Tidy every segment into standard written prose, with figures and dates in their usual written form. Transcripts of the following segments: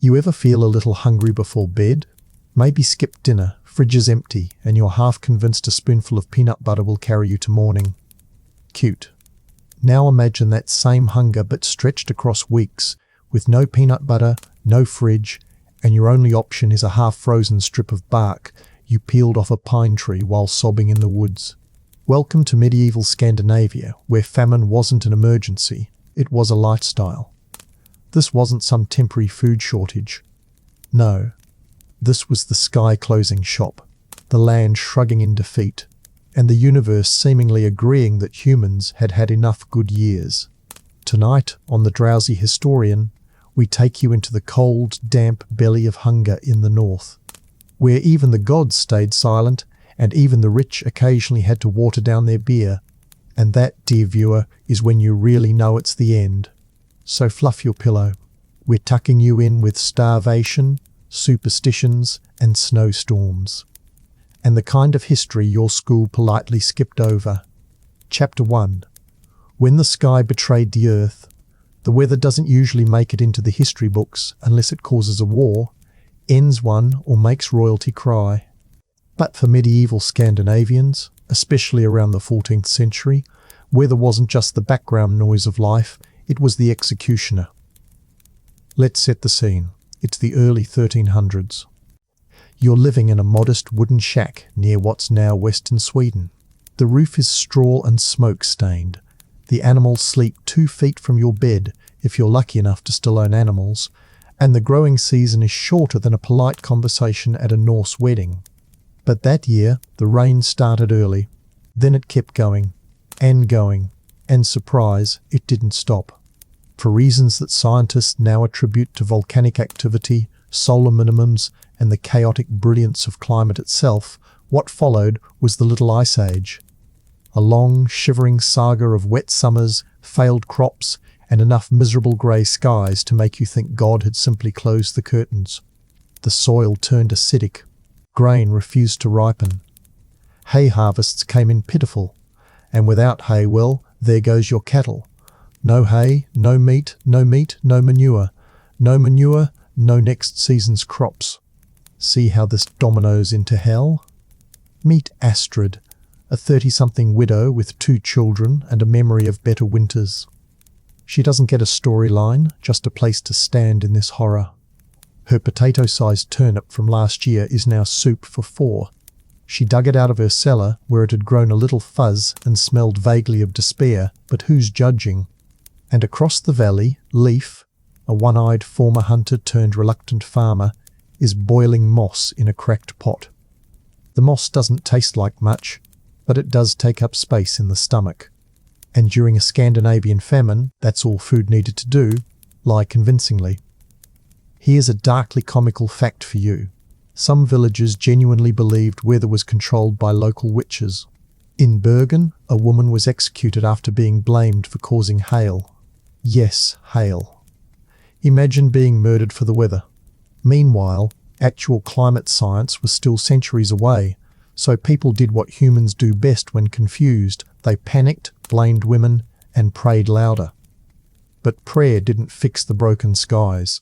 You ever feel a little hungry before bed? Maybe skip dinner, fridge is empty, and you're half convinced a spoonful of peanut butter will carry you to morning. Cute. Now imagine that same hunger but stretched across weeks, with no peanut butter, no fridge, and your only option is a half-frozen strip of bark you peeled off a pine tree while sobbing in the woods. Welcome to medieval Scandinavia, where famine wasn't an emergency, it was a lifestyle. This wasn't some temporary food shortage. No, this was the sky closing shop, the land shrugging in defeat, and the universe seemingly agreeing that humans had had enough good years. Tonight, on The Drowsy Historian, we take you into the cold, damp belly of hunger in the north, where even the gods stayed silent and even the rich occasionally had to water down their beer. And that, dear viewer, is when you really know it's the end. So fluff your pillow. We're tucking you in with Starvation, Superstitions and Snowstorms, and the kind of history your school politely skipped over. Chapter 1. When the sky betrayed the earth. The weather doesn't usually make it into the history books unless it causes a war, ends one, or makes royalty cry. But for medieval Scandinavians, especially around the 14th century, weather wasn't just the background noise of life, it was the executioner. Let's set the scene. It's the early 1300s. You're living in a modest wooden shack near what's now western Sweden. The roof is straw and smoke-stained. The animals sleep 2 feet from your bed, if you're lucky enough to still own animals, and the growing season is shorter than a polite conversation at a Norse wedding. But that year, the rain started early. Then it kept going, and surprise, it didn't stop. For reasons that scientists now attribute to volcanic activity, solar minimums, and the chaotic brilliance of climate itself, what followed was the Little Ice Age. A long, shivering saga of wet summers, failed crops, and enough miserable grey skies to make you think God had simply closed the curtains. The soil turned acidic. Grain refused to ripen. Hay harvests came in pitiful. And without hay, well, there goes your cattle. No hay, no meat, no manure. No manure, no next season's crops. See how this dominoes into hell? Meet Astrid, a 30-something widow with 2 children and a memory of better winters. She doesn't get a storyline, just a place to stand in this horror. Her potato-sized turnip from last year is now soup for 4. She dug it out of her cellar, where it had grown a little fuzz and smelled vaguely of despair, but who's judging? And across the valley, Leif, a one-eyed former hunter turned reluctant farmer, is boiling moss in a cracked pot. The moss doesn't taste like much, but it does take up space in the stomach. And during a Scandinavian famine, that's all food needed to do, lie convincingly. Here's a darkly comical fact for you. Some villagers genuinely believed weather was controlled by local witches. In Bergen, a woman was executed after being blamed for causing hail. Yes, hail. Imagine being murdered for the weather. Meanwhile, actual climate science was still centuries away, so people did what humans do best when confused. They panicked, blamed women, and prayed louder. But prayer didn't fix the broken skies.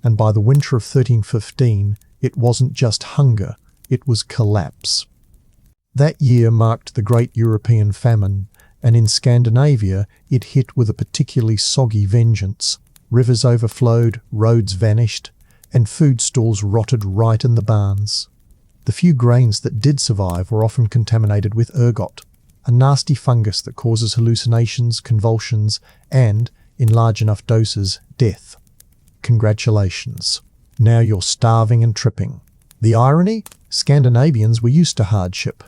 And by the winter of 1315, it wasn't just hunger, it was collapse. That year marked the Great European Famine, and in Scandinavia it hit with a particularly soggy vengeance. Rivers overflowed, roads vanished, and food stalls rotted right in the barns. The few grains that did survive were often contaminated with ergot, a nasty fungus that causes hallucinations, convulsions, and, in large enough doses, death. Congratulations. Now you're starving and tripping. The irony? Scandinavians were used to hardship.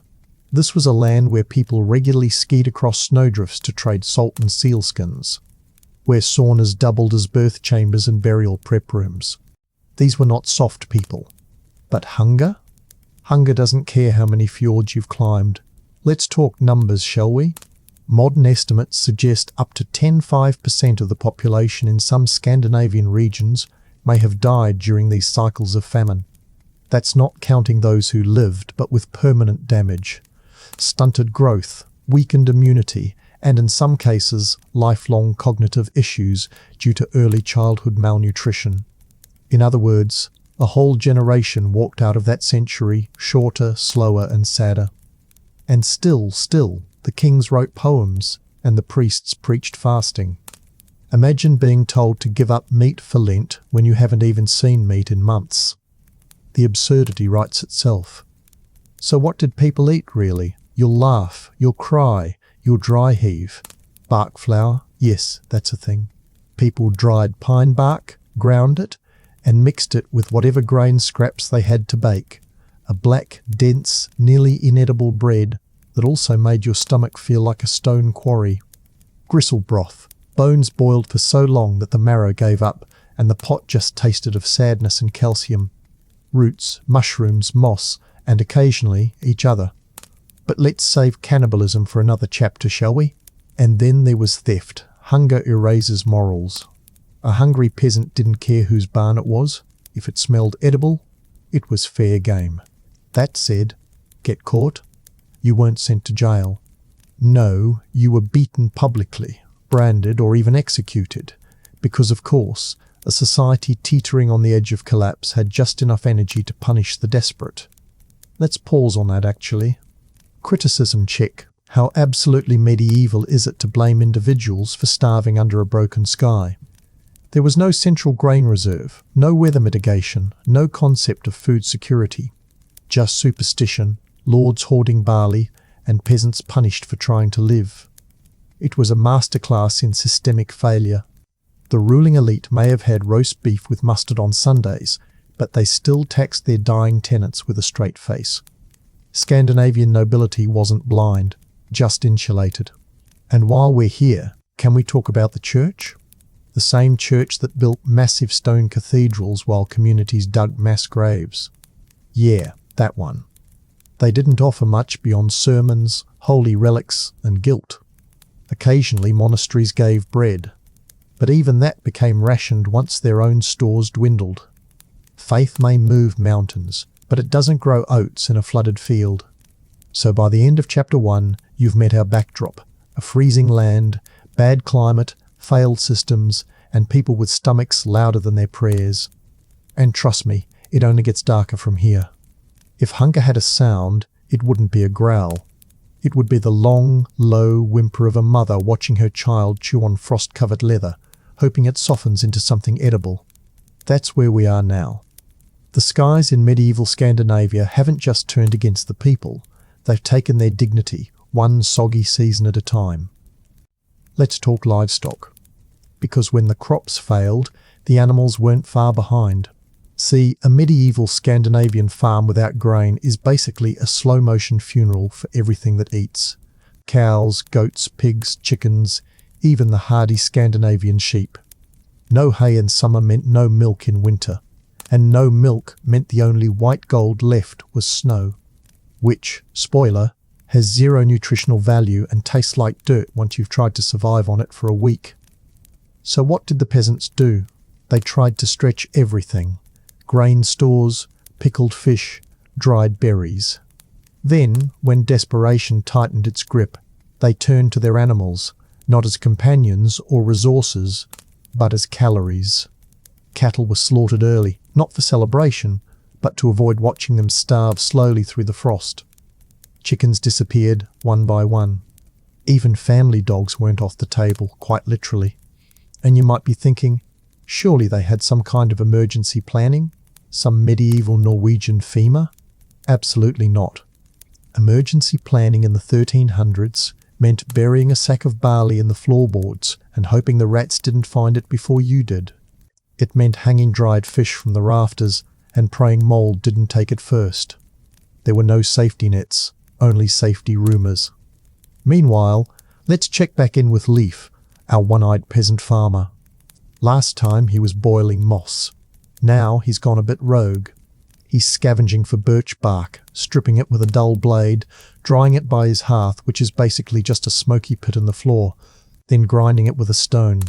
This was a land where people regularly skied across snowdrifts to trade salt and sealskins, where saunas doubled as birth chambers and burial prep rooms. These were not soft people. But hunger? Hunger doesn't care how many fjords you've climbed. Let's talk numbers, shall we? Modern estimates suggest up to 10–5% of the population in some Scandinavian regions may have died during these cycles of famine. That's not counting those who lived, but with permanent damage, stunted growth, weakened immunity, and in some cases, lifelong cognitive issues due to early childhood malnutrition. In other words, a whole generation walked out of that century shorter, slower, and sadder. And still, the kings wrote poems and the priests preached fasting. Imagine being told to give up meat for Lent when you haven't even seen meat in months. The absurdity writes itself. So what did people eat, really? You'll laugh, you'll cry, you'll dry heave. Bark flour, yes, that's a thing. People dried pine bark, ground it, and mixed it with whatever grain scraps they had to bake. A black, dense, nearly inedible bread that also made your stomach feel like a stone quarry. Gristle broth, bones boiled for so long that the marrow gave up and the pot just tasted of sadness and calcium. Roots, mushrooms, moss, and occasionally each other. But let's save cannibalism for another chapter, shall we? And then there was theft. Hunger erases morals. A hungry peasant didn't care whose barn it was. If it smelled edible, it was fair game. That said, get caught? You weren't sent to jail. No, you were beaten publicly, branded, or even executed. Because, of course, a society teetering on the edge of collapse had just enough energy to punish the desperate. Let's pause on that, actually. Criticism check. How absolutely medieval is it to blame individuals for starving under a broken sky? There was no central grain reserve, no weather mitigation, no concept of food security. Just superstition, lords hoarding barley, and peasants punished for trying to live. It was a masterclass in systemic failure. The ruling elite may have had roast beef with mustard on Sundays, but they still taxed their dying tenants with a straight face. Scandinavian nobility wasn't blind, just insulated. And while we're here, can we talk about the church? The same church that built massive stone cathedrals while communities dug mass graves. Yeah, that one. They didn't offer much beyond sermons, holy relics, and guilt. Occasionally monasteries gave bread, but even that became rationed once their own stores dwindled. Faith may move mountains, but it doesn't grow oats in a flooded field. So by the end of chapter 1, you've met our backdrop: a freezing land, bad climate, failed systems, and people with stomachs louder than their prayers. And trust me, it only gets darker from here. If hunger had a sound, it wouldn't be a growl. It would be the long, low whimper of a mother watching her child chew on frost-covered leather, hoping it softens into something edible. That's where we are now. The skies in medieval Scandinavia haven't just turned against the people. They've taken their dignity, one soggy season at a time. Let's talk livestock. Because when the crops failed, the animals weren't far behind. See, a medieval Scandinavian farm without grain is basically a slow-motion funeral for everything that eats. Cows, goats, pigs, chickens, even the hardy Scandinavian sheep. No hay in summer meant no milk in winter, and no milk meant the only white gold left was snow, which, spoiler, has zero nutritional value and tastes like dirt once you've tried to survive on it for a week. So what did the peasants do? They tried to stretch everything: grain stores, pickled fish, dried berries. Then, when desperation tightened its grip, they turned to their animals, not as companions or resources, but as calories. Cattle were slaughtered early, not for celebration, but to avoid watching them starve slowly through the frost. Chickens disappeared one by one. Even family dogs weren't off the table, quite literally. And you might be thinking, surely they had some kind of emergency planning? Some medieval Norwegian FEMA? Absolutely not. Emergency planning in the 1300s meant burying a sack of barley in the floorboards and hoping the rats didn't find it before you did. It meant hanging dried fish from the rafters and praying mold didn't take it first. There were no safety nets, only safety rumours. Meanwhile, let's check back in with Leif, our one-eyed peasant farmer. Last time he was boiling moss. Now he's gone a bit rogue. He's scavenging for birch bark, stripping it with a dull blade, drying it by his hearth, which is basically just a smoky pit in the floor, then grinding it with a stone.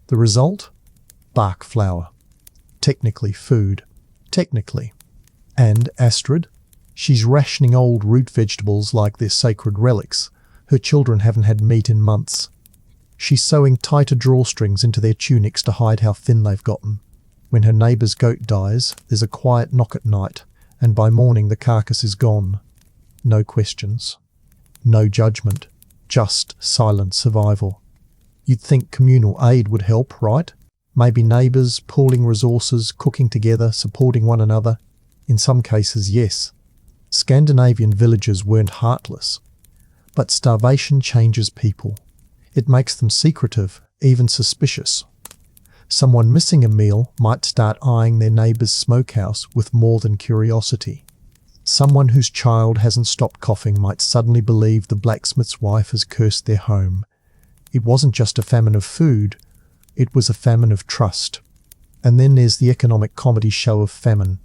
The result? Bark flour. Technically food. Technically. And Astrid? She's rationing old root vegetables like they're sacred relics. Her children haven't had meat in months. She's sewing tighter drawstrings into their tunics to hide how thin they've gotten. When her neighbour's goat dies, there's a quiet knock at night, and by morning the carcass is gone. No questions. No judgment. Just silent survival. You'd think communal aid would help, right? Maybe neighbours, pooling resources, cooking together, supporting one another. In some cases, yes. Scandinavian villages weren't heartless. But starvation changes people. It makes them secretive, even suspicious. Someone missing a meal might start eyeing their neighbour's smokehouse with more than curiosity. Someone whose child hasn't stopped coughing might suddenly believe the blacksmith's wife has cursed their home. It wasn't just a famine of food, it was a famine of trust. And then there's the economic comedy show of famine.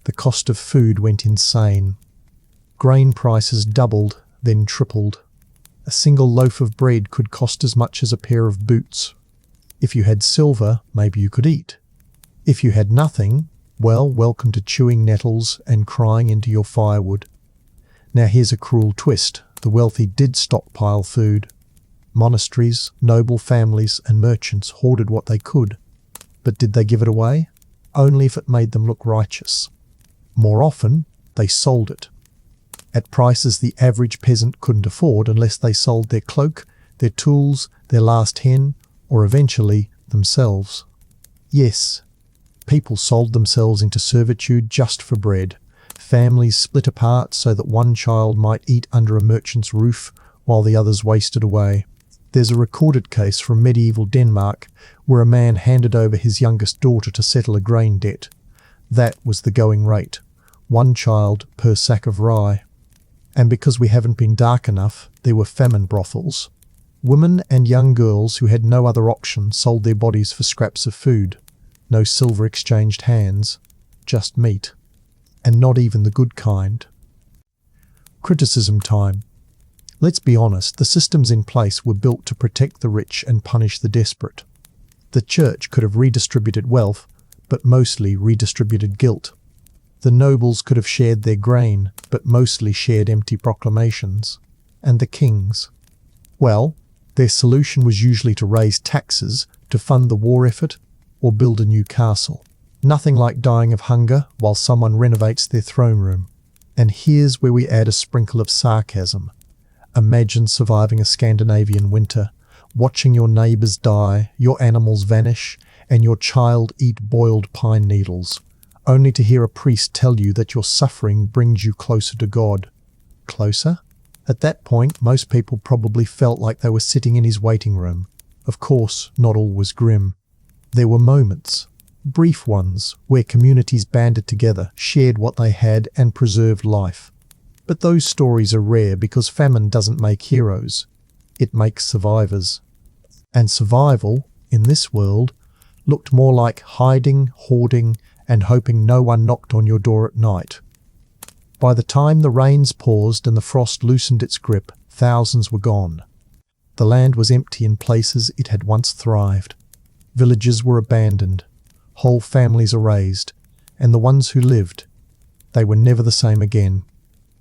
The cost of food went insane. Grain prices doubled, then tripled. A single loaf of bread could cost as much as a pair of boots. If you had silver, maybe you could eat. If you had nothing, well, welcome to chewing nettles and crying into your firewood. Now here's a cruel twist. The wealthy did stockpile food. Monasteries, noble families and merchants hoarded what they could. But did they give it away? Only if it made them look righteous. More often, they sold it. At prices the average peasant couldn't afford unless they sold their cloak, their tools, their last hen, or eventually themselves. Yes, people sold themselves into servitude just for bread. Families split apart so that one child might eat under a merchant's roof while the others wasted away. There's a recorded case from medieval Denmark where a man handed over his youngest daughter to settle a grain debt. That was the going rate. One child per sack of rye. And because we haven't been dark enough, there were famine brothels. Women and young girls who had no other option sold their bodies for scraps of food. No silver exchanged hands, just meat. And not even the good kind. Criticism time. Let's be honest, the systems in place were built to protect the rich and punish the desperate. The church could have redistributed wealth, but mostly redistributed guilt. The nobles could have shared their grain, but mostly shared empty proclamations. And the kings? Well, their solution was usually to raise taxes to fund the war effort or build a new castle. Nothing like dying of hunger while someone renovates their throne room. And here's where we add a sprinkle of sarcasm. Imagine surviving a Scandinavian winter, watching your neighbours die, your animals vanish, and your child eat boiled pine needles, only to hear a priest tell you that your suffering brings you closer to God. Closer? At that point, most people probably felt like they were sitting in his waiting room. Of course, not all was grim. There were moments, brief ones, where communities banded together, shared what they had, and preserved life. But those stories are rare because famine doesn't make heroes. It makes survivors. And survival, in this world, looked more like hiding, hoarding, and hoping no one knocked on your door at night. By the time the rains paused and the frost loosened its grip, thousands were gone. The land was empty in places it had once thrived. Villages were abandoned, whole families erased, and the ones who lived, they were never the same again.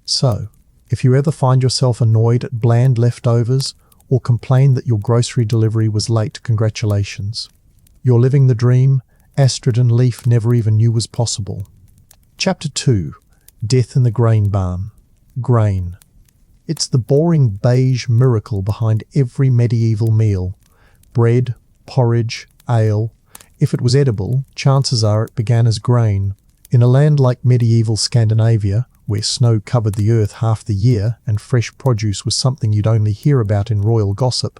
So, if you ever find yourself annoyed at bland leftovers or complain that your grocery delivery was late, congratulations. You're living the dream Astrid and Leaf never even knew was possible. Chapter 2. Death in the Grain Barn. Grain. It's the boring beige miracle behind every medieval meal. Bread, porridge, ale. If it was edible, chances are it began as grain. In a land like medieval Scandinavia, where snow covered the earth half the year and fresh produce was something you'd only hear about in royal gossip,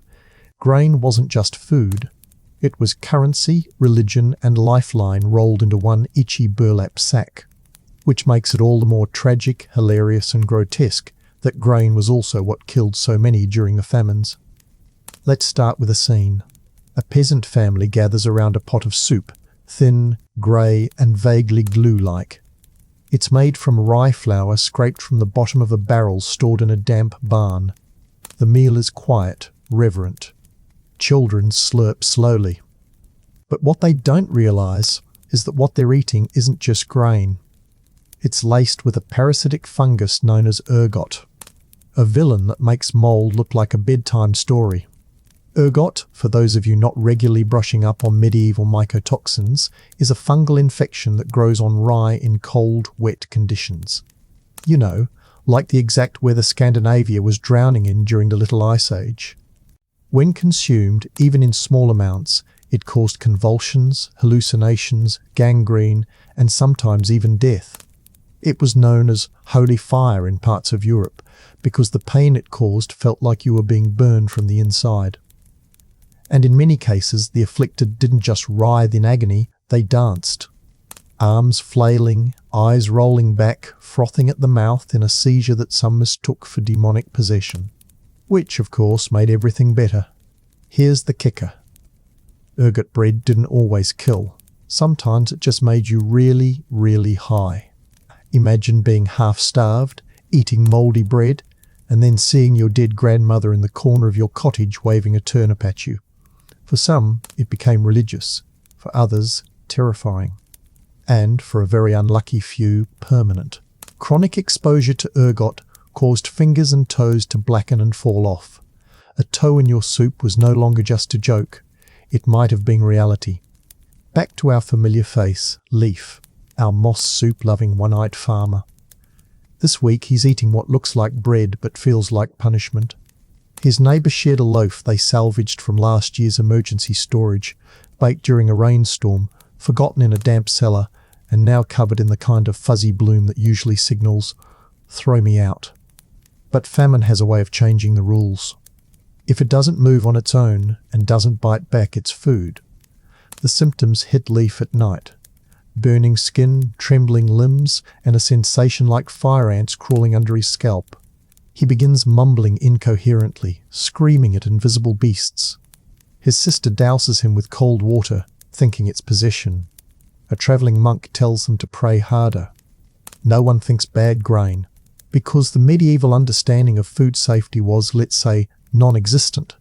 grain wasn't just food. It was currency, religion, and lifeline rolled into one itchy burlap sack. Which makes it all the more tragic, hilarious, and grotesque that grain was also what killed so many during the famines. Let's start with a scene. A peasant family gathers around a pot of soup, thin, grey, and vaguely glue-like. It's made from rye flour scraped from the bottom of a barrel stored in a damp barn. The meal is quiet, reverent. Children slurp slowly. But what they don't realise is that what they're eating isn't just grain. It's laced with a parasitic fungus known as ergot, a villain that makes mould look like a bedtime story. Ergot, for those of you not regularly brushing up on medieval mycotoxins, is a fungal infection that grows on rye in cold, wet conditions. You know, like the exact weather Scandinavia was drowning in during the Little Ice Age. When consumed, even in small amounts, it caused convulsions, hallucinations, gangrene, and sometimes even death. It was known as holy fire in parts of Europe because the pain it caused felt like you were being burned from the inside. And in many cases, the afflicted didn't just writhe in agony, they danced. Arms flailing, eyes rolling back, frothing at the mouth in a seizure that some mistook for demonic possession. Which, of course, made everything better. Here's the kicker. Ergot bread didn't always kill. Sometimes it just made you really, really high. Imagine being half-starved, eating mouldy bread, and then seeing your dead grandmother in the corner of your cottage waving a turnip at you. For some, it became religious. For others, terrifying. And, for a very unlucky few, permanent. Chronic exposure to ergot caused fingers and toes to blacken and fall off. A toe in your soup was no longer just a joke. It might have been reality. Back to our familiar face, Leaf, our moss soup-loving one-eyed farmer. This week he's eating what looks like bread but feels like punishment. His neighbour shared a loaf they salvaged from last year's emergency storage, baked during a rainstorm, forgotten in a damp cellar, and now covered in the kind of fuzzy bloom that usually signals, "Throw me out." But famine has a way of changing the rules. If it doesn't move on its own and doesn't bite back its food, the symptoms hit Leaf at night. Burning skin, trembling limbs, and a sensation like fire ants crawling under his scalp. He begins mumbling incoherently, screaming at invisible beasts. His sister douses him with cold water, thinking it's possession. A travelling monk tells them to pray harder. No one thinks bad grain, because the medieval understanding of food safety was, let's say, non-existent.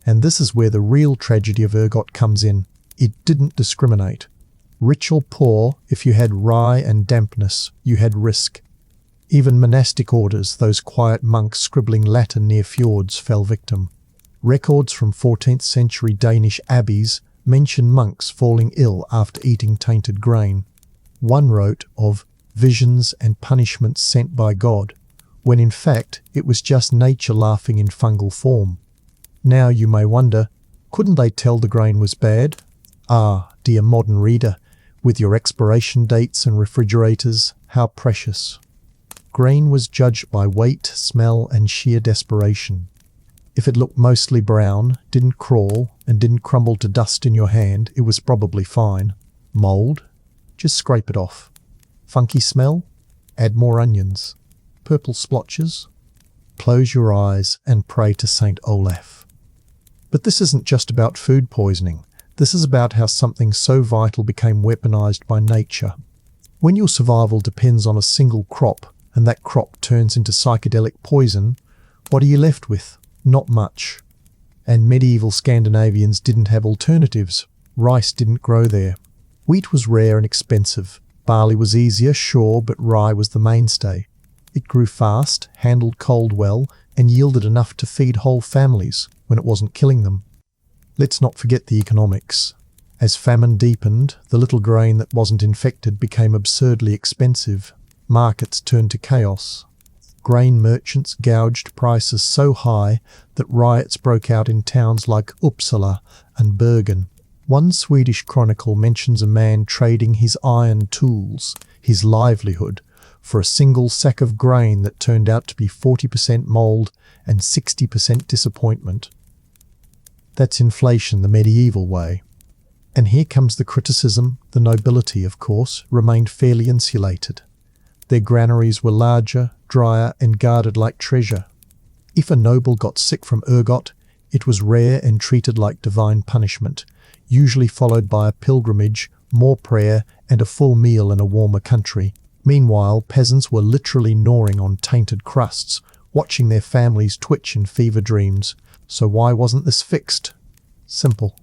And this is where the real tragedy of ergot comes in. It didn't discriminate. Rich or poor, if you had rye and dampness, you had risk. Even monastic orders, those quiet monks scribbling Latin near fjords, fell victim. Records from 14th century Danish abbeys mention monks falling ill after eating tainted grain. One wrote of visions and punishments sent by God, when in fact it was just nature laughing in fungal form. Now you may wonder, couldn't they tell the grain was bad? Ah, dear modern reader, with your expiration dates and refrigerators, how precious. Grain was judged by weight, smell, and sheer desperation. If it looked mostly brown, didn't crawl, and didn't crumble to dust in your hand, it was probably fine. Mould? Just scrape it off. Funky smell? Add more onions. Purple splotches? Close your eyes and pray to Saint Olaf. But this isn't just about food poisoning. This is about how something so vital became weaponized by nature. When your survival depends on a single crop, and that crop turns into psychedelic poison, what are you left with? Not much. And medieval Scandinavians didn't have alternatives. Rice didn't grow there. Wheat was rare and expensive. Barley was easier, sure, but rye was the mainstay. It grew fast, handled cold well, and yielded enough to feed whole families when it wasn't killing them. Let's not forget the economics. As famine deepened, the little grain that wasn't infected became absurdly expensive. Markets turned to chaos. Grain merchants gouged prices so high that riots broke out in towns like Uppsala and Bergen. One Swedish chronicle mentions a man trading his iron tools, his livelihood, for a single sack of grain that turned out to be 40% mould and 60% disappointment. That's inflation the medieval way. And here comes the criticism. The nobility, of course, remained fairly insulated. Their granaries were larger, drier, and guarded like treasure. If a noble got sick from ergot, it was rare and treated like divine punishment, usually followed by a pilgrimage, more prayer, and a full meal in a warmer country. Meanwhile, peasants were literally gnawing on tainted crusts, watching their families twitch in fever dreams. So why wasn't this fixed? Simple.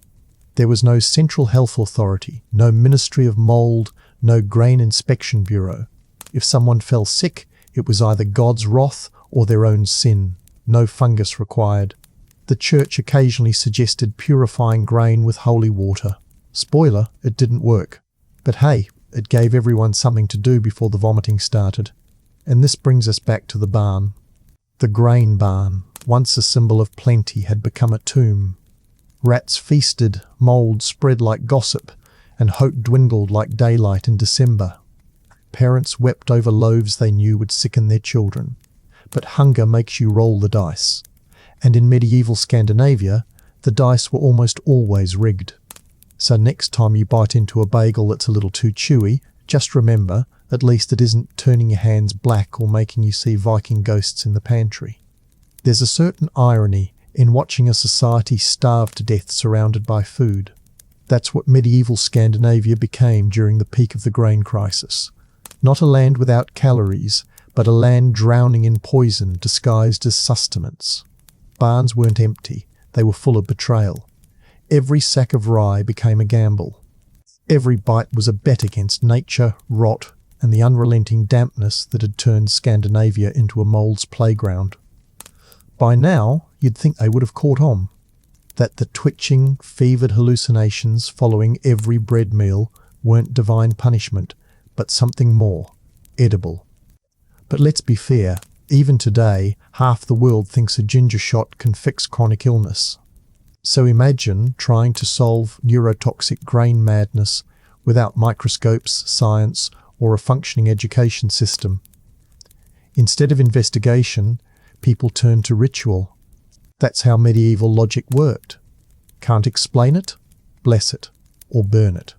There was no central health authority, no Ministry of Mould, no Grain Inspection Bureau. If someone fell sick, it was either God's wrath or their own sin. No fungus required. The church occasionally suggested purifying grain with holy water. Spoiler, it didn't work. But hey, it gave everyone something to do before the vomiting started. And this brings us back to the barn. The grain barn, once a symbol of plenty, had become a tomb. Rats feasted, mould spread like gossip, and hope dwindled like daylight in December. Parents wept over loaves they knew would sicken their children. But hunger makes you roll the dice. And in medieval Scandinavia, the dice were almost always rigged. So next time you bite into a bagel that's a little too chewy, just remember, at least it isn't turning your hands black or making you see Viking ghosts in the pantry. There's a certain irony in watching a society starve to death surrounded by food. That's what medieval Scandinavia became during the peak of the grain crisis. Not a land without calories, but a land drowning in poison disguised as sustenance. Barns weren't empty, they were full of betrayal. Every sack of rye became a gamble. Every bite was a bet against nature, rot, and the unrelenting dampness that had turned Scandinavia into a mole's playground. By now, you'd think they would have caught on, that the twitching, fevered hallucinations following every bread meal weren't divine punishment, but something more, edible. But let's be fair, even today, half the world thinks a ginger shot can fix chronic illness. So imagine trying to solve neurotoxic grain madness without microscopes, science, or a functioning education system. Instead of investigation, people turned to ritual. That's how medieval logic worked. Can't explain it? Bless it, or burn it.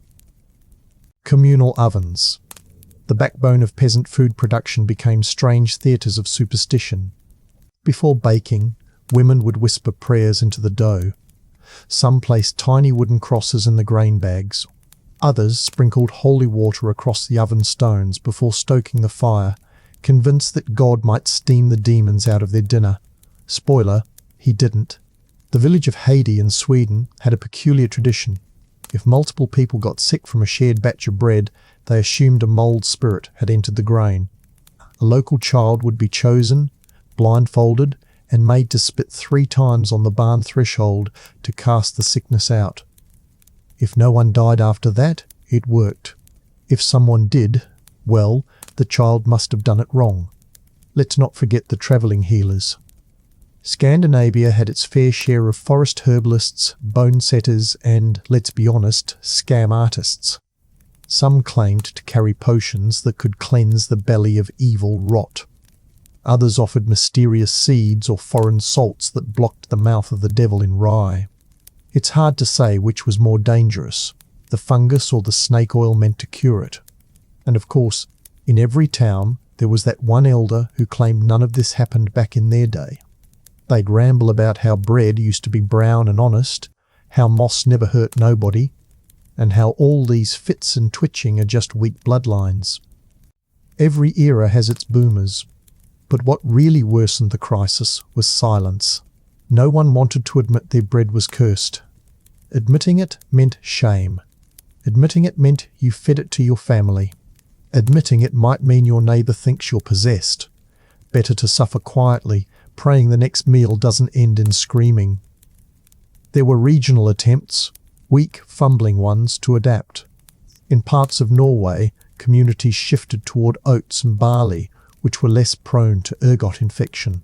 Communal ovens. The backbone of peasant food production became strange theatres of superstition. Before baking, women would whisper prayers into the dough. Some placed tiny wooden crosses in the grain bags. Others sprinkled holy water across the oven stones before stoking the fire, convinced that God might steam the demons out of their dinner. Spoiler, he didn't. The village of Haiti in Sweden had a peculiar tradition. If multiple people got sick from a shared batch of bread, they assumed a mould spirit had entered the grain. A local child would be chosen, blindfolded, and made to spit 3 times on the barn threshold to cast the sickness out. If no one died after that, it worked. If someone did, well, the child must have done it wrong. Let's not forget the travelling healers. Scandinavia had its fair share of forest herbalists, bone setters, and, let's be honest, scam artists. Some claimed to carry potions that could cleanse the belly of evil rot. Others offered mysterious seeds or foreign salts that blocked the mouth of the devil in rye. It's hard to say which was more dangerous, the fungus or the snake oil meant to cure it. And of course, in every town, there was that one elder who claimed none of this happened back in their day. They'd ramble about how bread used to be brown and honest, how moss never hurt nobody, and how all these fits and twitching are just weak bloodlines. Every era has its boomers, but what really worsened the crisis was silence. No one wanted to admit their bread was cursed. Admitting it meant shame. Admitting it meant you fed it to your family. Admitting it might mean your neighbour thinks you're possessed. Better to suffer quietly, praying the next meal doesn't end in screaming. There were regional attempts, weak, fumbling ones, to adapt. In parts of Norway, communities shifted toward oats and barley, which were less prone to ergot infection.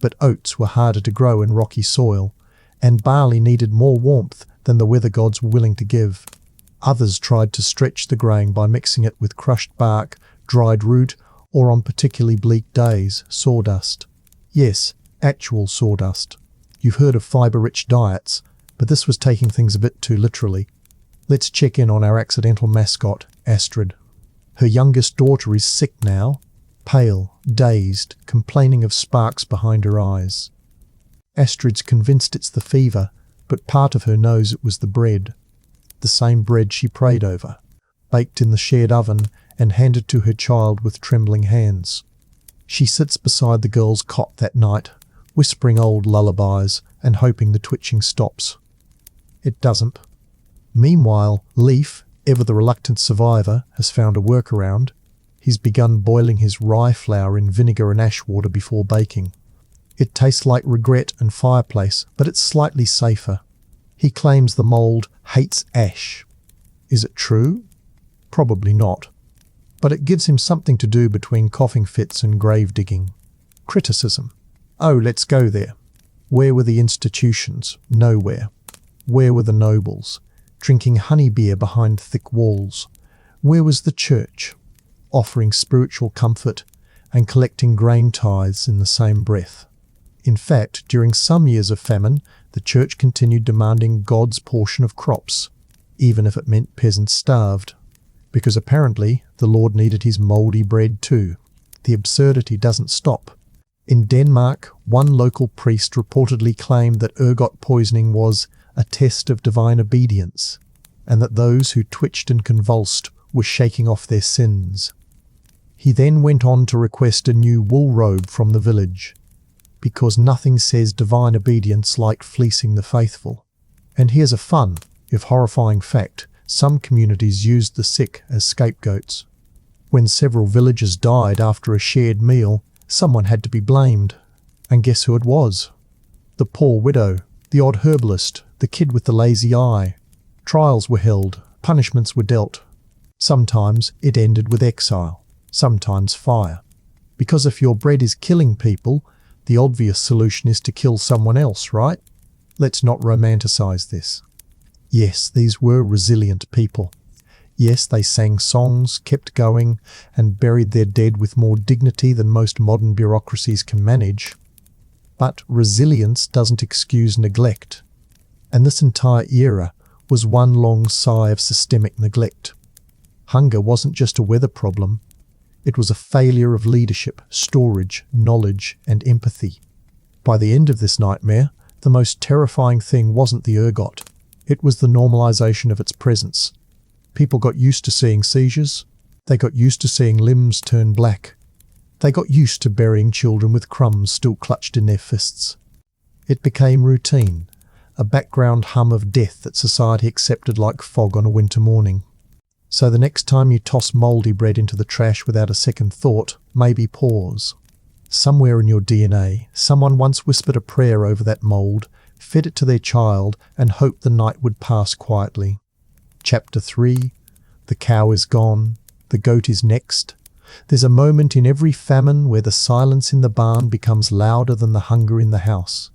But oats were harder to grow in rocky soil, and barley needed more warmth than the weather gods were willing to give. Others tried to stretch the grain by mixing it with crushed bark, dried root, or on particularly bleak days, sawdust. Yes, actual sawdust. You've heard of fibre-rich diets, but this was taking things a bit too literally. Let's check in on our accidental mascot, Astrid. Her youngest daughter is sick now, pale, dazed, complaining of sparks behind her eyes. Astrid's convinced it's the fever, but part of her knows it was the bread. The same bread she prayed over, baked in the shared oven and handed to her child with trembling hands. She sits beside the girl's cot that night, whispering old lullabies and hoping the twitching stops. It doesn't. Meanwhile, Leif, ever the reluctant survivor, has found a workaround. He's begun boiling his rye flour in vinegar and ash water before baking. It tastes like regret and fireplace, but it's slightly safer. He claims the mold hates ash. Is it true? Probably not. But it gives him something to do between coughing fits and grave digging. Criticism. Oh, let's go there. Where were the institutions? Nowhere. Where were the nobles? Drinking honey beer behind thick walls. Where was the church? Offering spiritual comfort and collecting grain tithes in the same breath. In fact, during some years of famine, the church continued demanding God's portion of crops, even if it meant peasants starved. Because apparently, the Lord needed his mouldy bread too. The absurdity doesn't stop. In Denmark, one local priest reportedly claimed that ergot poisoning was a test of divine obedience, and that those who twitched and convulsed were shaking off their sins. He then went on to request a new wool robe from the village, because nothing says divine obedience like fleecing the faithful. And here's a fun, if horrifying fact, some communities used the sick as scapegoats. When several villagers died after a shared meal, someone had to be blamed. And guess who it was? The poor widow, the odd herbalist, the kid with the lazy eye. Trials were held, punishments were dealt. Sometimes it ended with exile, sometimes fire. Because if your bread is killing people, the obvious solution is to kill someone else, right? Let's not romanticize this. Yes, these were resilient people. Yes, they sang songs, kept going, and buried their dead with more dignity than most modern bureaucracies can manage. But resilience doesn't excuse neglect. And this entire era was one long sigh of systemic neglect. Hunger wasn't just a weather problem. It was a failure of leadership, storage, knowledge, and empathy. By the end of this nightmare, the most terrifying thing wasn't the ergot. It was the normalization of its presence. People got used to seeing seizures. They got used to seeing limbs turn black. They got used to burying children with crumbs still clutched in their fists. It became routine, a background hum of death that society accepted like fog on a winter morning. So the next time you toss mouldy bread into the trash without a second thought, maybe pause. Somewhere in your DNA, someone once whispered a prayer over that mould, fed it to their child, and hoped the night would pass quietly. Chapter 3. The cow is gone. The goat is next. There's a moment in every famine where the silence in the barn becomes louder than the hunger in the house.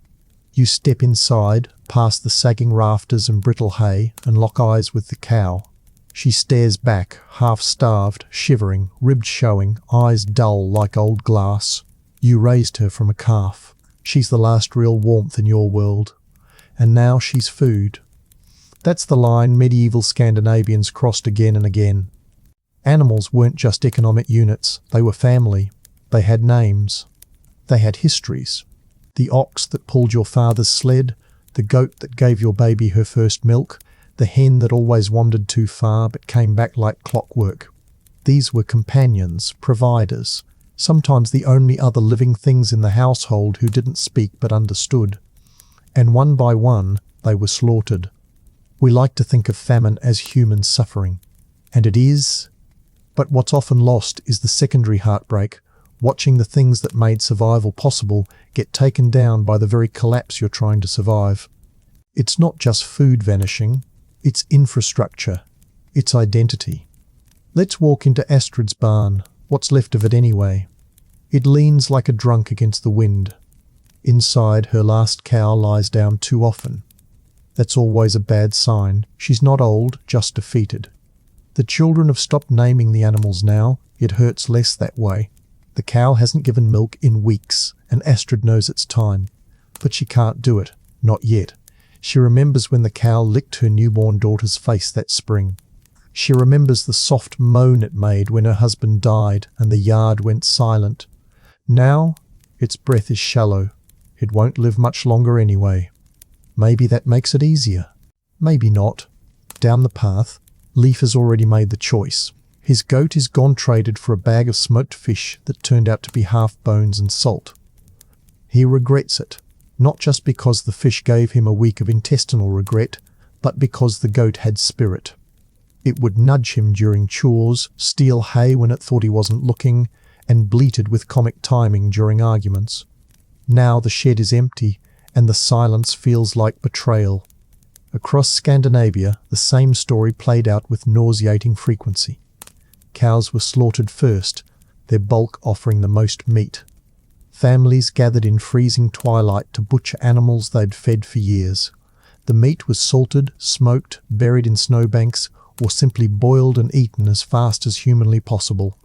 You step inside, past the sagging rafters and brittle hay, and lock eyes with the cow. She stares back, half-starved, shivering, ribs showing, eyes dull like old glass. You raised her from a calf. She's the last real warmth in your world. And now she's food. That's the line medieval Scandinavians crossed again and again. Animals weren't just economic units, they were family. They had names. They had histories. The ox that pulled your father's sled, the goat that gave your baby her first milk, the hen that always wandered too far but came back like clockwork. These were companions, providers, sometimes the only other living things in the household who didn't speak but understood. And one by one, they were slaughtered. We like to think of famine as human suffering, and it is. But what's often lost is the secondary heartbreak, watching the things that made survival possible get taken down by the very collapse you're trying to survive. It's not just food vanishing, it's infrastructure, it's identity. Let's walk into Astrid's barn, what's left of it anyway. It leans like a drunk against the wind. Inside, her last cow lies down too often. That's always a bad sign. She's not old, just defeated. The children have stopped naming the animals now. It hurts less that way. The cow hasn't given milk in weeks, and Astrid knows it's time. But she can't do it. Not yet. She remembers when the cow licked her newborn daughter's face that spring. She remembers the soft moan it made when her husband died and the yard went silent. Now, its breath is shallow. It won't live much longer anyway. Maybe that makes it easier. Maybe not. Down the path, Leif has already made the choice. His goat is gone traded for a bag of smoked fish that turned out to be half bones and salt. He regrets it, not just because the fish gave him a week of intestinal regret, but because the goat had spirit. It would nudge him during chores, steal hay when it thought he wasn't looking, and bleated with comic timing during arguments. Now the shed is empty, and the silence feels like betrayal. Across Scandinavia, the same story played out with nauseating frequency. Cows were slaughtered first, their bulk offering the most meat. Families gathered in freezing twilight to butcher animals they'd fed for years. The meat was salted, smoked, buried in snowbanks, or simply boiled and eaten as fast as humanly possible.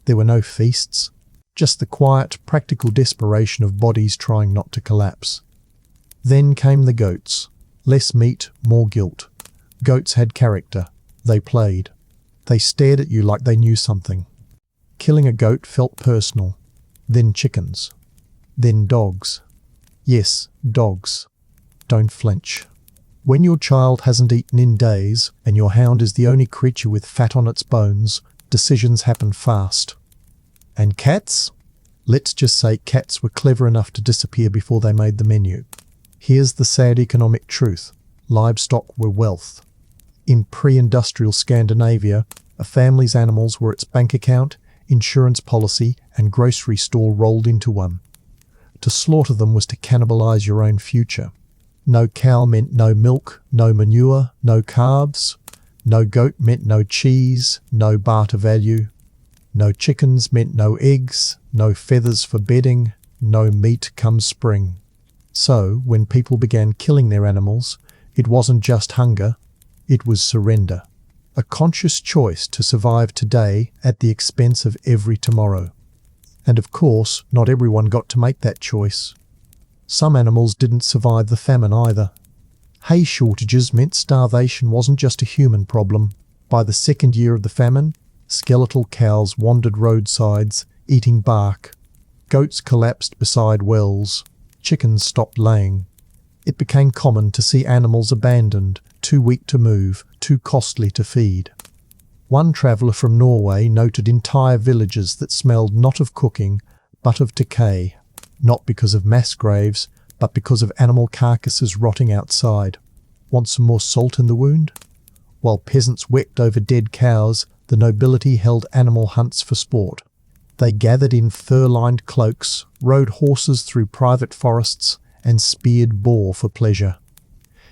There were no feasts, just the quiet, practical desperation of bodies trying not to collapse. Then came the goats. Less meat, more guilt. Goats had character. They played. They stared at you like they knew something. Killing a goat felt personal. Then chickens. Then dogs. Yes, dogs. Don't flinch. When your child hasn't eaten in days, and your hound is the only creature with fat on its bones, decisions happen fast. And cats? Let's just say cats were clever enough to disappear before they made the menu. Here's the sad economic truth. Livestock were wealth. In pre-industrial Scandinavia, a family's animals were its bank account, insurance policy, and grocery store rolled into one. To slaughter them was to cannibalize your own future. No cow meant no milk, no manure, no carbs. No goat meant no cheese, no barter value. No chickens meant no eggs, no feathers for bedding, no meat come spring. So, when people began killing their animals, it wasn't just hunger, it was surrender. A conscious choice to survive today at the expense of every tomorrow. And of course, not everyone got to make that choice. Some animals didn't survive the famine either. Hay shortages meant starvation wasn't just a human problem. By the second year of the famine, skeletal cows wandered roadsides, eating bark. Goats collapsed beside wells. Chickens stopped laying. It became common to see animals abandoned, too weak to move, too costly to feed. One traveller from Norway noted entire villages that smelled not of cooking, but of decay, not because of mass graves, but because of animal carcasses rotting outside. Want some more salt in the wound? While peasants wept over dead cows, the nobility held animal hunts for sport. They gathered in fur-lined cloaks, rode horses through private forests, and speared boar for pleasure.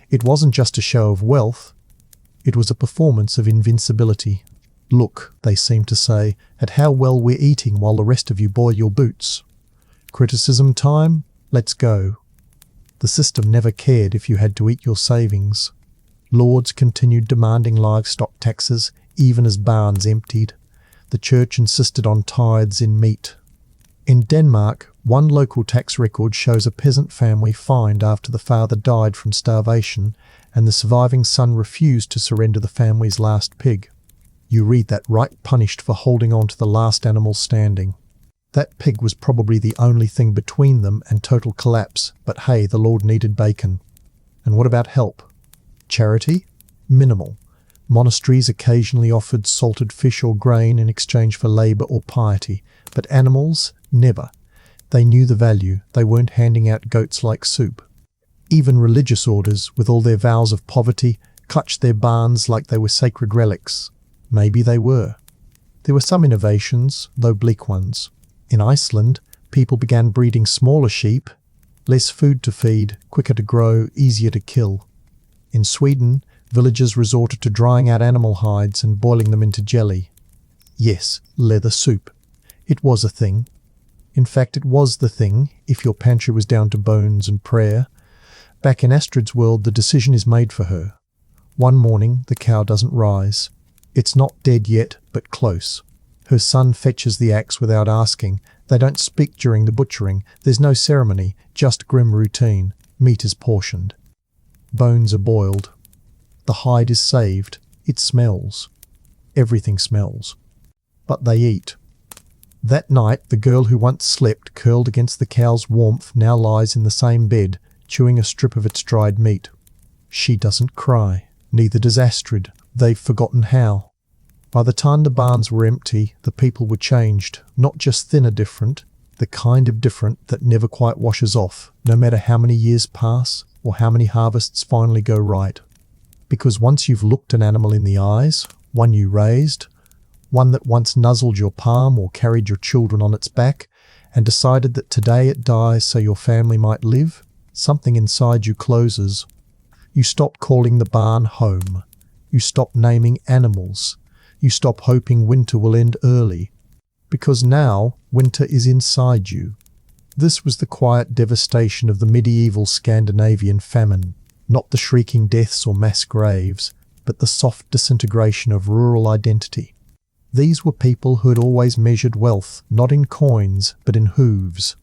It wasn't just a show of wealth, it was a performance of invincibility. Look, they seemed to say, at how well we're eating while the rest of you boil your boots. Criticism time? Let's go. The system never cared if you had to eat your savings. Lords continued demanding livestock taxes, even as barns emptied. The church insisted on tithes in meat. In Denmark, one local tax record shows a peasant family fined after the father died from starvation, and the surviving son refused to surrender the family's last pig. You read that right, punished for holding on to the last animal standing. That pig was probably the only thing between them and total collapse, but hey, the Lord needed bacon. And what about help? Charity? Minimal. Monasteries occasionally offered salted fish or grain in exchange for labour or piety, but animals? Never. They knew the value. They weren't handing out goats like soup. Even religious orders, with all their vows of poverty, clutched their barns like they were sacred relics. Maybe they were. There were some innovations, though bleak ones. In Iceland, people began breeding smaller sheep, less food to feed, quicker to grow, easier to kill. In Sweden, villagers resorted to drying out animal hides and boiling them into jelly. Yes, leather soup. It was a thing. In fact, it was the thing, if your pantry was down to bones and prayer. Back in Astrid's world, the decision is made for her. One morning, the cow doesn't rise. It's not dead yet, but close. Her son fetches the axe without asking. They don't speak during the butchering. There's no ceremony, just grim routine. Meat is portioned. Bones are boiled. The hide is saved. It smells. Everything smells. But they eat. That night, the girl who once slept curled against the cow's warmth now lies in the same bed, chewing a strip of its dried meat. She doesn't cry. Neither does Astrid. They've forgotten how. By the time the barns were empty, the people were changed, not just thinner different, the kind of different that never quite washes off, no matter how many years pass or how many harvests finally go right. Because once you've looked an animal in the eyes, one you raised, one that once nuzzled your palm or carried your children on its back, and decided that today it dies so your family might live, something inside you closes. You stop calling the barn home. You stop naming animals. You stop hoping winter will end early. Because now winter is inside you. This was the quiet devastation of the medieval Scandinavian famine, not the shrieking deaths or mass graves, but the soft disintegration of rural identity. These were people who had always measured wealth, not in coins, but in hooves.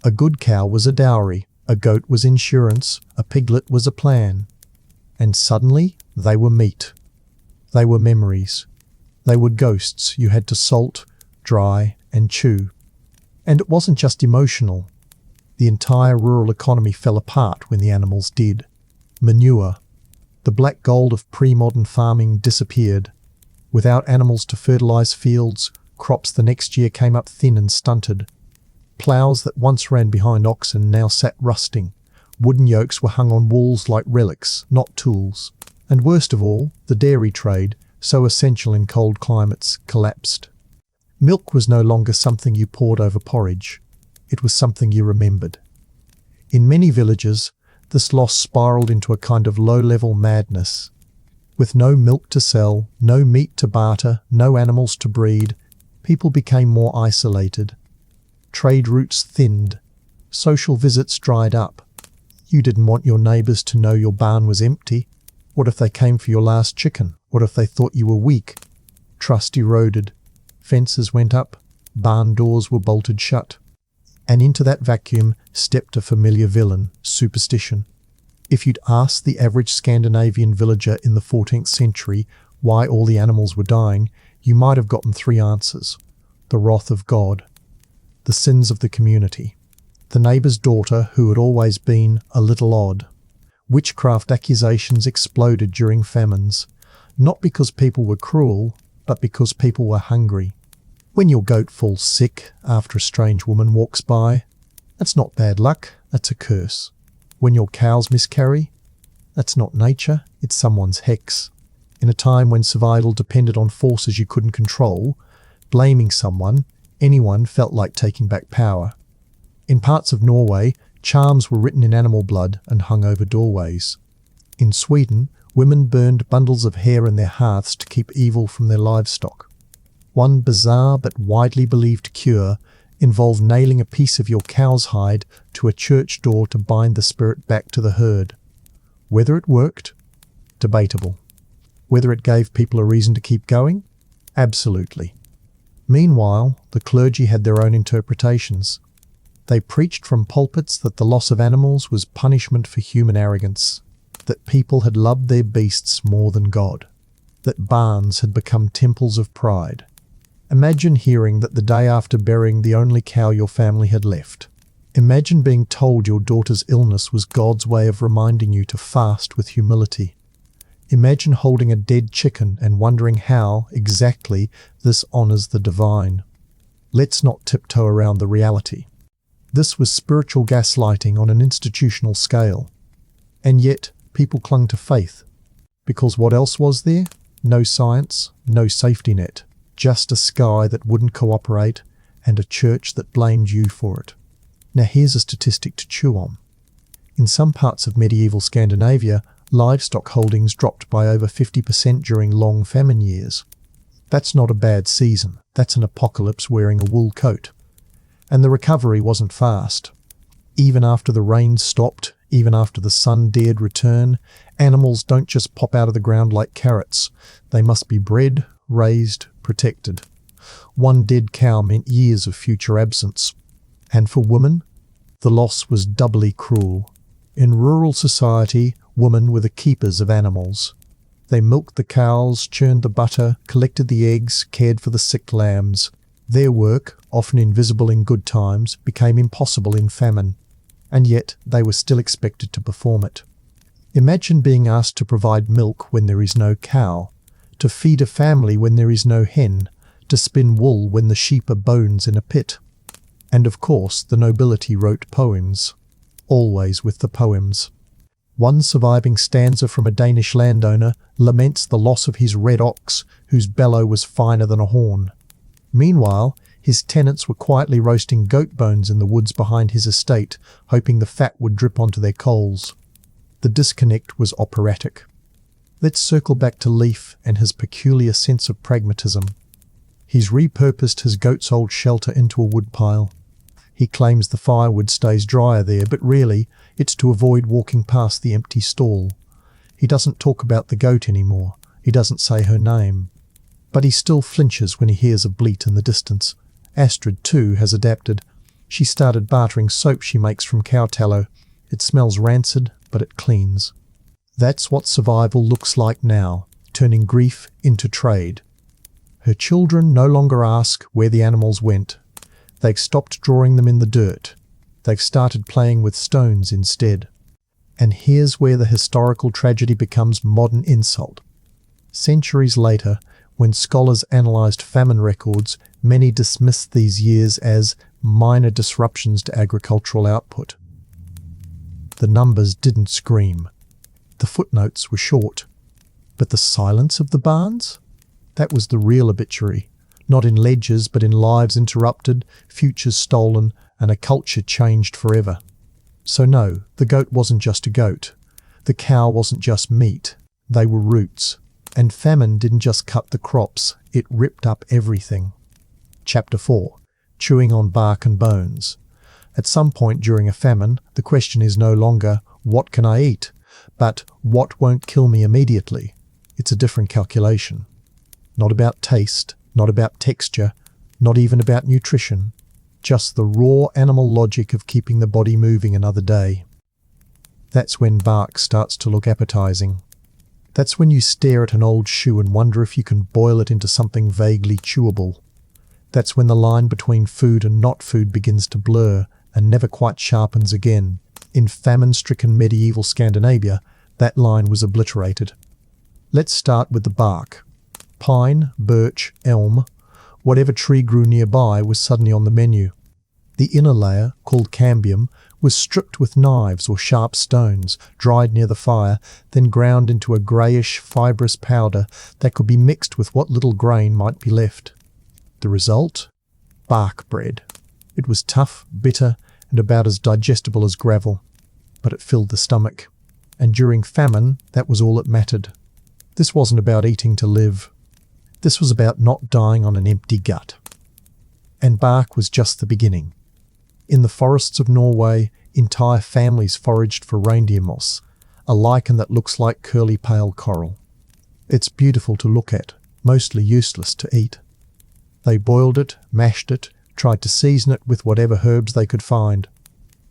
A good cow was a dowry, a goat was insurance, a piglet was a plan. And suddenly, they were meat. They were memories. They were ghosts you had to salt, dry, and chew. And it wasn't just emotional. The entire rural economy fell apart when the animals did. Manure. The black gold of pre-modern farming disappeared. Without animals to fertilize fields, crops the next year came up thin and stunted. Ploughs that once ran behind oxen now sat rusting. Wooden yokes were hung on walls like relics, not tools. And worst of all, the dairy trade, so essential in cold climates, collapsed. Milk was no longer something you poured over porridge. It was something you remembered. In many villages, this loss spiraled into a kind of low-level madness. With no milk to sell, no meat to barter, no animals to breed, people became more isolated. Trade routes thinned. Social visits dried up. You didn't want your neighbours to know your barn was empty. What if they came for your last chicken? What if they thought you were weak? Trust eroded. Fences went up. Barn doors were bolted shut. And into that vacuum stepped a familiar villain, superstition. If you'd asked the average Scandinavian villager in the 14th century why all the animals were dying, you might have gotten three answers. The wrath of God. The sins of the community. The neighbour's daughter who had always been a little odd. Witchcraft accusations exploded during famines, not because people were cruel, but because people were hungry. When your goat falls sick after a strange woman walks by, that's not bad luck, that's a curse. When your cows miscarry, that's not nature, it's someone's hex. In a time when survival depended on forces you couldn't control, blaming someone, anyone felt like taking back power. In parts of Norway, charms were written in animal blood and hung over doorways. In Sweden, women burned bundles of hair in their hearths to keep evil from their livestock. One bizarre but widely believed cure involved nailing a piece of your cow's hide to a church door to bind the spirit back to the herd. Whether it worked? Debatable. Whether it gave people a reason to keep going? Absolutely. Meanwhile, the clergy had their own interpretations. They preached from pulpits that the loss of animals was punishment for human arrogance, that people had loved their beasts more than God, that barns had become temples of pride. Imagine hearing that the day after burying the only cow your family had left. Imagine being told your daughter's illness was God's way of reminding you to fast with humility. Imagine holding a dead chicken and wondering how, exactly, this honours the divine. Let's not tiptoe around the reality. This was spiritual gaslighting on an institutional scale. And yet, people clung to faith. Because what else was there? No science, no safety net. Just a sky that wouldn't cooperate, and a church that blamed you for it. Now here's a statistic to chew on. In some parts of medieval Scandinavia, livestock holdings dropped by over 50% during long famine years. That's not a bad season, that's an apocalypse wearing a wool coat. And the recovery wasn't fast. Even after the rain stopped, even after the sun dared return, animals don't just pop out of the ground like carrots. They must be bred, raised, protected. One dead cow meant years of future absence. And for women, the loss was doubly cruel. In rural society, women were the keepers of animals. They milked the cows, churned the butter, collected the eggs, cared for the sick lambs. Their work, often invisible in good times, became impossible in famine. And yet they were still expected to perform it. Imagine being asked to provide milk when there is no cow, to feed a family when there is no hen, to spin wool when the sheep are bones in a pit. And of course the nobility wrote poems. Always with the poems. One surviving stanza from a Danish landowner laments the loss of his red ox, whose bellow was finer than a horn. Meanwhile, His tenants were quietly roasting goat bones in the woods behind his estate, hoping the fat would drip onto their coals. The disconnect was operatic. Let's circle back to Leaf and his peculiar sense of pragmatism. He's repurposed his goat's old shelter into a woodpile. He claims the firewood stays drier there, but really, it's to avoid walking past the empty stall. He doesn't talk about the goat anymore. He doesn't say her name. But he still flinches when he hears a bleat in the distance. Astrid, too, has adapted. She started bartering soap she makes from cow tallow. It smells rancid, but it cleans. That's what survival looks like now, turning grief into trade. Her children no longer ask where the animals went. They've stopped drawing them in the dirt. They've started playing with stones instead. And here's where the historical tragedy becomes modern insult. Centuries later, when scholars analysed famine records, many dismissed these years as minor disruptions to agricultural output. The numbers didn't scream. The footnotes were short. But the silence of the barns? That was the real obituary. Not in ledgers, but in lives interrupted, futures stolen, and a culture changed forever. So no, the goat wasn't just a goat. The cow wasn't just meat. They were roots. And famine didn't just cut the crops, it ripped up everything. Chapter 4. Chewing on bark and bones. At some point during a famine, the question is no longer, what can I eat? But what won't kill me immediately? It's a different calculation. Not about taste, not about texture, not even about nutrition. Just the raw animal logic of keeping the body moving another day. That's when bark starts to look appetizing. That's when you stare at an old shoe and wonder if you can boil it into something vaguely chewable. That's when the line between food and not food begins to blur and never quite sharpens again. In famine-stricken medieval Scandinavia, that line was obliterated. Let's start with the bark. Pine, birch, elm, whatever tree grew nearby was suddenly on the menu. The inner layer, called cambium, was stripped with knives or sharp stones, dried near the fire, then ground into a greyish, fibrous powder that could be mixed with what little grain might be left. The result? Bark bread. It was tough, bitter, and about as digestible as gravel. But it filled the stomach. And during famine, that was all that mattered. This wasn't about eating to live. This was about not dying on an empty gut. And bark was just the beginning. In the forests of Norway, entire families foraged for reindeer moss, a lichen that looks like curly pale coral. It's beautiful to look at, mostly useless to eat. They boiled it, mashed it, tried to season it with whatever herbs they could find.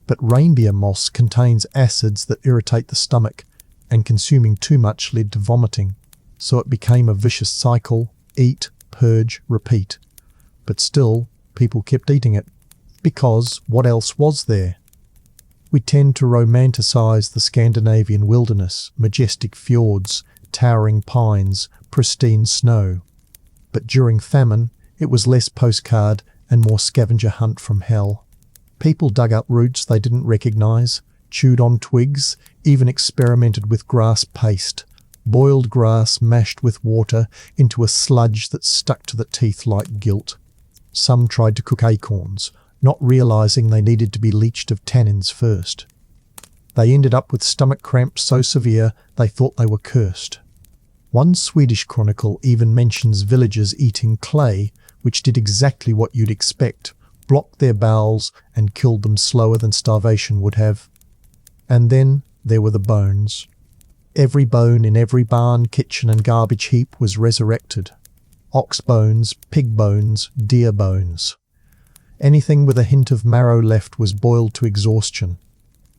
But reindeer moss contains acids that irritate the stomach, and consuming too much led to vomiting. So it became a vicious cycle: eat, purge, repeat. But still, people kept eating it. Because what else was there? We tend to romanticize the Scandinavian wilderness, majestic fjords, towering pines, pristine snow. But during famine, it was less postcard and more scavenger hunt from hell. People dug up roots they didn't recognize, chewed on twigs, even experimented with grass paste, boiled grass mashed with water into a sludge that stuck to the teeth like guilt. Some tried to cook acorns, not realizing they needed to be leached of tannins first. They ended up with stomach cramps so severe they thought they were cursed. One Swedish chronicle even mentions villagers eating clay, which did exactly what you'd expect, blocked their bowels and killed them slower than starvation would have. And then there were the bones. Every bone in every barn, kitchen and garbage heap was resurrected. Ox bones, pig bones, deer bones. Anything with a hint of marrow left was boiled to exhaustion.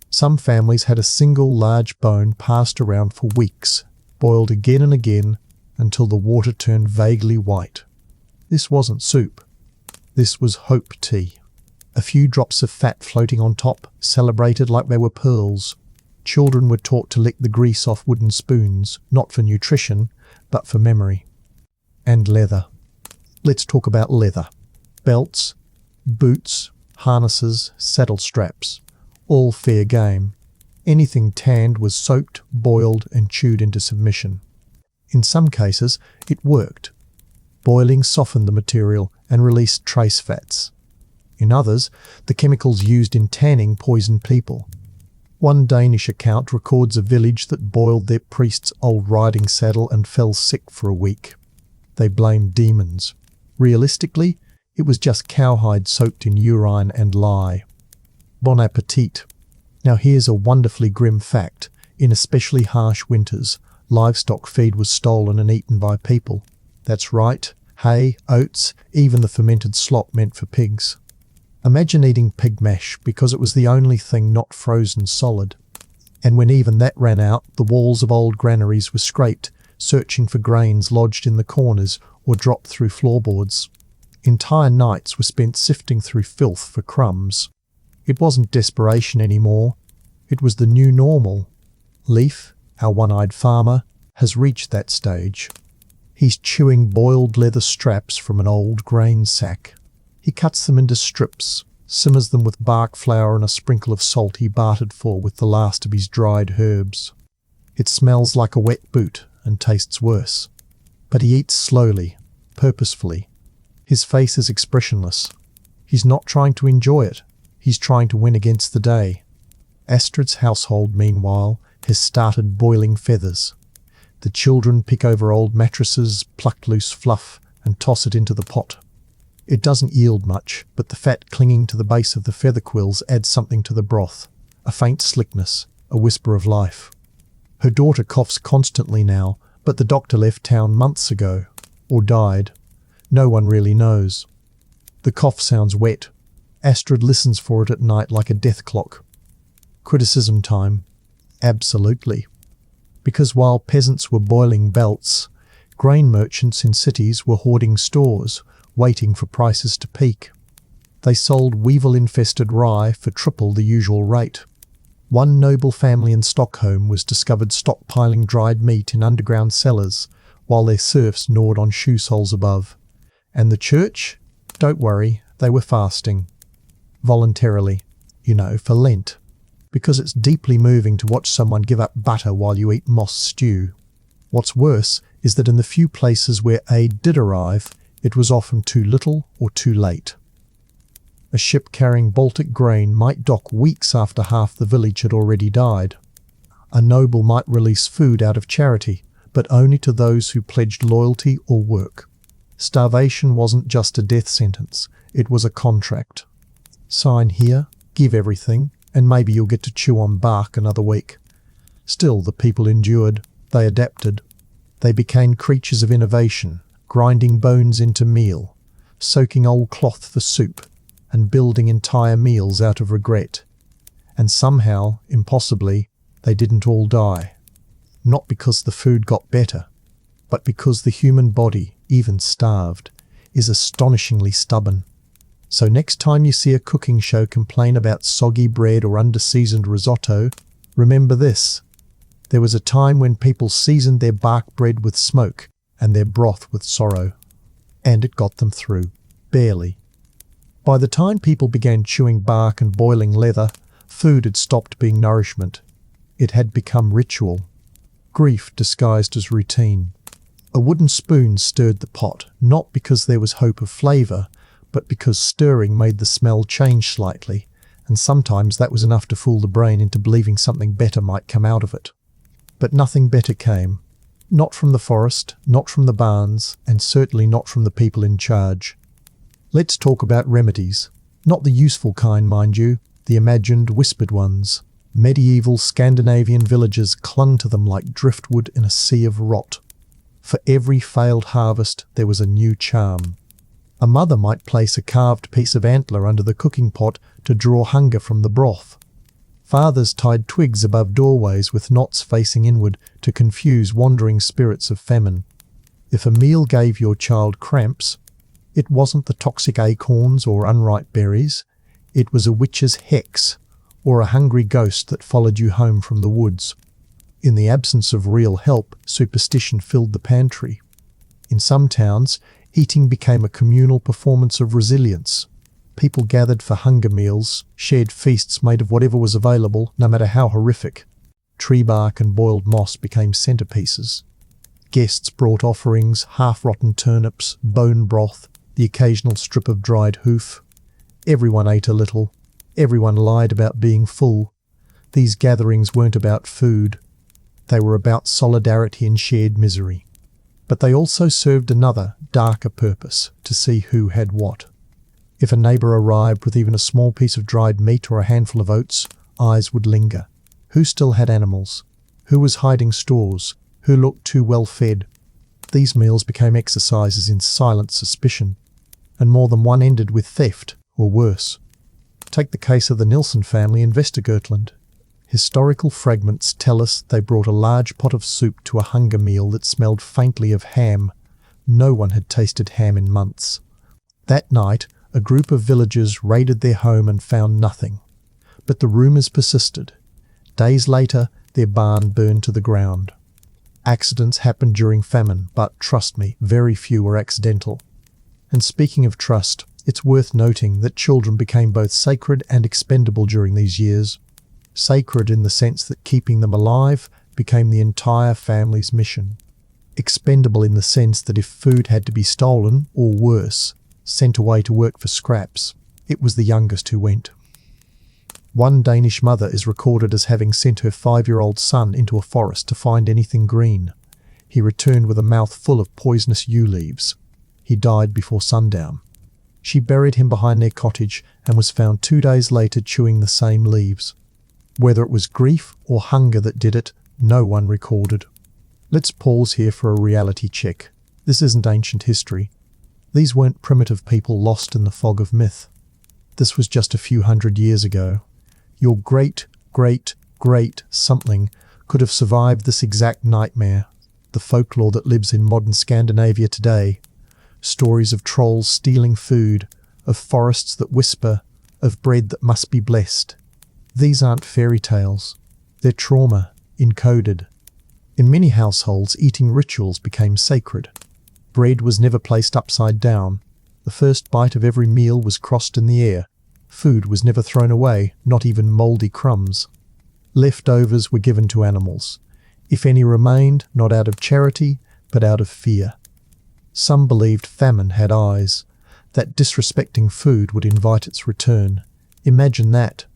Some families had a single large bone passed around for weeks, boiled again and again until the water turned vaguely white. This wasn't soup. This was hope tea. A few drops of fat floating on top, celebrated like they were pearls. Children were taught to lick the grease off wooden spoons, not for nutrition, but for memory. And leather. Let's talk about leather. Belts, boots, harnesses, saddle straps. All fair game. Anything tanned was soaked, boiled, and chewed into submission. In some cases, it worked. Boiling softened the material, and released trace fats. In others, the chemicals used in tanning poisoned people. One Danish account records a village that boiled their priest's old riding saddle and fell sick for a week. They blamed demons. Realistically, it was just cowhide soaked in urine and lye. Bon appetit. Now here's a wonderfully grim fact. In especially harsh winters, livestock feed was stolen and eaten by people. That's right, hay, oats, even the fermented slop meant for pigs. Imagine eating pig mash because it was the only thing not frozen solid. And when even that ran out, the walls of old granaries were scraped, searching for grains lodged in the corners or dropped through floorboards. Entire nights were spent sifting through filth for crumbs. It wasn't desperation anymore. It was the new normal. Leaf, our one-eyed farmer, has reached that stage. He's chewing boiled leather straps from an old grain sack. He cuts them into strips, simmers them with bark flour and a sprinkle of salt he bartered for with the last of his dried herbs. It smells like a wet boot and tastes worse. But he eats slowly, purposefully. His face is expressionless. He's not trying to enjoy it. He's trying to win against the day. Astrid's household, meanwhile, has started boiling feathers. The children pick over old mattresses, pluck loose fluff, and toss it into the pot. It doesn't yield much, but the fat clinging to the base of the feather quills adds something to the broth, a faint slickness, a whisper of life. Her daughter coughs constantly now, but the doctor left town months ago, or died. No one really knows. The cough sounds wet. Astrid listens for it at night like a death clock. Criticism time. Absolutely. Because while peasants were boiling belts, grain merchants in cities were hoarding stores, waiting for prices to peak. They sold weevil-infested rye for triple the usual rate. One noble family in Stockholm was discovered stockpiling dried meat in underground cellars, while their serfs gnawed on shoe soles above. And the church? Don't worry, they were fasting. Voluntarily, for Lent. Because it's deeply moving to watch someone give up butter while you eat moss stew. What's worse is that in the few places where aid did arrive, it was often too little or too late. A ship carrying Baltic grain might dock weeks after half the village had already died. A noble might release food out of charity, but only to those who pledged loyalty or work. Starvation wasn't just a death sentence, it was a contract. Sign here, give everything, and maybe you'll get to chew on bark another week. Still, the people endured. They adapted. They became creatures of innovation, grinding bones into meal, soaking old cloth for soup, and building entire meals out of regret. And somehow, impossibly, they didn't all die. Not because the food got better, but because the human body, even starved, is astonishingly stubborn. So next time you see a cooking show complain about soggy bread or under-seasoned risotto, remember this. There was a time when people seasoned their bark bread with smoke and their broth with sorrow. And it got them through. Barely. By the time people began chewing bark and boiling leather, food had stopped being nourishment. It had become ritual. Grief disguised as routine. A wooden spoon stirred the pot, not because there was hope of flavour, but because stirring made the smell change slightly, and sometimes that was enough to fool the brain into believing something better might come out of it. But nothing better came. Not from the forest, not from the barns, and certainly not from the people in charge. Let's talk about remedies. Not the useful kind, mind you, the imagined, whispered ones. Medieval Scandinavian villagers clung to them like driftwood in a sea of rot. For every failed harvest, there was a new charm. A mother might place a carved piece of antler under the cooking pot to draw hunger from the broth. Fathers tied twigs above doorways with knots facing inward to confuse wandering spirits of famine. If a meal gave your child cramps, it wasn't the toxic acorns or unripe berries. It was a witch's hex, or a hungry ghost that followed you home from the woods. In the absence of real help, superstition filled the pantry. In some towns, eating became a communal performance of resilience. People gathered for hunger meals, shared feasts made of whatever was available, no matter how horrific. Tree bark and boiled moss became centerpieces. Guests brought offerings, half-rotten turnips, bone broth, the occasional strip of dried hoof. Everyone ate a little. Everyone lied about being full. These gatherings weren't about food. They were about solidarity and shared misery. But they also served another, darker purpose, to see who had what. If a neighbour arrived with even a small piece of dried meat or a handful of oats, eyes would linger. Who still had animals? Who was hiding stores? Who looked too well fed? These meals became exercises in silent suspicion, and more than one ended with theft, or worse. Take the case of the Nilsson family in Västergötland. Historical fragments tell us they brought a large pot of soup to a hunger meal that smelled faintly of ham. No one had tasted ham in months. That night, a group of villagers raided their home and found nothing. But the rumours persisted. Days later, their barn burned to the ground. Accidents happened during famine, but trust me, very few were accidental. And speaking of trust, it's worth noting that children became both sacred and expendable during these years. Sacred in the sense that keeping them alive became the entire family's mission. Expendable in the sense that if food had to be stolen, or worse, sent away to work for scraps, it was the youngest who went. One Danish mother is recorded as having sent her 5-year-old son into a forest to find anything green. He returned with a mouth full of poisonous yew leaves. He died before sundown. She buried him behind their cottage and was found 2 days later chewing the same leaves. Whether it was grief or hunger that did it, no one recorded. Let's pause here for a reality check. This isn't ancient history. These weren't primitive people lost in the fog of myth. This was just a few hundred years ago. Your great something could have survived this exact nightmare, the folklore that lives in modern Scandinavia today. Stories of trolls stealing food, of forests that whisper, of bread that must be blessed. These aren't fairy tales. They're trauma, encoded. In many households, eating rituals became sacred. Bread was never placed upside down. The first bite of every meal was crossed in the air. Food was never thrown away, not even mouldy crumbs. Leftovers were given to animals. If any remained, not out of charity, but out of fear. Some believed famine had eyes, that disrespecting food would invite its return. Imagine that.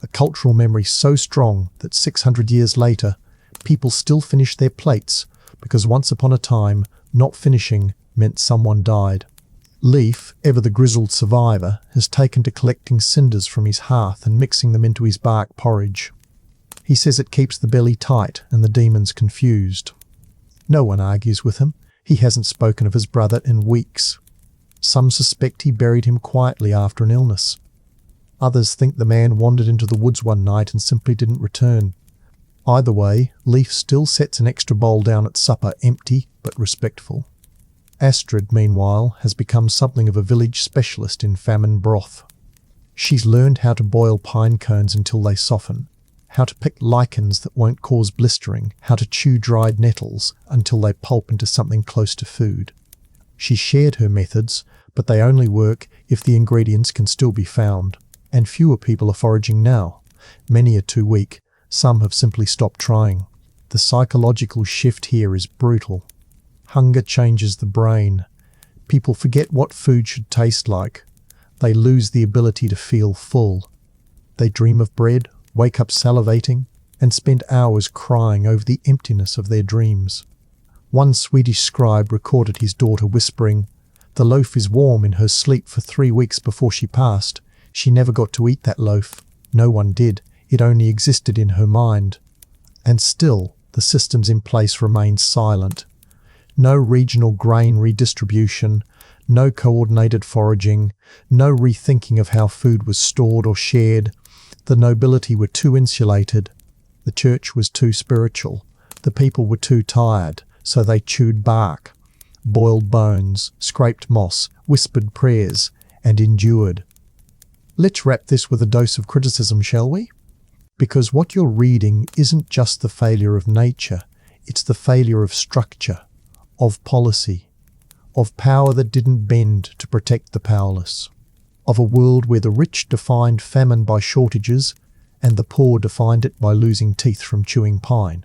A cultural memory so strong that 600 years later, people still finish their plates because once upon a time, not finishing meant someone died. Leif, ever the grizzled survivor, has taken to collecting cinders from his hearth and mixing them into his bark porridge. He says it keeps the belly tight and the demons confused. No one argues with him. He hasn't spoken of his brother in weeks. Some suspect he buried him quietly after an illness. Others think the man wandered into the woods one night and simply didn't return. Either way, Leif still sets an extra bowl down at supper, empty but respectful. Astrid, meanwhile, has become something of a village specialist in famine broth. She's learned how to boil pine cones until they soften, how to pick lichens that won't cause blistering, how to chew dried nettles until they pulp into something close to food. She's shared her methods, but they only work if the ingredients can still be found. And fewer people are foraging now. Many are too weak. Some have simply stopped trying. The psychological shift here is brutal. Hunger changes the brain. People forget what food should taste like. They lose the ability to feel full. They dream of bread, wake up salivating, and spend hours crying over the emptiness of their dreams. One Swedish scribe recorded his daughter whispering, "The loaf is warm," in her sleep for 3 weeks before she passed. She never got to eat that loaf. No one did. It only existed in her mind. And still, the systems in place remained silent. No regional grain redistribution, no coordinated foraging, no rethinking of how food was stored or shared. The nobility were too insulated. The church was too spiritual. The people were too tired, so they chewed bark, boiled bones, scraped moss, whispered prayers, and endured. Let's wrap this with a dose of criticism, shall we? Because what you're reading isn't just the failure of nature, it's the failure of structure, of policy, of power that didn't bend to protect the powerless, of a world where the rich defined famine by shortages and the poor defined it by losing teeth from chewing pine.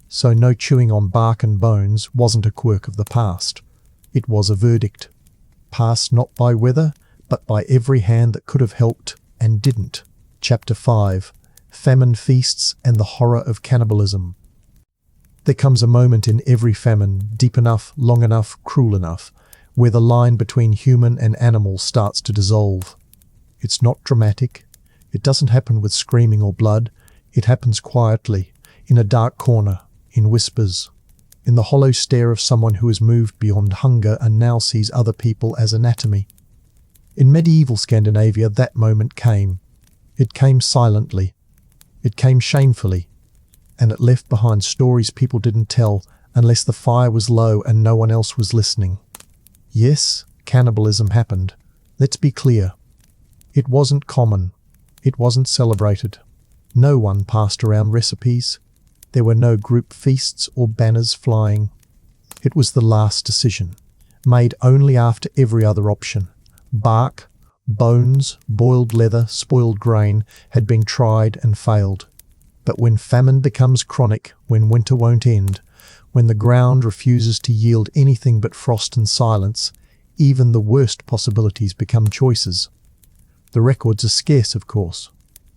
So no chewing on bark and bones wasn't a quirk of the past. It was a verdict. passed not by weather, but by every hand that could have helped and didn't. Chapter 5. Famine Feasts and the Horror of Cannibalism. There comes a moment in every famine, deep enough, long enough, cruel enough, where the line between human and animal starts to dissolve. It's not dramatic. It doesn't happen with screaming or blood. It happens quietly, in a dark corner, in whispers, in the hollow stare of someone who is moved beyond hunger and now sees other people as anatomy. In medieval Scandinavia, that moment came. It came silently. It came shamefully. And it left behind stories people didn't tell unless the fire was low and no one else was listening. Yes, cannibalism happened. Let's be clear. It wasn't common. It wasn't celebrated. No one passed around recipes. There were no group feasts or banners flying. It was the last decision, made only after every other option. Bark, bones, boiled leather, spoiled grain had been tried and failed. But when famine becomes chronic, when winter won't end, when the ground refuses to yield anything but frost and silence, even the worst possibilities become choices. The records are scarce, of course,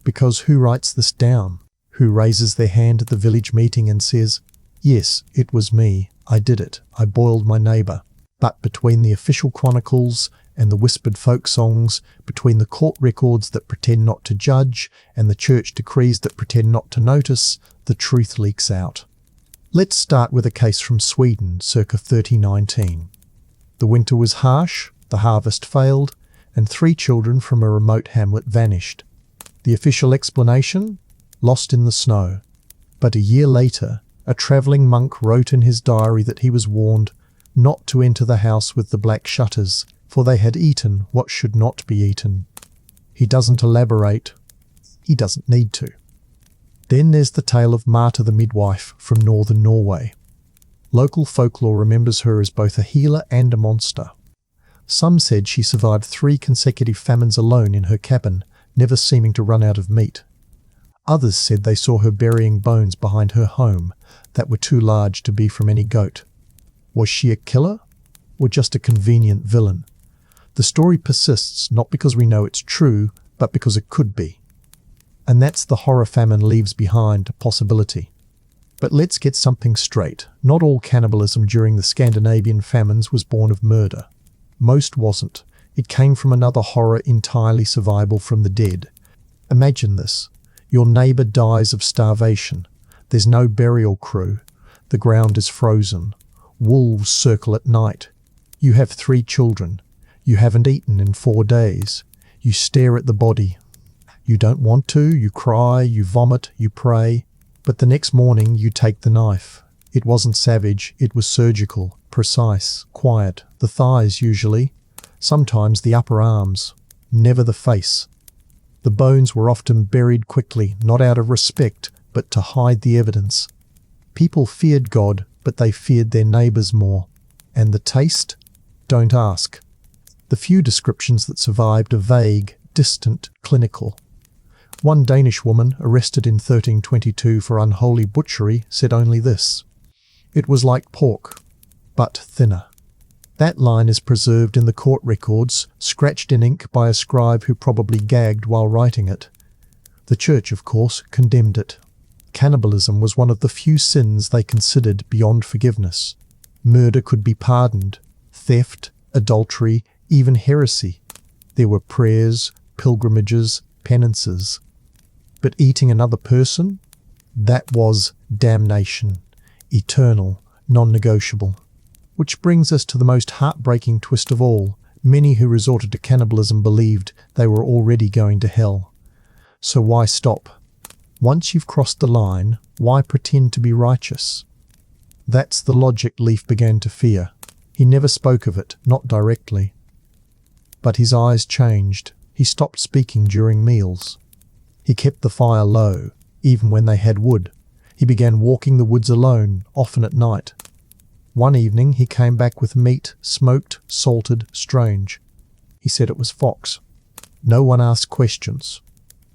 because who writes this down? Who raises their hand at the village meeting and says, "Yes, it was me, I did it, I boiled my neighbour." But between the official chronicles and the whispered folk songs, between the court records that pretend not to judge and the church decrees that pretend not to notice, the truth leaks out. Let's start with a case from Sweden, circa 3019. The winter was harsh, the harvest failed, and 3 children from a remote hamlet vanished. The official explanation? Lost in the snow. But a year later, a travelling monk wrote in his diary that he was warned not to enter the house with the black shutters, for they had eaten what should not be eaten. He doesn't elaborate. He doesn't need to. Then there's the tale of Marta the midwife from northern Norway. Local folklore remembers her as both a healer and a monster. Some said she survived 3 consecutive famines alone in her cabin, never seeming to run out of meat. Others said they saw her burying bones behind her home that were too large to be from any goat. Was she a killer, or just a convenient villain? The story persists not because we know it's true, but because it could be. And that's the horror famine leaves behind, a possibility. But let's get something straight. Not all cannibalism during the Scandinavian famines was born of murder. Most wasn't. It came from another horror entirely survivable from the dead. Imagine this. Your neighbour dies of starvation. There's no burial crew. The ground is frozen. Wolves circle at night. You have 3 children. You haven't eaten in 4 days. You stare at the body. You don't want to, you cry, you vomit, you pray. But the next morning you take the knife. It wasn't savage, it was surgical, precise, quiet. The thighs usually. Sometimes the upper arms. Never the face. The bones were often buried quickly, not out of respect, but to hide the evidence. People feared God, but they feared their neighbours more. And the taste? Don't ask. The few descriptions that survived are vague, distant, clinical. One Danish woman, arrested in 1322 for unholy butchery, said only this: "It was like pork, but thinner." That line is preserved in the court records, scratched in ink by a scribe who probably gagged while writing it. The church, of course, condemned it. Cannibalism was one of the few sins they considered beyond forgiveness. Murder could be pardoned. Theft, adultery, even heresy. There were prayers, pilgrimages, penances. But eating another person? That was damnation. Eternal, non-negotiable. Which brings us to the most heartbreaking twist of all. Many who resorted to cannibalism believed they were already going to hell. So why stop? Once you've crossed the line, why pretend to be righteous? That's the logic Leif began to fear. He never spoke of it, not directly. But his eyes changed. He stopped speaking during meals. He kept the fire low, even when they had wood. He began walking the woods alone, often at night. One evening he came back with meat, smoked, salted, strange. He said it was fox. No one asked questions.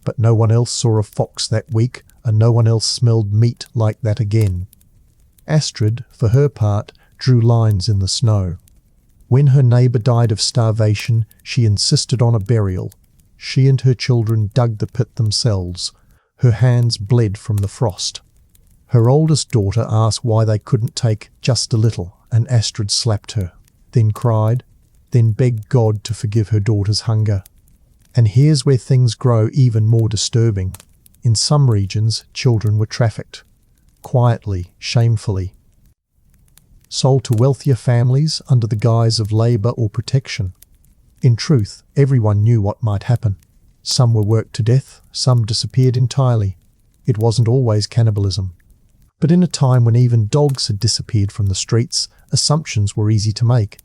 But no one else saw a fox that week, and no one else smelled meat like that again. Astrid, for her part, drew lines in the snow. When her neighbour died of starvation, she insisted on a burial. She and her children dug the pit themselves. Her hands bled from the frost. Her oldest daughter asked why they couldn't take just a little, and Astrid slapped her, then cried, then begged God to forgive her daughter's hunger. And here's where things grow even more disturbing. In some regions, children were trafficked. Quietly, shamefully. Sold to wealthier families under the guise of labour or protection. In truth, everyone knew what might happen. Some were worked to death, some disappeared entirely. It wasn't always cannibalism. But in a time when even dogs had disappeared from the streets, assumptions were easy to make.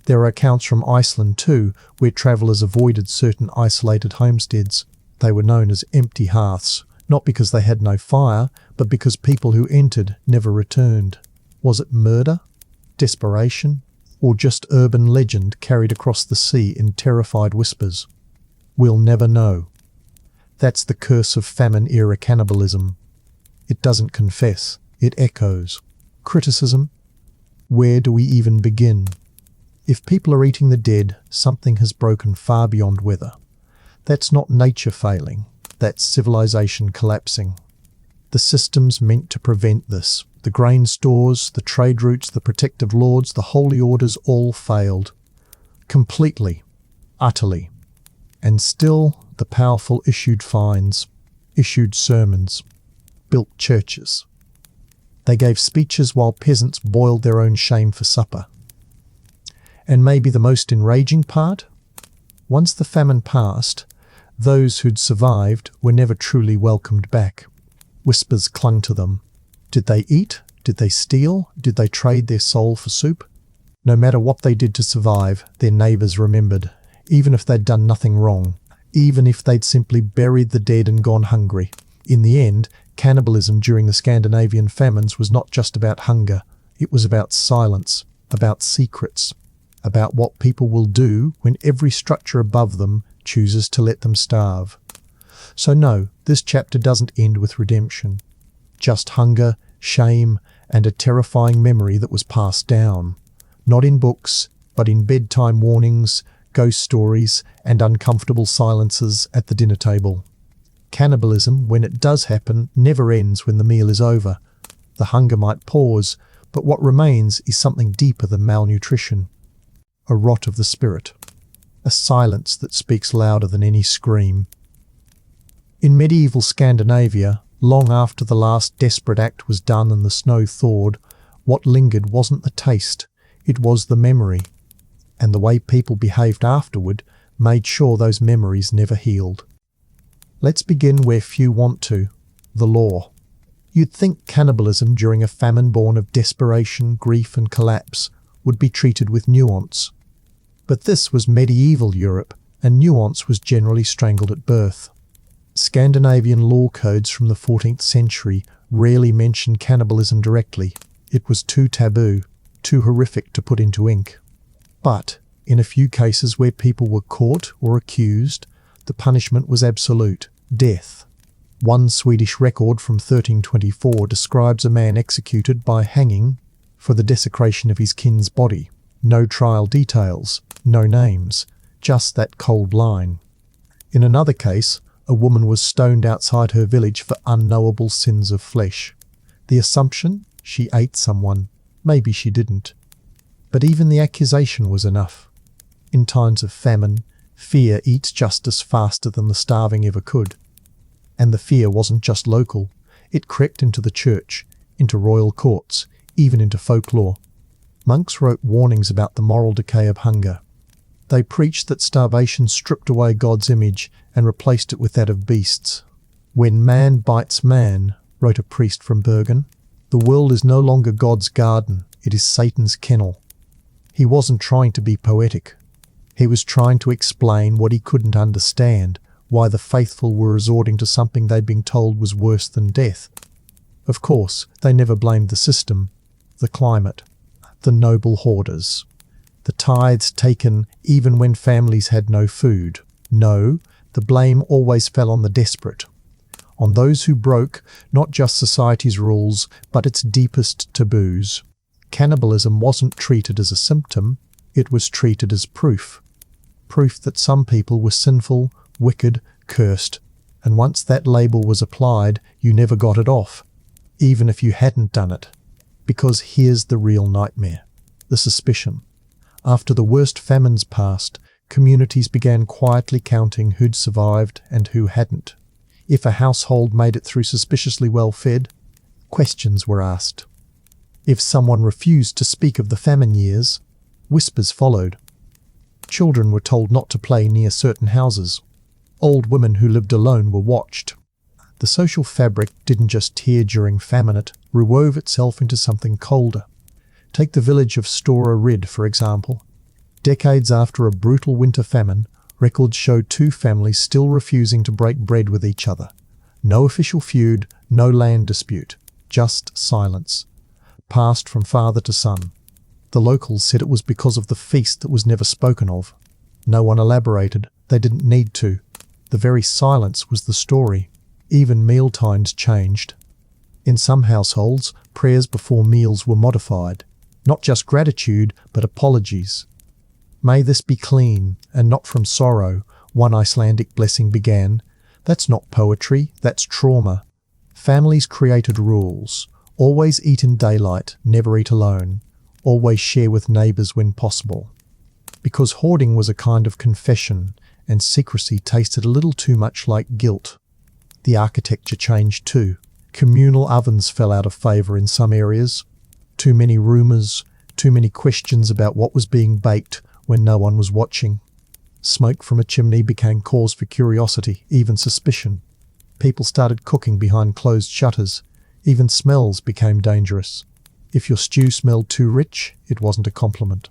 There are accounts from Iceland too, where travellers avoided certain isolated homesteads. They were known as empty hearths, not because they had no fire, but because people who entered never returned. Was it murder, desperation, or just urban legend carried across the sea in terrified whispers? We'll never know. That's the curse of famine-era cannibalism. It doesn't confess, it echoes. Criticism? Where do we even begin? If people are eating the dead, something has broken far beyond weather. That's not nature failing, that's civilization collapsing. The systems meant to prevent this. The grain stores, the trade routes, the protective lords, the holy orders all failed. Completely. Utterly. And still, the powerful issued fines, issued sermons, built churches. They gave speeches while peasants boiled their own shame for supper. And maybe the most enraging part? Once the famine passed, those who'd survived were never truly welcomed back. Whispers clung to them. Did they eat? Did they steal? Did they trade their soul for soup? No matter what they did to survive, their neighbours remembered, even if they'd done nothing wrong, even if they'd simply buried the dead and gone hungry. In the end, cannibalism during the Scandinavian famines was not just about hunger. It was about silence, about secrets, about what people will do when every structure above them chooses to let them starve. So no, this chapter doesn't end with redemption. Just hunger, shame, and a terrifying memory that was passed down. Not in books, but in bedtime warnings, ghost stories, and uncomfortable silences at the dinner table. Cannibalism, when it does happen, never ends when the meal is over. The hunger might pause, but what remains is something deeper than malnutrition. A rot of the spirit. A silence that speaks louder than any scream. In medieval Scandinavia, long after the last desperate act was done and the snow thawed, what lingered wasn't the taste, it was the memory. And the way people behaved afterward made sure those memories never healed. Let's begin where few want to, the law. You'd think cannibalism during a famine born of desperation, grief and collapse would be treated with nuance. But this was medieval Europe, and nuance was generally strangled at birth. Scandinavian law codes from the 14th century rarely mentioned cannibalism directly. It was too taboo, too horrific to put into ink. But, in a few cases where people were caught or accused, the punishment was absolute, death. One Swedish record from 1324 describes a man executed by hanging for the desecration of his kin's body. No trial details, no names, just that cold line. In another case, a woman was stoned outside her village for unknowable sins of flesh. The assumption? She ate someone. Maybe she didn't. But even the accusation was enough. In times of famine, fear eats justice faster than the starving ever could. And the fear wasn't just local. It crept into the church, into royal courts, even into folklore. Monks wrote warnings about the moral decay of hunger. They preached that starvation stripped away God's image and replaced it with that of beasts. When man bites man, wrote a priest from Bergen, the world is no longer God's garden, it is Satan's kennel. He wasn't trying to be poetic. He was trying to explain what he couldn't understand, why the faithful were resorting to something they'd been told was worse than death. Of course, they never blamed the system, the climate, the noble hoarders. The tithes taken even when families had no food. No, the blame always fell on the desperate. On those who broke not just society's rules, but its deepest taboos. Cannibalism wasn't treated as a symptom, It was treated as proof. Proof that some people were sinful, wicked, cursed, and once that label was applied, you never got it off, even if you hadn't done it. Because here's the real nightmare: the suspicion. After the worst famines passed, communities began quietly counting who'd survived and who hadn't. If a household made it through suspiciously well fed, questions were asked. If someone refused to speak of the famine years, whispers followed. Children were told not to play near certain houses. Old women who lived alone were watched. The social fabric didn't just tear during famine, it rewove itself into something colder. Take the village of Stora Rid, for example. Decades after a brutal winter famine, records show two families still refusing to break bread with each other. No official feud, no land dispute, just silence, passed from father to son. The locals said it was because of the feast that was never spoken of. No one elaborated. They didn't need to. The very silence was the story. Even meal times changed. In some households, prayers before meals were modified. Not just gratitude, but apologies. "May this be clean, and not from sorrow," one Icelandic blessing began. That's not poetry, that's trauma. Families created rules. Always eat in daylight, never eat alone. Always share with neighbours when possible. Because hoarding was a kind of confession, and secrecy tasted a little too much like guilt. The architecture changed too. Communal ovens fell out of favour in some areas. Too many rumours, too many questions about what was being baked when no one was watching. Smoke from a chimney became cause for curiosity, even suspicion. People started cooking behind closed shutters. Even smells became dangerous. If your stew smelled too rich, it wasn't a compliment.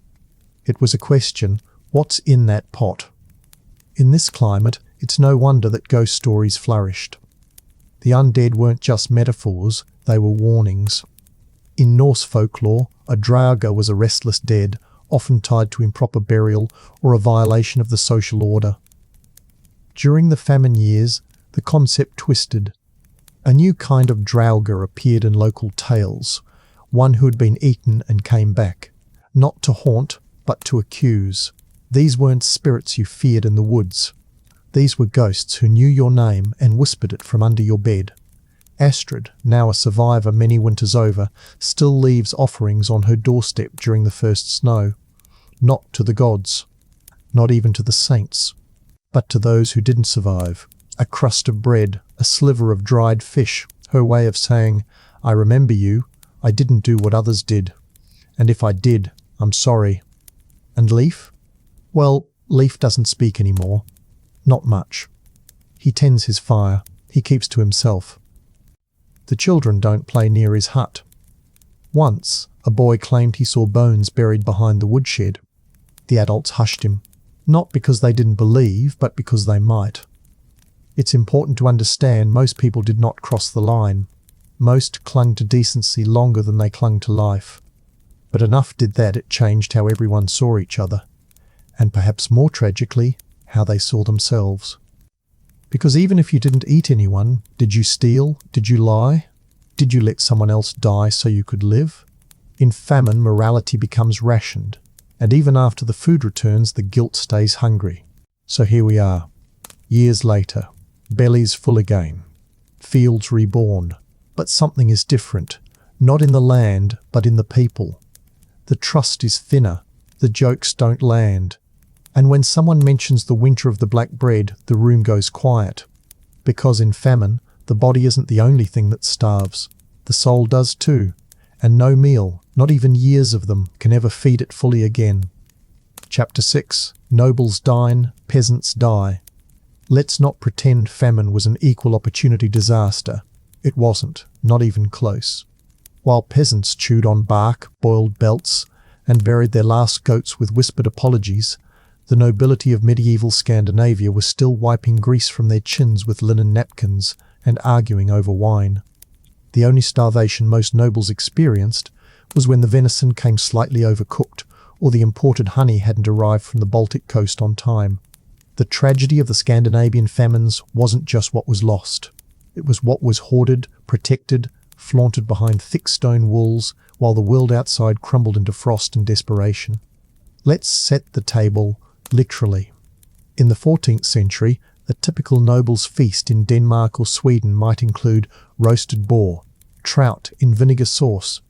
It was a question: what's in that pot? In this climate, it's no wonder that ghost stories flourished. The undead weren't just metaphors, they were warnings. In Norse folklore, a drauga was a restless dead, often tied to improper burial or a violation of the social order. During the famine years, the concept twisted. A new kind of drauga appeared in local tales, one who had been eaten and came back, not to haunt, but to accuse. These weren't spirits you feared in the woods. These were ghosts who knew your name and whispered it from under your bed. Astrid, now a survivor many winters over, still leaves offerings on her doorstep during the first snow. Not to the gods, not even to the saints, but to those who didn't survive. A crust of bread, a sliver of dried fish, her way of saying, "I remember you, I didn't do what others did. And if I did, I'm sorry." And Leif? Well, Leif doesn't speak anymore. Not much. He tends his fire. He keeps to himself. The children don't play near his hut. Once, a boy claimed he saw bones buried behind the woodshed. The adults hushed him, not because they didn't believe, but because they might. It's important to understand most people did not cross the line. Most clung to decency longer than they clung to life. But enough did that it changed how everyone saw each other. And perhaps more tragically, how they saw themselves. Because even if you didn't eat anyone, did you steal? Did you lie? Did you let someone else die so you could live? In famine, morality becomes rationed, and even after the food returns, the guilt stays hungry. So here we are, years later, bellies full again, fields reborn. But something is different, not in the land, but in the people. The trust is thinner, the jokes don't land. And when someone mentions the winter of the black bread, the room goes quiet. Because in famine, the body isn't the only thing that starves. The soul does too. And no meal, not even years of them, can ever feed it fully again. Chapter 6. Nobles dine, peasants die. Let's not pretend famine was an equal opportunity disaster. It wasn't, not even close. While peasants chewed on bark, boiled belts, and buried their last goats with whispered apologies, the nobility of medieval Scandinavia was still wiping grease from their chins with linen napkins and arguing over wine. The only starvation most nobles experienced was when the venison came slightly overcooked or the imported honey hadn't arrived from the Baltic coast on time. The tragedy of the Scandinavian famines wasn't just what was lost. It was what was hoarded, protected, flaunted behind thick stone walls while the world outside crumbled into frost and desperation. Let's set the table, literally. In the 14th century, a typical noble's feast in Denmark or Sweden might include roasted boar, trout in vinegar sauce,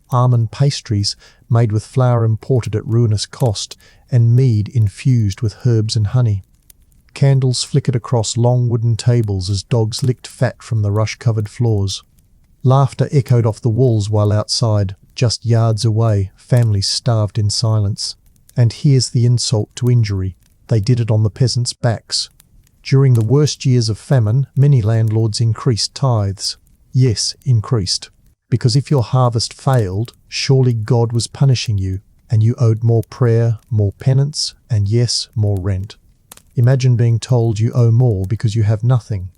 almond pastries made with flour imported at ruinous cost, and mead infused with herbs and honey. Candles flickered across long wooden tables as dogs licked fat from the rush-covered floors. Laughter echoed off the walls while outside, just yards away, families starved in silence. And here's the insult to injury. They did it on the peasants' backs. During the worst years of famine, many landlords increased tithes. Yes, increased. Because if your harvest failed, surely God was punishing you, and you owed more prayer, more penance, and yes, more rent. Imagine being told you owe more because you have nothing.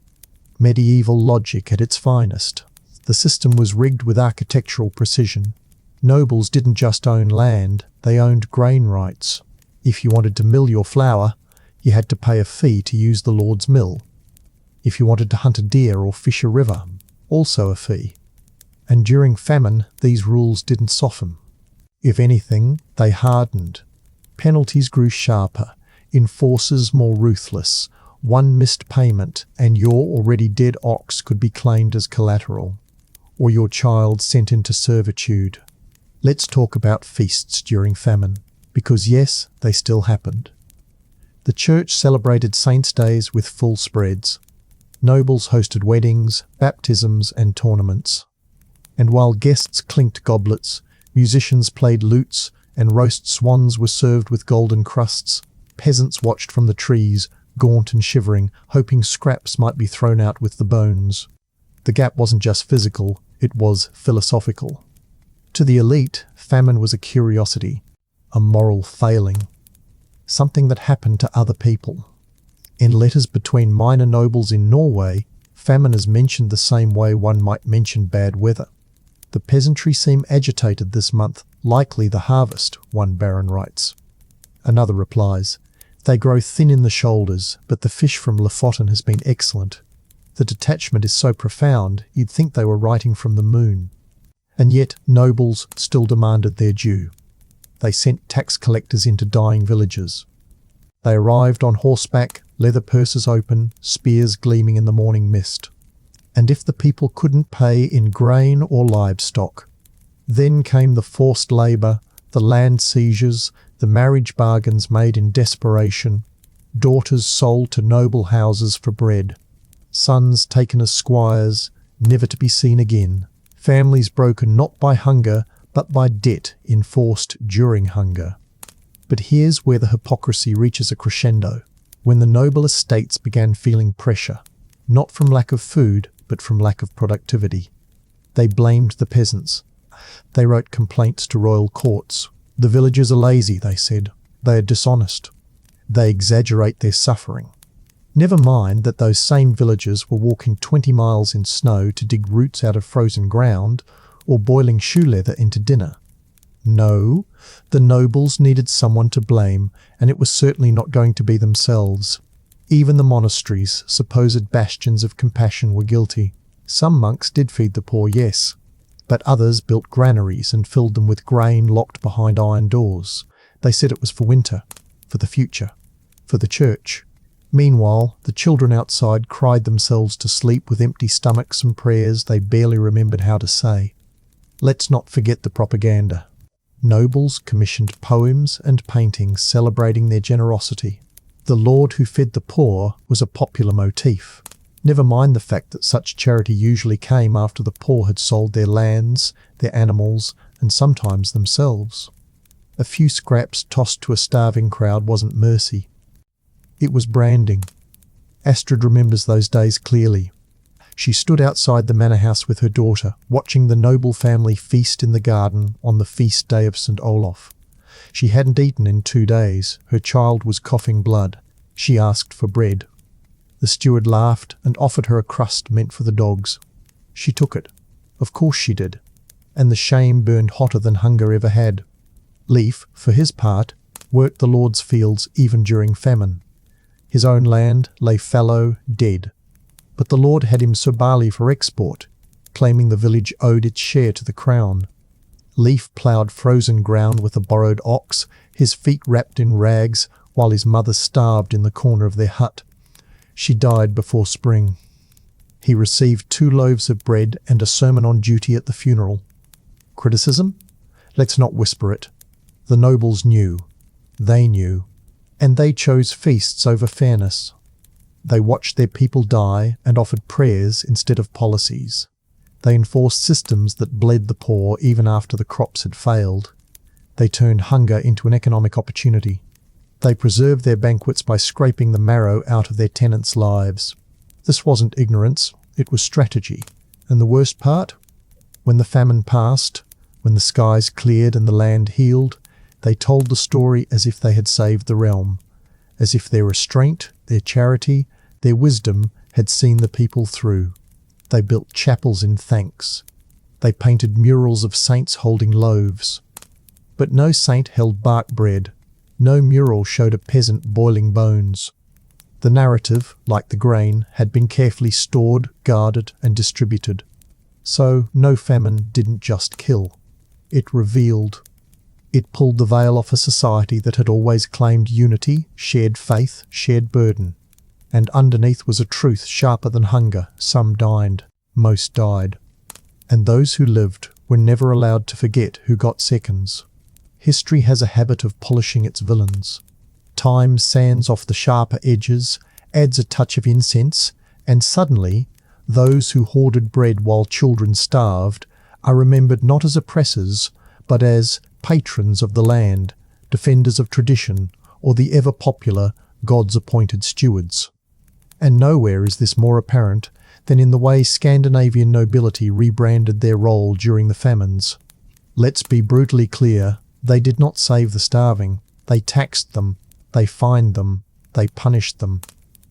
Medieval logic at its finest. The system was rigged with architectural precision. Nobles didn't just own land, they owned grain rights. If you wanted to mill your flour, you had to pay a fee to use the Lord's mill. If you wanted to hunt a deer or fish a river, also a fee. And during famine, these rules didn't soften. If anything, they hardened. Penalties grew sharper, enforcers more ruthless. One missed payment, and your already dead ox could be claimed as collateral, or your child sent into servitude. Let's talk about feasts during famine, because yes, they still happened. The church celebrated saints' days with full spreads. Nobles hosted weddings, baptisms, and tournaments. And while guests clinked goblets, musicians played lutes, and roast swans were served with golden crusts, peasants watched from the trees, gaunt and shivering, hoping scraps might be thrown out with the bones. The gap wasn't just physical, it was philosophical. To the elite, famine was a curiosity, a moral failing, something that happened to other people. In letters between minor nobles in Norway, famine is mentioned the same way one might mention bad weather. The peasantry seem agitated this month, likely the harvest, one baron writes. Another replies, they grow thin in the shoulders, but the fish from Lofoten has been excellent. The detachment is so profound, you'd think they were writing from the moon. And yet, nobles still demanded their due. They sent tax collectors into dying villages. They arrived on horseback, leather purses open, spears gleaming in the morning mist. And if the people couldn't pay in grain or livestock, then came the forced labour, the land seizures, the marriage bargains made in desperation, daughters sold to noble houses for bread, sons taken as squires, never to be seen again, families broken not by hunger, but by debt enforced during hunger. But here's where the hypocrisy reaches a crescendo, when the noble estates began feeling pressure, not from lack of food, but from lack of productivity. They blamed the peasants. They wrote complaints to royal courts. The villagers are lazy, they said. They are dishonest. They exaggerate their suffering. Never mind that those same villagers were walking 20 miles in snow to dig roots out of frozen ground or boiling shoe leather into dinner. No, the nobles needed someone to blame, and it was certainly not going to be themselves. Even the monasteries, supposed bastions of compassion, were guilty. Some monks did feed the poor, yes, but others built granaries and filled them with grain locked behind iron doors. They said it was for winter, for the future, for the church. Meanwhile, the children outside cried themselves to sleep with empty stomachs and prayers they barely remembered how to say. Let's not forget the propaganda. Nobles commissioned poems and paintings celebrating their generosity. The Lord who fed the poor was a popular motif. Never mind the fact that such charity usually came after the poor had sold their lands, their animals, and sometimes themselves. A few scraps tossed to a starving crowd wasn't mercy. It was branding. Astrid remembers those days clearly. She stood outside the manor house with her daughter, watching the noble family feast in the garden on the feast day of St. Olaf. She hadn't eaten in 2 days. Her child was coughing blood. She asked for bread. The steward laughed and offered her a crust meant for the dogs. She took it. Of course she did. And the shame burned hotter than hunger ever had. Leif, for his part, worked the Lord's fields even during famine. His own land lay fallow, dead. But the Lord had him sow barley for export, claiming the village owed its share to the crown. Leif ploughed frozen ground with a borrowed ox, his feet wrapped in rags, while his mother starved in the corner of their hut. She died before spring. He received 2 loaves of bread and a sermon on duty at the funeral. Criticism? Let's not whisper it. The nobles knew. They knew. And they chose feasts over fairness. They watched their people die and offered prayers instead of policies. They enforced systems that bled the poor even after the crops had failed. They turned hunger into an economic opportunity. They preserved their banquets by scraping the marrow out of their tenants' lives. This wasn't ignorance, it was strategy. And the worst part? When the famine passed, when the skies cleared and the land healed, they told the story as if they had saved the realm, as if their restraint, their charity, their wisdom had seen the people through. They built chapels in thanks. They painted murals of saints holding loaves. But no saint held bark bread. No mural showed a peasant boiling bones. The narrative, like the grain, had been carefully stored, guarded, and distributed. So no famine didn't just kill. It revealed. It pulled the veil off a society that had always claimed unity, shared faith, shared burden. And underneath was a truth sharper than hunger. Some died. Most died. And those who lived were never allowed to forget who got seconds. History has a habit of polishing its villains. Time sands off the sharper edges, adds a touch of incense, and suddenly, those who hoarded bread while children starved are remembered not as oppressors, but as patrons of the land, defenders of tradition, or the ever-popular God's appointed stewards. And nowhere is this more apparent than in the way Scandinavian nobility rebranded their role during the famines. Let's be brutally clear, they did not save the starving. They taxed them, they fined them, they punished them.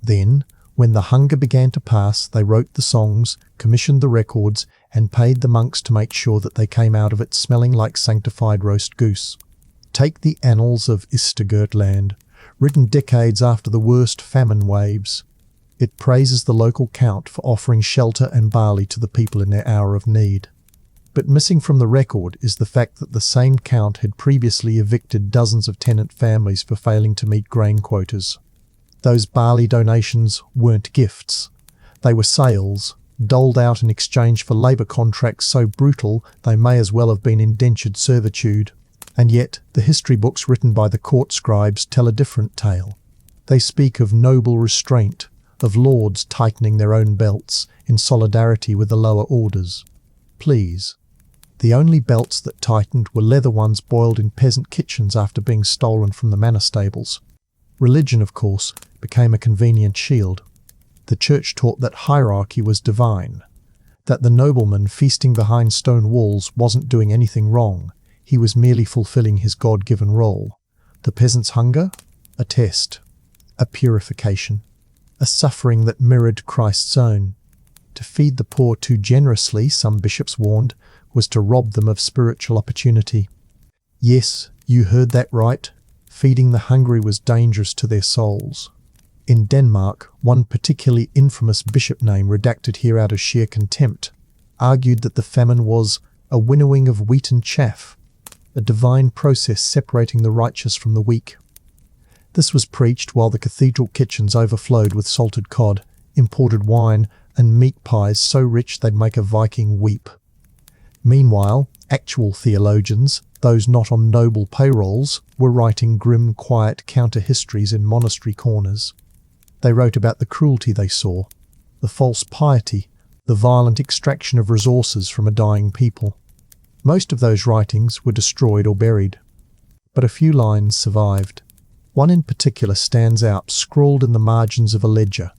Then, when the hunger began to pass, they wrote the songs, commissioned the records, and paid the monks to make sure that they came out of it smelling like sanctified roast goose. Take the annals of Istergurtland, written decades after the worst famine waves. It praises the local count for offering shelter and barley to the people in their hour of need. But missing from the record is the fact that the same count had previously evicted dozens of tenant families for failing to meet grain quotas. Those barley donations weren't gifts. They were sales, doled out in exchange for labour contracts so brutal they may as well have been indentured servitude. And yet, the history books written by the court scribes tell a different tale. They speak of noble restraint, of lords tightening their own belts in solidarity with the lower orders. Please. The only belts that tightened were leather ones boiled in peasant kitchens after being stolen from the manor stables. Religion, of course, became a convenient shield. The church taught that hierarchy was divine, that the nobleman feasting behind stone walls wasn't doing anything wrong, he was merely fulfilling his God-given role. The peasant's hunger? A test, a purification, a suffering that mirrored Christ's own. To feed the poor too generously, some bishops warned, was to rob them of spiritual opportunity. Yes, you heard that right. Feeding the hungry was dangerous to their souls. In Denmark, one particularly infamous bishop name redacted here out of sheer contempt argued that the famine was a winnowing of wheat and chaff, a divine process separating the righteous from the weak. This was preached while the cathedral kitchens overflowed with salted cod, imported wine, and meat pies so rich they'd make a Viking weep. Meanwhile, actual theologians, those not on noble payrolls, were writing grim, quiet counter-histories in monastery corners. They wrote about the cruelty they saw, the false piety, the violent extraction of resources from a dying people. Most of those writings were destroyed or buried, but a few lines survived. One in particular stands out, scrawled in the margins of a ledger.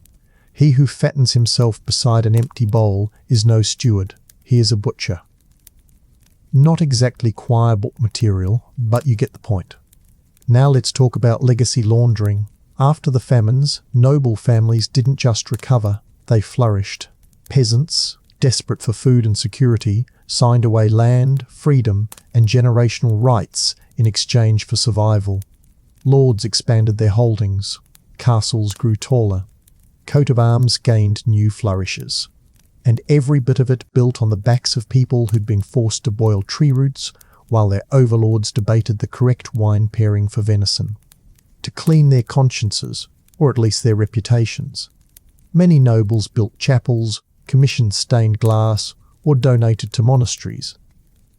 He who fattens himself beside an empty bowl is no steward, he is a butcher. Not exactly choir book material, but you get the point. Now let's talk about legacy laundering. After the famines, noble families didn't just recover, they flourished. Peasants, desperate for food and security, signed away land, freedom, and generational rights in exchange for survival. Lords expanded their holdings. Castles grew taller. Coat of arms gained new flourishes. And every bit of it built on the backs of people who'd been forced to boil tree roots while their overlords debated the correct wine pairing for venison. To clean their consciences, or at least their reputations, many nobles built chapels, commissioned stained glass, or donated to monasteries.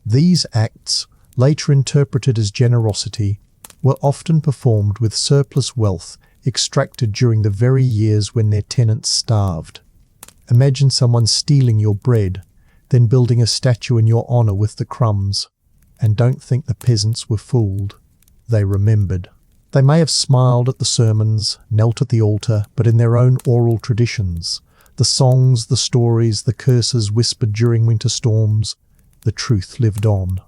These acts, later interpreted as generosity, were often performed with surplus wealth extracted during the very years when their tenants starved. Imagine someone stealing your bread, then building a statue in your honor with the crumbs. And don't think the peasants were fooled. They remembered. They may have smiled at the sermons, knelt at the altar, but in their own oral traditions, the songs, the stories, the curses whispered during winter storms, the truth lived on.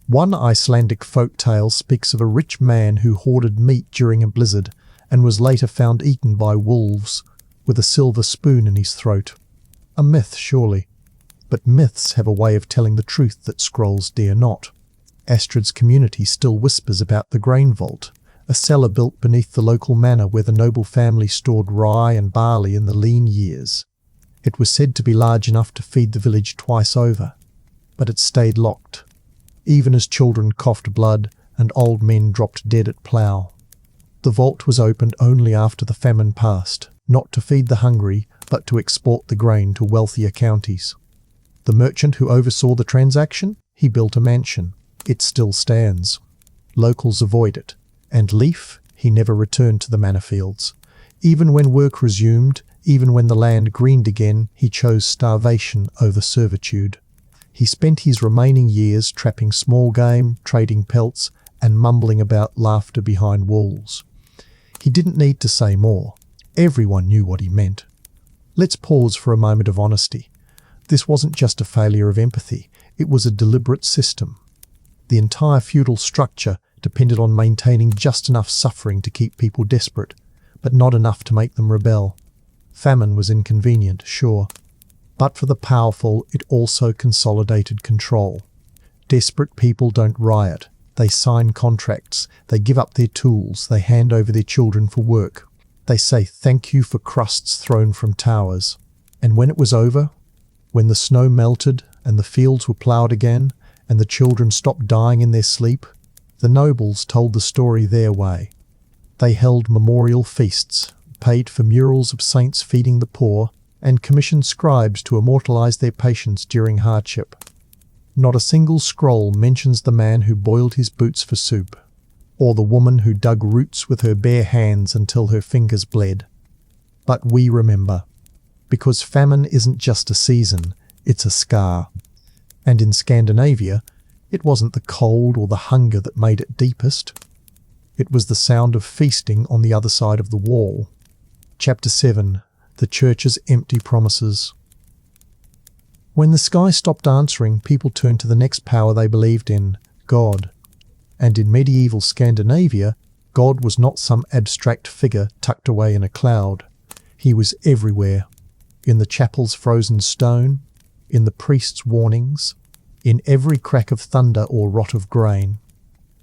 One Icelandic folk tale speaks of a rich man who hoarded meat during a blizzard and was later found eaten by wolves with a silver spoon in his throat. A myth, surely. But myths have a way of telling the truth that scrolls dare not. Astrid's community still whispers about the grain vault, a cellar built beneath the local manor where the noble family stored rye and barley in the lean years. It was said to be large enough to feed the village twice over, but it stayed locked, even as children coughed blood and old men dropped dead at plough. The vault was opened only after the famine passed, not to feed the hungry, but to export the grain to wealthier counties. The merchant who oversaw the transaction, he built a mansion. It still stands. Locals avoid it. And Leif, he never returned to the manor fields. Even when work resumed, even when the land greened again, he chose starvation over servitude. He spent his remaining years trapping small game, trading pelts, and mumbling about laughter behind walls. He didn't need to say more. Everyone knew what he meant. Let's pause for a moment of honesty. This wasn't just a failure of empathy. It was a deliberate system. The entire feudal structure depended on maintaining just enough suffering to keep people desperate, but not enough to make them rebel. Famine was inconvenient, sure, but for the powerful it also consolidated control. Desperate people don't riot. They sign contracts, they give up their tools, they hand over their children for work. They say thank you for crusts thrown from towers. And when it was over, when the snow melted and the fields were ploughed again, and the children stopped dying in their sleep, the nobles told the story their way. They held memorial feasts, paid for murals of saints feeding the poor, and commissioned scribes to immortalize their patience during hardship. Not a single scroll mentions the man who boiled his boots for soup, or the woman who dug roots with her bare hands until her fingers bled. But we remember, because famine isn't just a season, it's a scar. And in Scandinavia, it wasn't the cold or the hunger that made it deepest. It was the sound of feasting on the other side of the wall. Chapter 7. The Church's Empty Promises. When the sky stopped answering, people turned to the next power they believed in, God. And in medieval Scandinavia, God was not some abstract figure tucked away in a cloud. He was everywhere, in the chapel's frozen stone, in the priest's warnings, in every crack of thunder or rot of grain.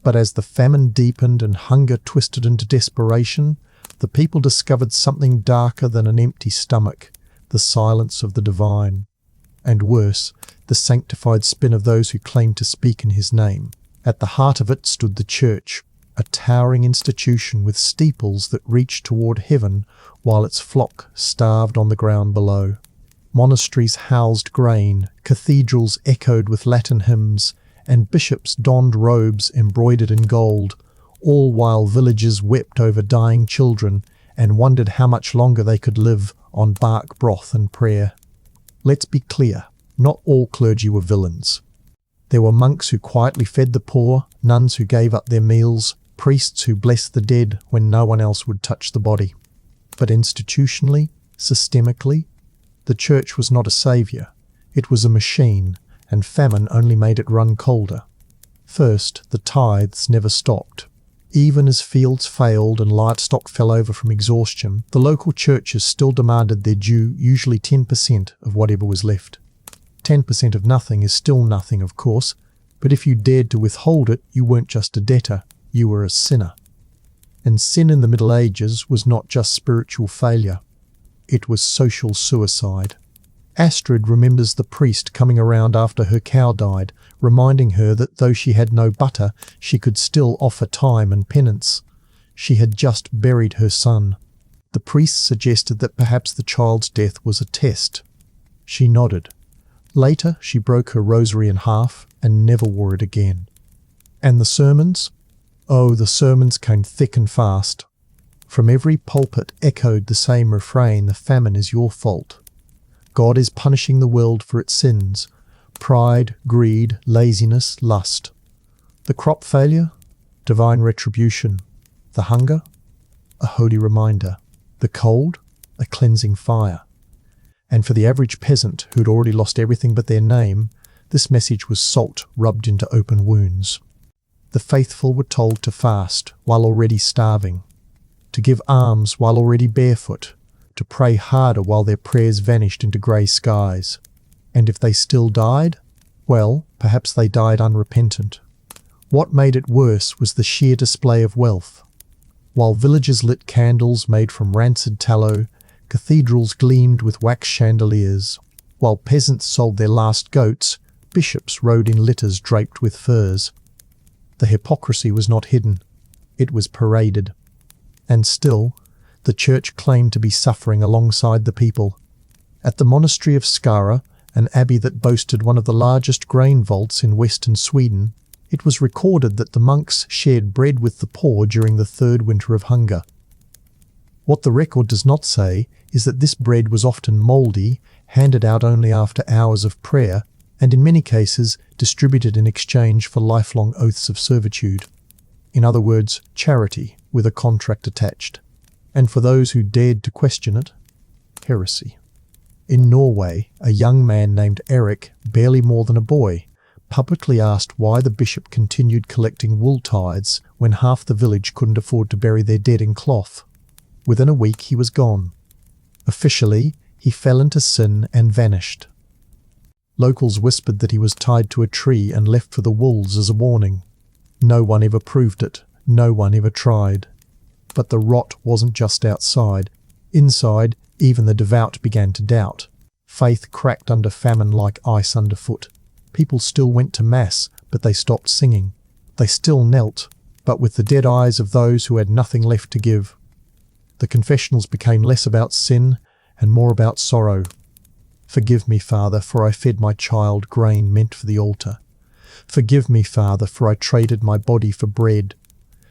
But as the famine deepened and hunger twisted into desperation, the people discovered something darker than an empty stomach, the silence of the divine. And worse, the sanctified spin of those who claimed to speak in his name. At the heart of it stood the church, a towering institution with steeples that reached toward heaven while its flock starved on the ground below. Monasteries housed grain, cathedrals echoed with Latin hymns, and bishops donned robes embroidered in gold, all while villagers wept over dying children and wondered how much longer they could live on bark broth and prayer. Let's be clear, not all clergy were villains. There were monks who quietly fed the poor, nuns who gave up their meals, priests who blessed the dead when no one else would touch the body. But institutionally, systemically, the church was not a saviour. It was a machine, and famine only made it run colder. First, the tithes never stopped. Even as fields failed and livestock fell over from exhaustion, the local churches still demanded their due, usually 10% of whatever was left. 10% of nothing is still nothing, of course, but if you dared to withhold it, you weren't just a debtor, you were a sinner. And sin in the Middle Ages was not just spiritual failure. It was social suicide. Astrid remembers the priest coming around after her cow died, reminding her that though she had no butter, she could still offer time and penance. She had just buried her son. The priest suggested that perhaps the child's death was a test. She nodded. Later, she broke her rosary in half and never wore it again. And the sermons? Oh, the sermons came thick and fast. From every pulpit echoed the same refrain: the famine is your fault. God is punishing the world for its sins: pride, greed, laziness, lust. The crop failure? Divine retribution. The hunger? A holy reminder. The cold? A cleansing fire. And for the average peasant who had already lost everything but their name, this message was salt rubbed into open wounds. The faithful were told to fast while already starving, to give alms while already barefoot, to pray harder while their prayers vanished into grey skies. And if they still died, well, perhaps they died unrepentant. What made it worse was the sheer display of wealth. While villagers lit candles made from rancid tallow, cathedrals gleamed with wax chandeliers. While peasants sold their last goats, bishops rode in litters draped with furs. The hypocrisy was not hidden, it was paraded. And still, the church claimed to be suffering alongside the people. At the monastery of Skara, an abbey that boasted one of the largest grain vaults in western Sweden, it was recorded that the monks shared bread with the poor during the third winter of hunger. What the record does not say is that this bread was often mouldy, handed out only after hours of prayer, and in many cases distributed in exchange for lifelong oaths of servitude. In other words, charity with a contract attached. And for those who dared to question it, heresy. In Norway, a young man named Eric, barely more than a boy, publicly asked why the bishop continued collecting wool tithes when half the village couldn't afford to bury their dead in cloth. Within a week he was gone. Officially, he fell into sin and vanished. Locals whispered that he was tied to a tree and left for the wolves as a warning. No one ever proved it. No one ever tried. But the rot wasn't just outside. Inside, even the devout began to doubt. Faith cracked under famine like ice underfoot. People still went to Mass, but they stopped singing. They still knelt, but with the dead eyes of those who had nothing left to give. The confessionals became less about sin and more about sorrow. Forgive me, Father, for I fed my child grain meant for the altar. Forgive me, Father, for I traded my body for bread.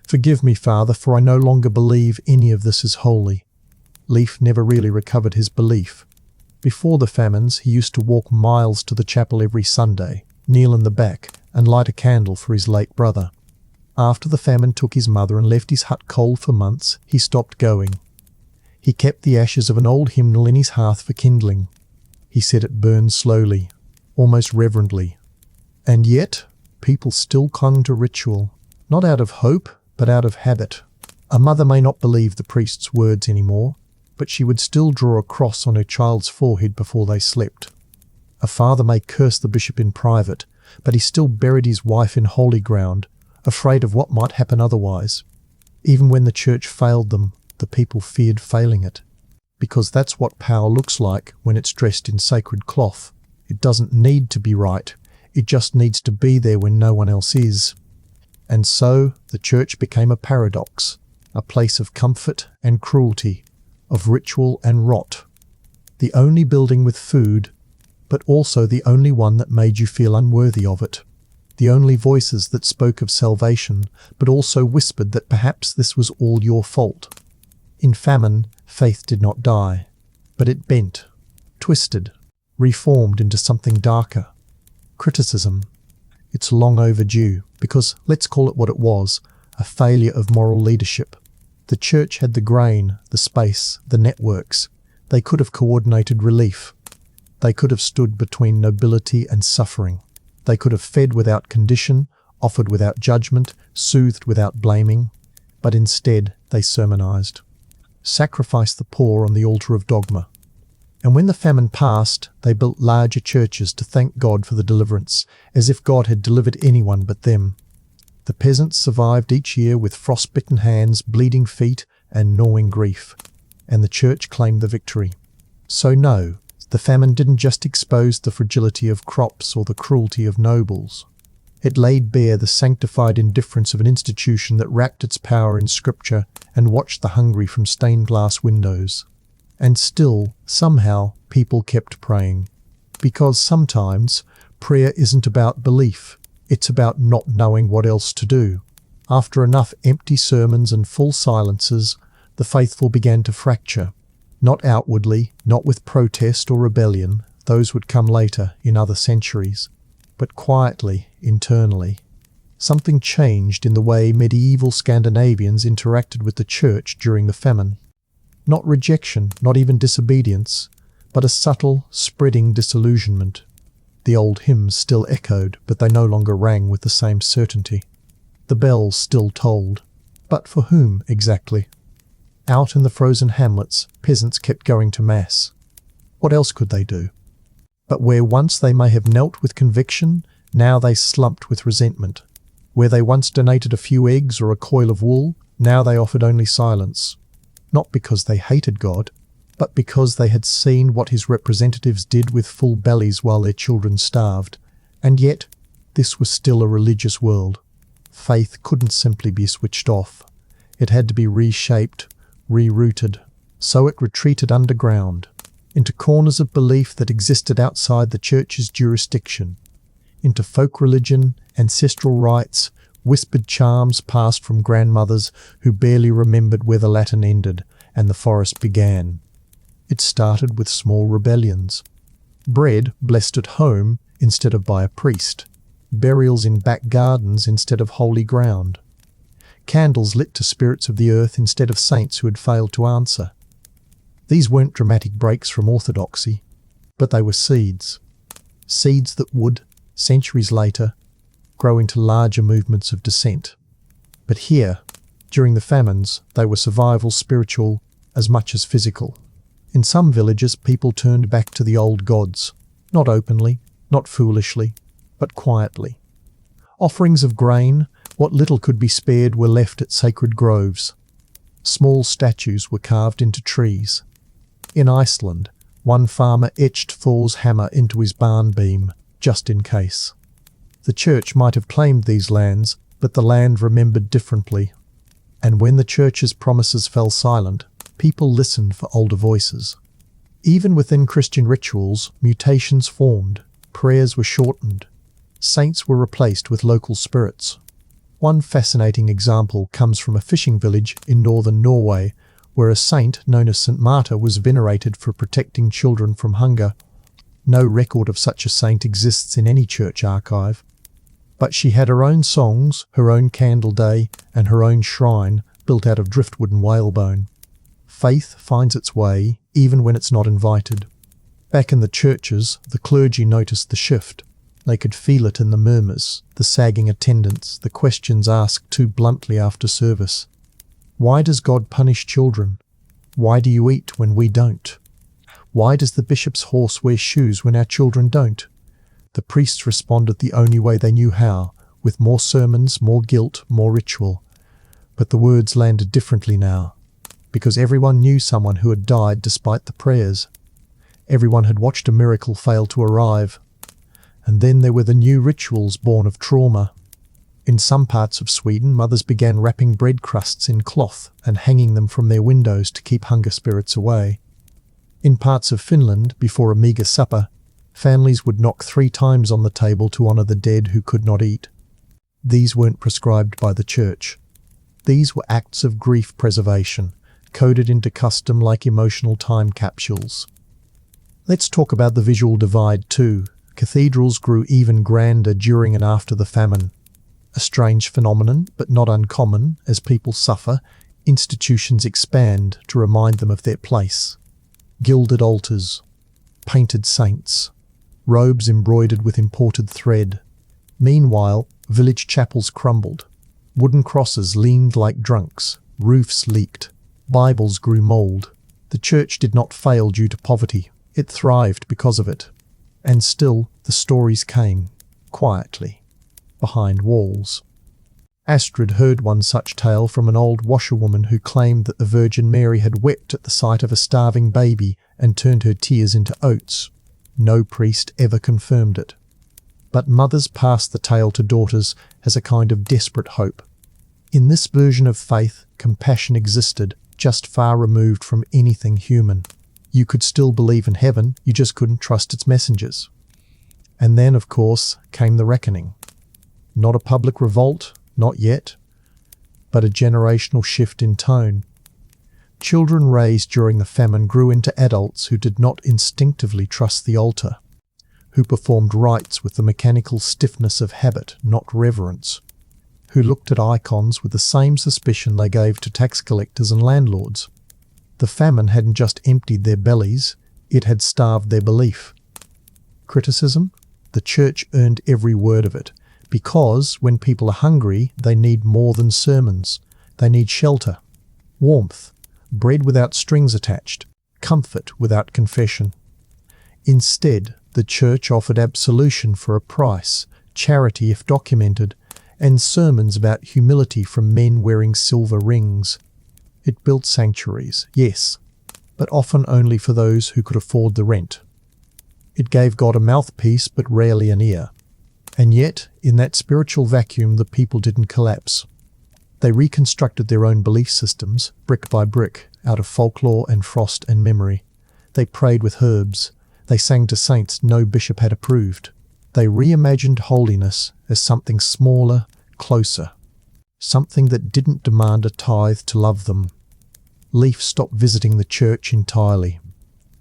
Forgive me, Father, for I no longer believe any of this is holy. Leif never really recovered his belief. Before the famines, he used to walk miles to the chapel every Sunday, kneel in the back, and light a candle for his late brother. After the famine took his mother and left his hut cold for months, he stopped going. He kept the ashes of an old hymnal in his hearth for kindling. He said it burned slowly, almost reverently. And yet, people still clung to ritual, not out of hope, but out of habit. A mother may not believe the priest's words anymore, but she would still draw a cross on her child's forehead before they slept. A father may curse the bishop in private, but he still buried his wife in holy ground, afraid of what might happen otherwise. Even when the church failed them, the people feared failing it. Because that's what power looks like when it's dressed in sacred cloth. It doesn't need to be right. It just needs to be there when no one else is. And so the church became a paradox, a place of comfort and cruelty, of ritual and rot. The only building with food, but also the only one that made you feel unworthy of it. The only voices that spoke of salvation, but also whispered that perhaps this was all your fault. In famine, faith did not die, but it bent, twisted, reformed into something darker. Criticism. It's long overdue, because, let's call it what it was, a failure of moral leadership. The church had the grain, the space, the networks. They could have coordinated relief. They could have stood between nobility and suffering. They could have fed without condition, offered without judgment, soothed without blaming. But instead, they sermonized. Sacrificed the poor on the altar of dogma. And when the famine passed, they built larger churches to thank God for the deliverance, as if God had delivered anyone but them. The peasants survived each year with frostbitten hands, bleeding feet, and gnawing grief. And the church claimed the victory. So no, The famine didn't just expose the fragility of crops or the cruelty of nobles. It laid bare the sanctified indifference of an institution that wrapped its power in scripture and watched the hungry from stained glass windows. And still, somehow, people kept praying. Because sometimes, prayer isn't about belief, it's about not knowing what else to do. After enough empty sermons and full silences, the faithful began to fracture. Not outwardly, not with protest or rebellion, those would come later, in other centuries, but quietly, internally. Something changed in the way medieval Scandinavians interacted with the church during the famine. Not rejection, not even disobedience, but a subtle, spreading disillusionment. The old hymns still echoed, but they no longer rang with the same certainty. The bells still tolled. But for whom, exactly? Out in the frozen hamlets, peasants kept going to Mass. What else could they do? But where once they may have knelt with conviction, now they slumped with resentment. Where they once donated a few eggs or a coil of wool, now they offered only silence. Not because they hated God, but because they had seen what his representatives did with full bellies while their children starved. And yet, this was still a religious world. Faith couldn't simply be switched off. It had to be reshaped, rerouted. So it retreated underground, into corners of belief that existed outside the church's jurisdiction, into folk religion, ancestral rites, whispered charms passed from grandmothers who barely remembered where the Latin ended and the forest began. It started with small rebellions. Bread blessed at home instead of by a priest. Burials in back gardens instead of holy ground. Candles lit to spirits of the earth instead of saints who had failed to answer. These weren't dramatic breaks from orthodoxy, but they were seeds. Seeds that would, centuries later, grow into larger movements of dissent. But here, during the famines, they were survival spiritual as much as physical. In some villages, people turned back to the old gods, not openly, not foolishly, but quietly. Offerings of grain, what little could be spared, were left at sacred groves. Small statues were carved into trees. In Iceland, one farmer etched Thor's hammer into his barn beam, just in case. The church might have claimed these lands, but the land remembered differently. And when the church's promises fell silent, people listened for older voices. Even within Christian rituals, mutations formed, prayers were shortened, saints were replaced with local spirits. One fascinating example comes from a fishing village in northern Norway, where a saint known as St. Marta was venerated for protecting children from hunger. No record of such a saint exists in any church archive. But she had her own songs, her own candle day, and her own shrine built out of driftwood and whalebone. Faith finds its way, even when it's not invited. Back in the churches, the clergy noticed the shift. They could feel it in the murmurs, the sagging attendance, the questions asked too bluntly after service. Why does God punish children? Why do you eat when we don't? Why does the bishop's horse wear shoes when our children don't? The priests responded the only way they knew how, with more sermons, more guilt, more ritual. But the words landed differently now, because everyone knew someone who had died despite the prayers. Everyone had watched a miracle fail to arrive. And then there were the new rituals born of trauma. In some parts of Sweden, mothers began wrapping bread crusts in cloth and hanging them from their windows to keep hunger spirits away. In parts of Finland, before a meagre supper, families would knock 3 times on the table to honour the dead who could not eat. These weren't prescribed by the church. These were acts of grief preservation, coded into custom like emotional time capsules. Let's talk about the visual divide too. Cathedrals grew even grander during and after the famine. A strange phenomenon, but not uncommon. As people suffer, institutions expand to remind them of their place. Gilded altars, painted saints, robes embroidered with imported thread. Meanwhile, village chapels crumbled. Wooden crosses leaned like drunks, roofs leaked, Bibles grew mould. The church did not fail due to poverty, it thrived because of it. And still, the stories came, quietly, behind walls. Astrid heard one such tale from an old washerwoman who claimed that the Virgin Mary had wept at the sight of a starving baby and turned her tears into oats. No priest ever confirmed it. But mothers passed the tale to daughters as a kind of desperate hope. In this version of faith, compassion existed, just far removed from anything human. You could still believe in heaven, you just couldn't trust its messengers. And then, of course, came the reckoning. Not a public revolt, not yet, but a generational shift in tone. Children raised during the famine grew into adults who did not instinctively trust the altar, who performed rites with the mechanical stiffness of habit, not reverence, who looked at icons with the same suspicion they gave to tax collectors and landlords. The famine hadn't just emptied their bellies, it had starved their belief. Criticism? The church earned every word of it, because when people are hungry, they need more than sermons. They need shelter, warmth, bread without strings attached, comfort without confession. Instead, the church offered absolution for a price, charity if documented, and sermons about humility from men wearing silver rings. It built sanctuaries, yes, but often only for those who could afford the rent. It gave God a mouthpiece, but rarely an ear. And yet, in that spiritual vacuum, the people didn't collapse. They reconstructed their own belief systems, brick by brick, out of folklore and frost and memory. They prayed with herbs. They sang to saints no bishop had approved. They reimagined holiness as something smaller, closer. Something that didn't demand a tithe to love them. Leaf stopped visiting the church entirely,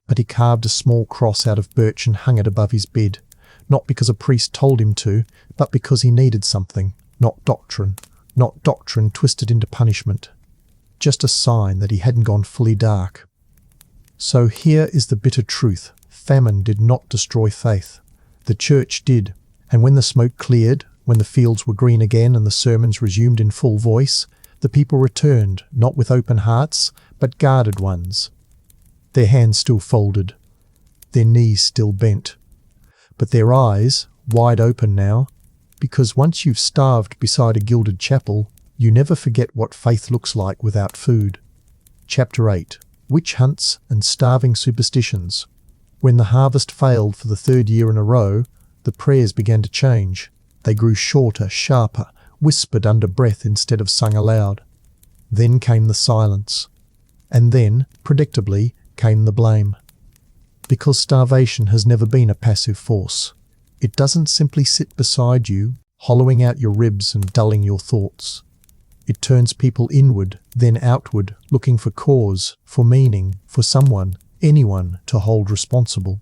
but he carved a small cross out of birch and hung it above his bed, not because a priest told him to, but because he needed something, not doctrine twisted into punishment, just a sign that he hadn't gone fully dark. So here is the bitter truth. Famine did not destroy faith. The church did, and when the smoke cleared, when the fields were green again and the sermons resumed in full voice, the people returned, not with open hearts, but guarded ones. Their hands still folded, their knees still bent, but their eyes, wide open now, because once you've starved beside a gilded chapel, you never forget what faith looks like without food. Chapter 8. Witch Hunts and Starving Superstitions. When the harvest failed for the third year in a row, the prayers began to change. They grew shorter, sharper, whispered under breath instead of sung aloud. Then came the silence. And then, predictably, came the blame. Because starvation has never been a passive force. It doesn't simply sit beside you, hollowing out your ribs and dulling your thoughts. It turns people inward, then outward, looking for cause, for meaning, for someone, anyone to hold responsible.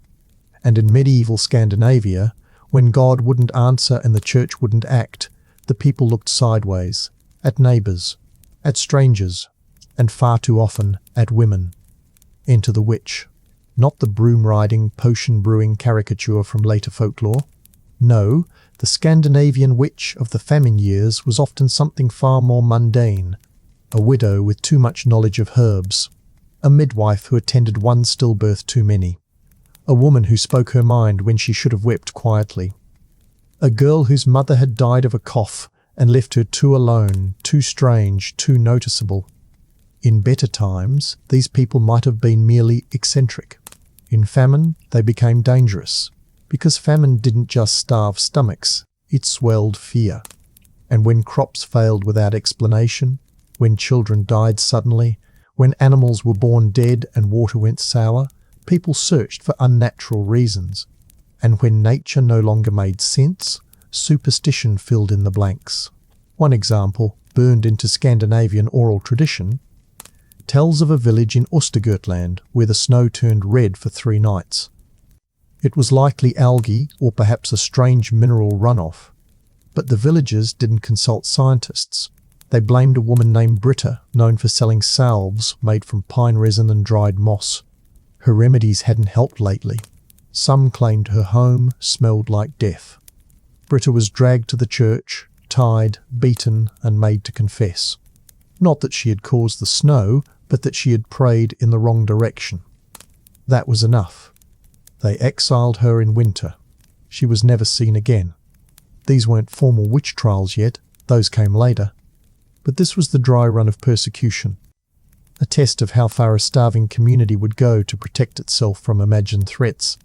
And in medieval Scandinavia, when God wouldn't answer and the church wouldn't act, the people looked sideways, at neighbours, at strangers, and far too often at women. Enter the witch. Not the broom-riding, potion-brewing caricature from later folklore. No, the Scandinavian witch of the famine years was often something far more mundane. A widow with too much knowledge of herbs. A midwife who attended one stillbirth too many. A woman who spoke her mind when she should have wept quietly. A girl whose mother had died of a cough and left her too alone, too strange, too noticeable. In better times, these people might have been merely eccentric. In famine, they became dangerous, because famine didn't just starve stomachs, it swelled fear. And when crops failed without explanation, when children died suddenly, when animals were born dead and water went sour, people searched for unnatural reasons. And when nature no longer made sense, superstition filled in the blanks. One example, burned into Scandinavian oral tradition, tells of a village in Östergötland where the snow turned red for 3 nights. It was likely algae or perhaps a strange mineral runoff. But the villagers didn't consult scientists. They blamed a woman named Britta, known for selling salves made from pine resin and dried moss. Her remedies hadn't helped lately. Some claimed her home smelled like death. Britta was dragged to the church, tied, beaten, and made to confess. Not that she had caused the snow, but that she had prayed in the wrong direction. That was enough. They exiled her in winter. She was never seen again. These weren't formal witch trials yet, those came later. But this was the dry run of persecution. a test of how far a starving community would go to protect itself from imagined threats.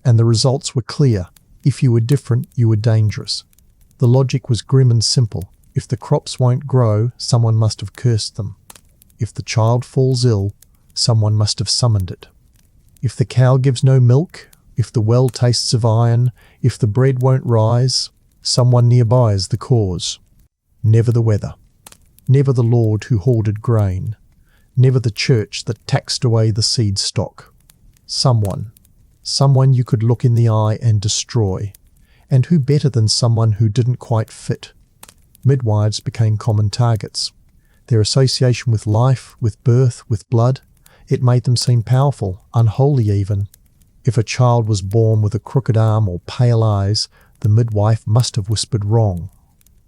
And the results were clear. If you were different, you were dangerous. The logic was grim and simple. If the crops won't grow, someone must have cursed them. If the child falls ill, someone must have summoned it. If the cow gives no milk, if the well tastes of iron, if the bread won't rise, someone nearby is the cause. Never the weather. Never the Lord who hoarded grain. Never the church that taxed away the seed stock. Someone you could look in the eye and destroy. And who better than someone who didn't quite fit? Midwives became common targets. Their association with life, with birth, with blood, it made them seem powerful, unholy even. If a child was born with a crooked arm or pale eyes, the midwife must have whispered wrong.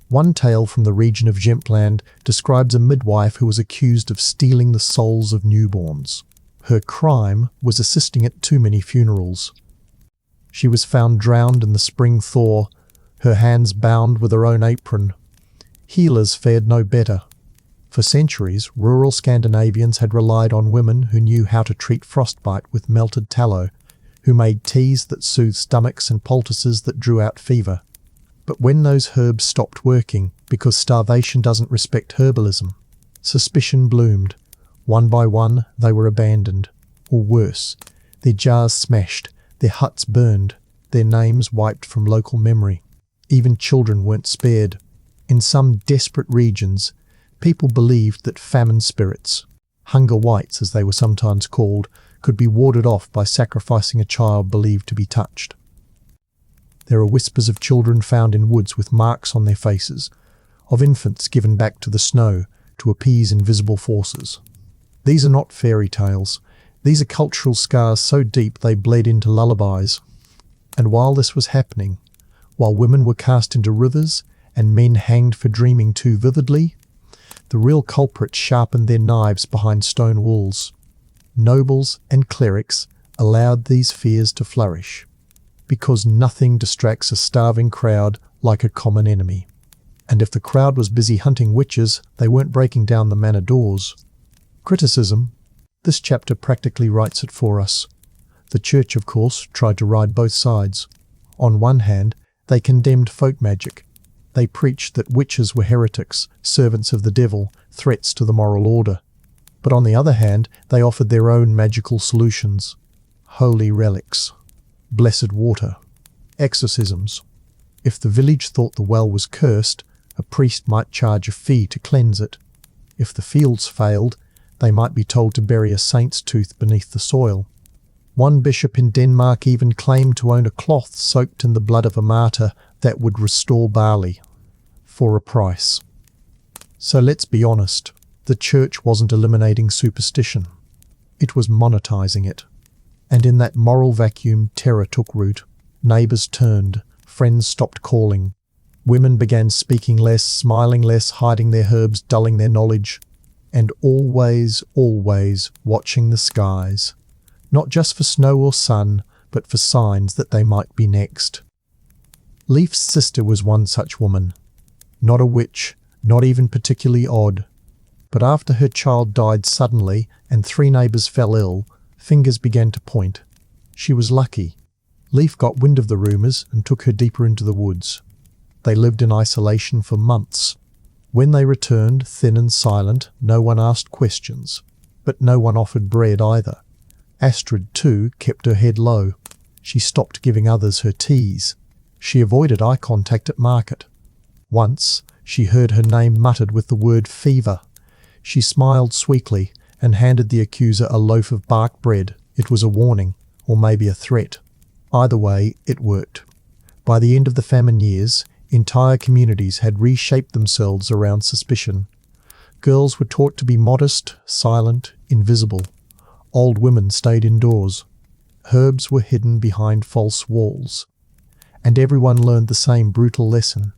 One tale from the region of Jämtland describes a midwife who was accused of stealing the souls of newborns. Her crime was assisting at too many funerals. She was found drowned in the spring thaw, her hands bound with her own apron. Healers fared no better. For centuries, rural Scandinavians had relied on women who knew how to treat frostbite with melted tallow, who made teas that soothed stomachs and poultices that drew out fever. But when those herbs stopped working, because starvation doesn't respect herbalism, suspicion bloomed. One by one, they were abandoned. Or worse, their jars smashed, their huts burned, their names wiped from local memory. Even children weren't spared. In some desperate regions, people believed that famine spirits, hunger wights as they were sometimes called, could be warded off by sacrificing a child believed to be touched. There are whispers of children found in woods with marks on their faces, of infants given back to the snow to appease invisible forces. These are not fairy tales. These are cultural scars so deep they bled into lullabies. And while this was happening, while women were cast into rivers and men hanged for dreaming too vividly, the real culprits sharpened their knives behind stone walls. Nobles and clerics allowed these fears to flourish, because nothing distracts a starving crowd like a common enemy. And if the crowd was busy hunting witches, they weren't breaking down the manor doors. Criticism. This chapter practically writes it for us. The church, of course, tried to ride both sides. On one hand, they condemned folk magic. They preached that witches were heretics, servants of the devil, threats to the moral order. But on the other hand, they offered their own magical solutions. Holy relics, blessed water, exorcisms. If the village thought the well was cursed, a priest might charge a fee to cleanse it. If the fields failed, they might be told to bury a saint's tooth beneath the soil. One bishop in Denmark even claimed to own a cloth soaked in the blood of a martyr that would restore barley, for a price. So let's be honest, the church wasn't eliminating superstition. It was monetizing it. And in that moral vacuum, terror took root. Neighbours turned, friends stopped calling. Women began speaking less, smiling less, hiding their herbs, dulling their knowledge. And always watching the skies. Not just for snow or sun, but for signs that they might be next. Leif's sister was one such woman. Not a witch, not even particularly odd. But after her child died suddenly and 3 neighbours fell ill, fingers began to point. She was lucky. Leif got wind of the rumours and took her deeper into the woods. They lived in isolation for months. When they returned, thin and silent, no one asked questions. But no one offered bread either. Astrid, too, kept her head low. She stopped giving others her teas. She avoided eye contact at market. Once, she heard her name muttered with the word fever. She smiled sweetly and handed the accuser a loaf of bark bread. It was a warning, or maybe a threat. Either way, it worked. By the end of the famine years, entire communities had reshaped themselves around suspicion. Girls were taught to be modest, silent, invisible. Old women stayed indoors. Herbs were hidden behind false walls. And everyone learned the same brutal lesson.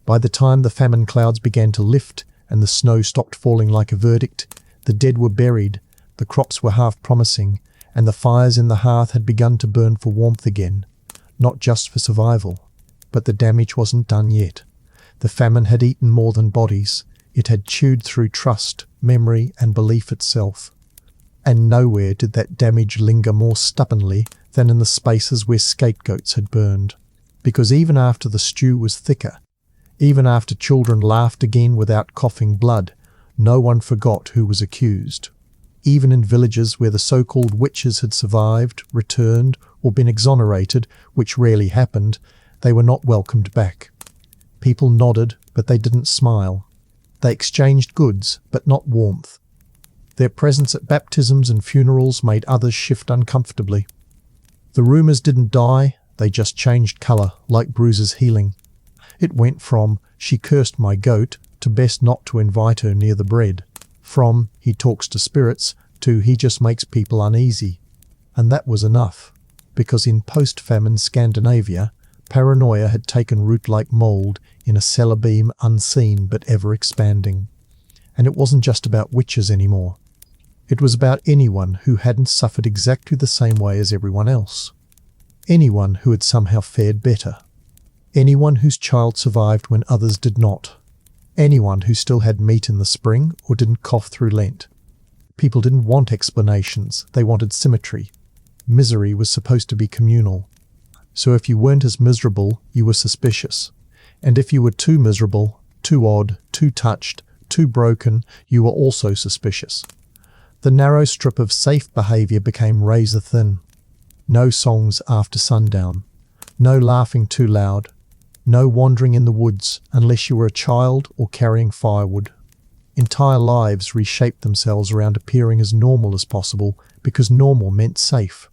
By the time the famine clouds began to lift and the snow stopped falling like a verdict, the dead were buried, the crops were half promising, and the fires in the hearth had begun to burn for warmth again, not just for survival. But the damage wasn't done yet. The famine had eaten more than bodies. It had chewed through trust, memory, and belief itself. And nowhere did that damage linger more stubbornly than in the spaces where scapegoats had burned. Because even after the stew was thicker, even after children laughed again without coughing blood, no one forgot who was accused. Even in villages where the so-called witches had survived, returned, or been exonerated, which rarely happened, they were not welcomed back. People nodded, but they didn't smile. They exchanged goods, but not warmth. Their presence at baptisms and funerals made others shift uncomfortably. The rumours didn't die, they just changed colour, like bruises healing. It went from, "She cursed my goat," to "Best not to invite her near the bread." From, "He talks to spirits," to "He just makes people uneasy." And that was enough, because in post-famine Scandinavia, paranoia had taken root like mould in a cellar beam unseen but ever expanding. And it wasn't just about witches anymore. It was about anyone who hadn't suffered exactly the same way as everyone else. Anyone who had somehow fared better. Anyone whose child survived when others did not. Anyone who still had meat in the spring or didn't cough through Lent. People didn't want explanations, they wanted symmetry. Misery was supposed to be communal. So if you weren't as miserable, you were suspicious. And if you were too miserable, too odd, too touched, too broken, you were also suspicious. The narrow strip of safe behaviour became razor thin. No songs after sundown. No laughing too loud. No wandering in the woods unless you were a child or carrying firewood. Entire lives reshaped themselves around appearing as normal as possible because normal meant safe.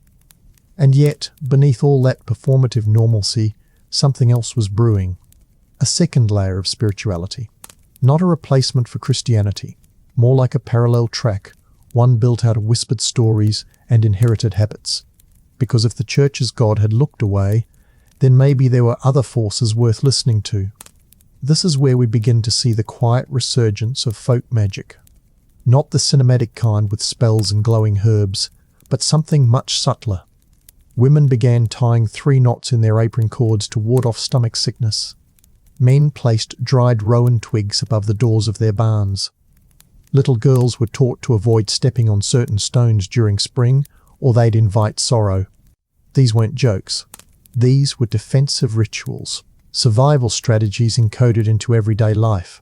And yet, beneath all that performative normalcy, something else was brewing. A second layer of spirituality. Not a replacement for Christianity, more like a parallel track, one built out of whispered stories and inherited habits. Because if the church's God had looked away, then maybe there were other forces worth listening to. This is where we begin to see the quiet resurgence of folk magic. Not the cinematic kind with spells and glowing herbs, but something much subtler. Women began tying 3 knots in their apron cords to ward off stomach sickness. Men placed dried rowan twigs above the doors of their barns. Little girls were taught to avoid stepping on certain stones during spring, or they'd invite sorrow. These weren't jokes. These were defensive rituals, survival strategies encoded into everyday life.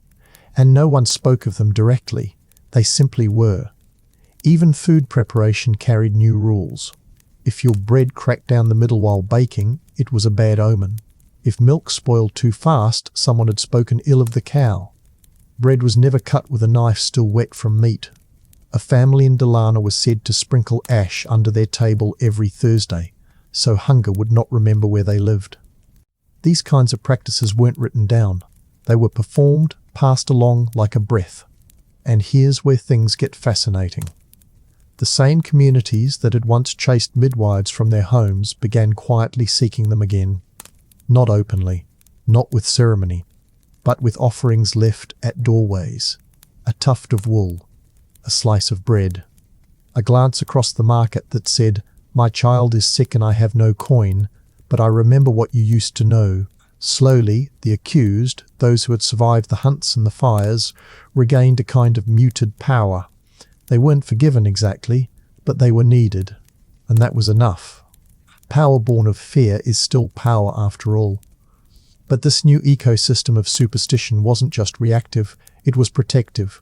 And no one spoke of them directly. They simply were. Even food preparation carried new rules. If your bread cracked down the middle while baking, it was a bad omen. If milk spoiled too fast, someone had spoken ill of the cow. Bread was never cut with a knife still wet from meat. A family in Dalarna was said to sprinkle ash under their table every Thursday, so hunger would not remember where they lived. These kinds of practices weren't written down. They were performed, passed along like a breath. And here's where things get fascinating. The same communities that had once chased midwives from their homes began quietly seeking them again. Not openly, not with ceremony, but with offerings left at doorways. A tuft of wool, a slice of bread, a glance across the market that said, "My child is sick and I have no coin, but I remember what you used to know." Slowly, the accused, those who had survived the hunts and the fires, regained a kind of muted power. They weren't forgiven exactly, but they were needed, and that was enough. Power born of fear is still power after all. But this new ecosystem of superstition wasn't just reactive, it was protective,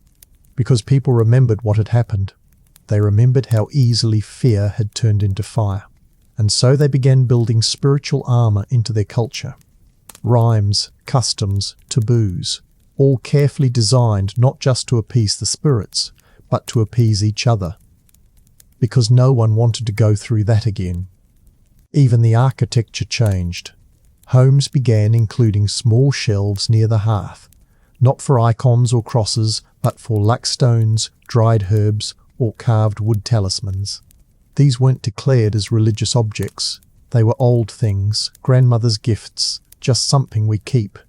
because people remembered what had happened. They remembered how easily fear had turned into fire. And so they began building spiritual armor into their culture. Rhymes, customs, taboos, all carefully designed not just to appease the spirits, but to appease each other. Because no one wanted to go through that again. Even the architecture changed. Homes began including small shelves near the hearth, not for icons or crosses, but for luck stones, dried herbs, or carved wood talismans. These weren't declared as religious objects. They were old things, grandmother's gifts, just something we keep.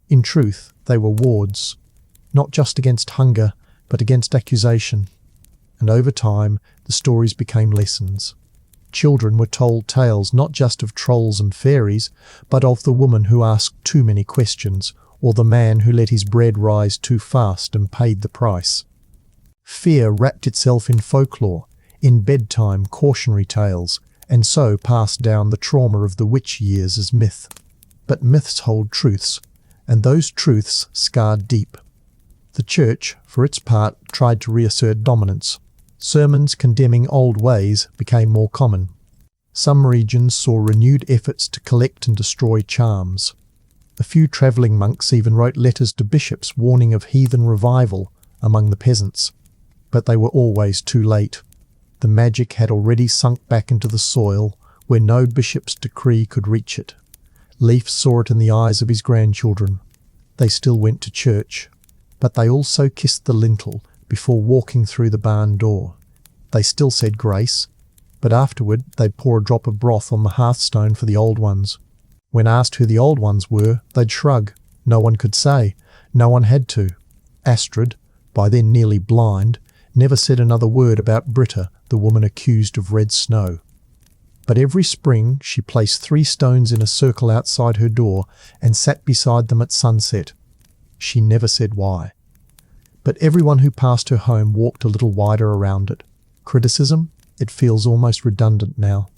In truth, they were wards, not just against hunger, but against accusation. And over time, the stories became lessons. Children were told tales not just of trolls and fairies, but of the woman who asked too many questions, or the man who let his bread rise too fast and paid the price. Fear wrapped itself in folklore, in bedtime cautionary tales, and so passed down the trauma of the witch years as myth. But myths hold truths, and those truths scarred deep. The church, for its part, tried to reassert dominance. Sermons condemning old ways became more common. Some regions saw renewed efforts to collect and destroy charms. A few travelling monks even wrote letters to bishops warning of heathen revival among the peasants. But they were always too late. The magic had already sunk back into the soil where no bishop's decree could reach it. Leif saw it in the eyes of his grandchildren. They still went to church, but they also kissed the lintel before walking through the barn door. They still said grace, but afterward they'd pour a drop of broth on the hearthstone for the old ones. When asked who the old ones were, they'd shrug. No one could say. No one had to. Astrid, by then nearly blind, never said another word about Britta, the woman accused of red snow. But every spring she placed 3 stones in a circle outside her door and sat beside them at sunset. She never said why. But everyone who passed her home walked a little wider around it. Criticism? It feels almost redundant now.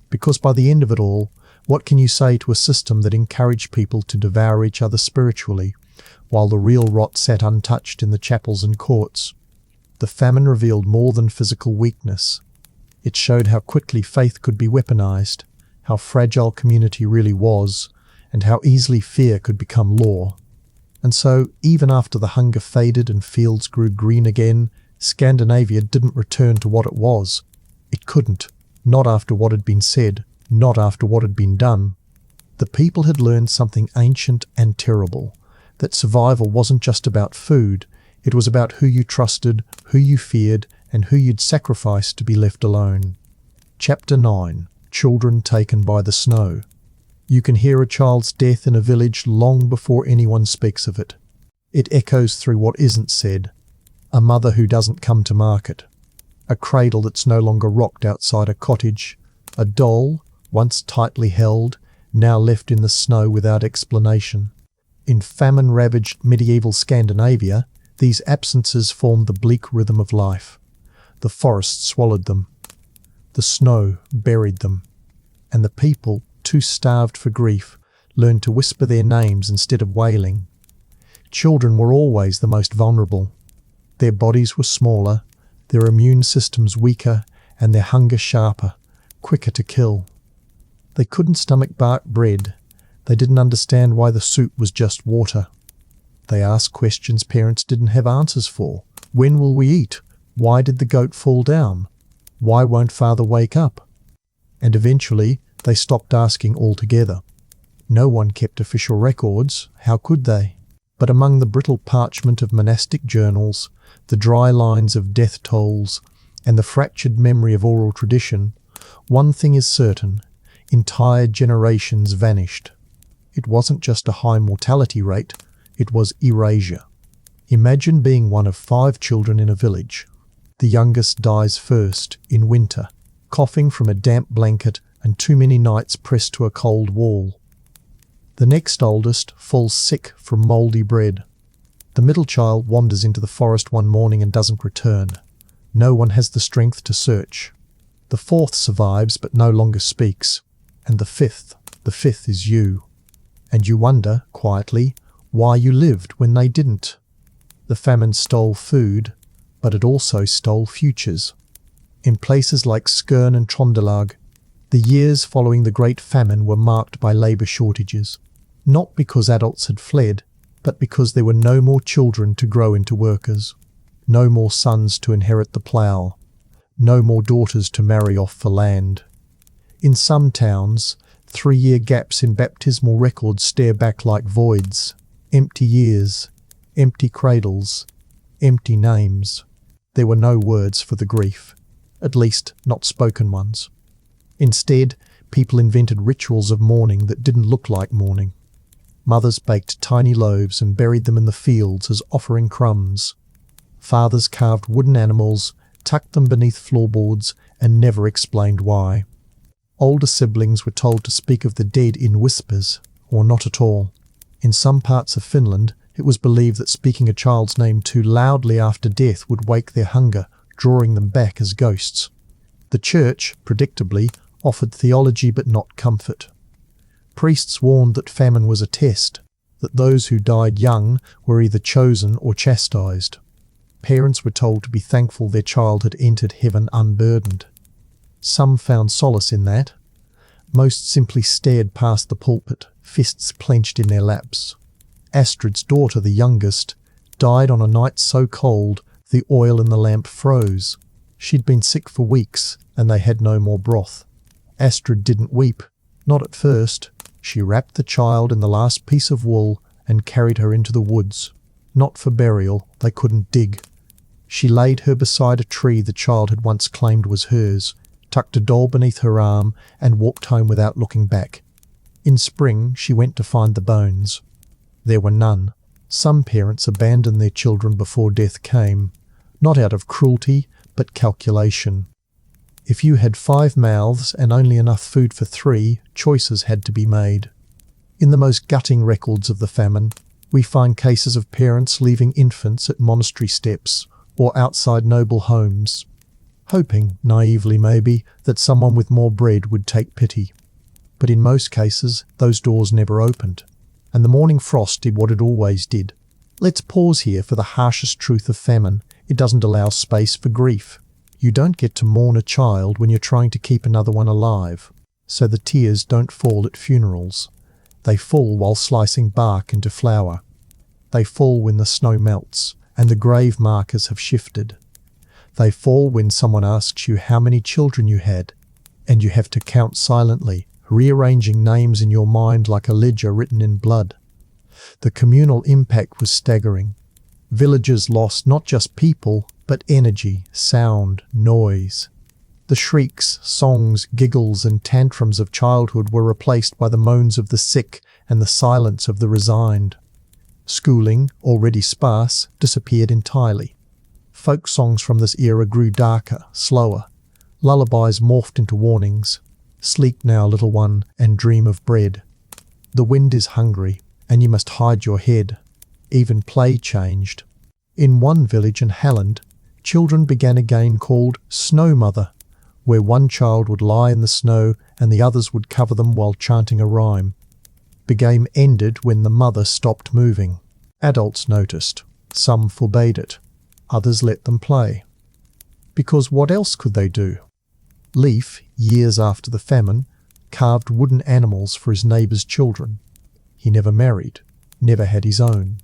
Because by the end of it all, what can you say to a system that encouraged people to devour each other spiritually, while the real rot sat untouched in the chapels and courts? The famine revealed more than physical weakness. It showed how quickly faith could be weaponized, how fragile community really was, and how easily fear could become law. And so, even after the hunger faded and fields grew green again, Scandinavia didn't return to what it was. It couldn't, not after what had been said, not after what had been done. The people had learned something ancient and terrible, that survival wasn't just about food, it was about who you trusted, who you feared, and who you'd sacrifice to be left alone. Chapter 9. Children Taken by the Snow. You can hear a child's death in a village long before anyone speaks of it. It echoes through what isn't said. A mother who doesn't come to market. A cradle that's no longer rocked outside a cottage. A doll, once tightly held, now left in the snow without explanation. In famine-ravaged medieval Scandinavia, these absences formed the bleak rhythm of life. The forest swallowed them. The snow buried them. And the people, too starved for grief, learned to whisper their names instead of wailing. Children were always the most vulnerable. Their bodies were smaller, their immune systems weaker, and their hunger sharper, quicker to kill. They couldn't stomach bark bread. They didn't understand why the soup was just water. They asked questions parents didn't have answers for. When will we eat? Why did the goat fall down? Why won't father wake up? And eventually, they stopped asking altogether. No one kept official records. How could they? But among the brittle parchment of monastic journals, the dry lines of death tolls, and the fractured memory of oral tradition, one thing is certain: entire generations vanished. It wasn't just a high mortality rate, it was erasure. Imagine being one of 5 children in a village. The youngest dies first, in winter, coughing from a damp blanket and too many nights pressed to a cold wall. The next oldest falls sick from mouldy bread. The middle child wanders into the forest one morning and doesn't return. No one has the strength to search. The 4th survives but no longer speaks. And the fifth is you. And you wonder, quietly, why you lived when they didn't. The famine stole food, but it also stole futures. In places like Skjern and Trondelag, the years following the Great Famine were marked by labour shortages, not because adults had fled, but because there were no more children to grow into workers, no more sons to inherit the plough, no more daughters to marry off for land. In some towns, 3-year gaps in baptismal records stare back like voids, empty years, empty cradles, empty names. There were no words for the grief, at least not spoken ones. Instead, people invented rituals of mourning that didn't look like mourning. Mothers baked tiny loaves and buried them in the fields as offering crumbs. Fathers carved wooden animals, tucked them beneath floorboards, and never explained why. Older siblings were told to speak of the dead in whispers, or not at all. In some parts of Finland, It was believed that speaking a child's name too loudly after death would wake their hunger, drawing them back as ghosts. The church, predictably, offered theology but not comfort. Priests warned that famine was a test, that those who died young were either chosen or chastised. Parents were told to be thankful their child had entered heaven unburdened. Some found solace in that. Most simply stared past the pulpit, fists clenched in their laps. Astrid's daughter, the youngest, died on a night so cold the oil in the lamp froze. She'd been sick for weeks, and they had no more broth. Astrid didn't weep, not at first. She wrapped the child in the last piece of wool and carried her into the woods. Not for burial, they couldn't dig. She laid her beside a tree the child had once claimed was hers, tucked a doll beneath her arm, and walked home without looking back. In spring, she went to find the bones. There were none. Some parents abandoned their children before death came, not out of cruelty, but calculation. If you had 5 mouths and only enough food for 3, choices had to be made. In the most gutting records of the famine, we find cases of parents leaving infants at monastery steps or outside noble homes, hoping, naively maybe, that someone with more bread would take pity. But in most cases, those doors never opened, and the morning frost did what it always did. Let's pause here for the harshest truth of famine. It doesn't allow space for grief. You don't get to mourn a child when you're trying to keep another one alive, so the tears don't fall at funerals. They fall while slicing bark into flour. They fall when the snow melts and the grave markers have shifted. They fall when someone asks you how many children you had, and you have to count silently, rearranging names in your mind like a ledger written in blood. The communal impact was staggering. Villages lost not just people, but energy, sound, noise. The shrieks, songs, giggles, and tantrums of childhood were replaced by the moans of the sick and the silence of the resigned. Schooling, already sparse, disappeared entirely. Folk songs from this era grew darker, slower. Lullabies morphed into warnings. Sleep now, little one, and dream of bread. The wind is hungry, and you must hide your head. Even play changed. In one village in Halland, children began a game called Snow Mother, where one child would lie in the snow and the others would cover them while chanting a rhyme. The game ended when the mother stopped moving. Adults noticed. Some forbade it. Others let them play. Because what else could they do? Leif, years after the famine, carved wooden animals for his neighbour's children. He never married, never had his own.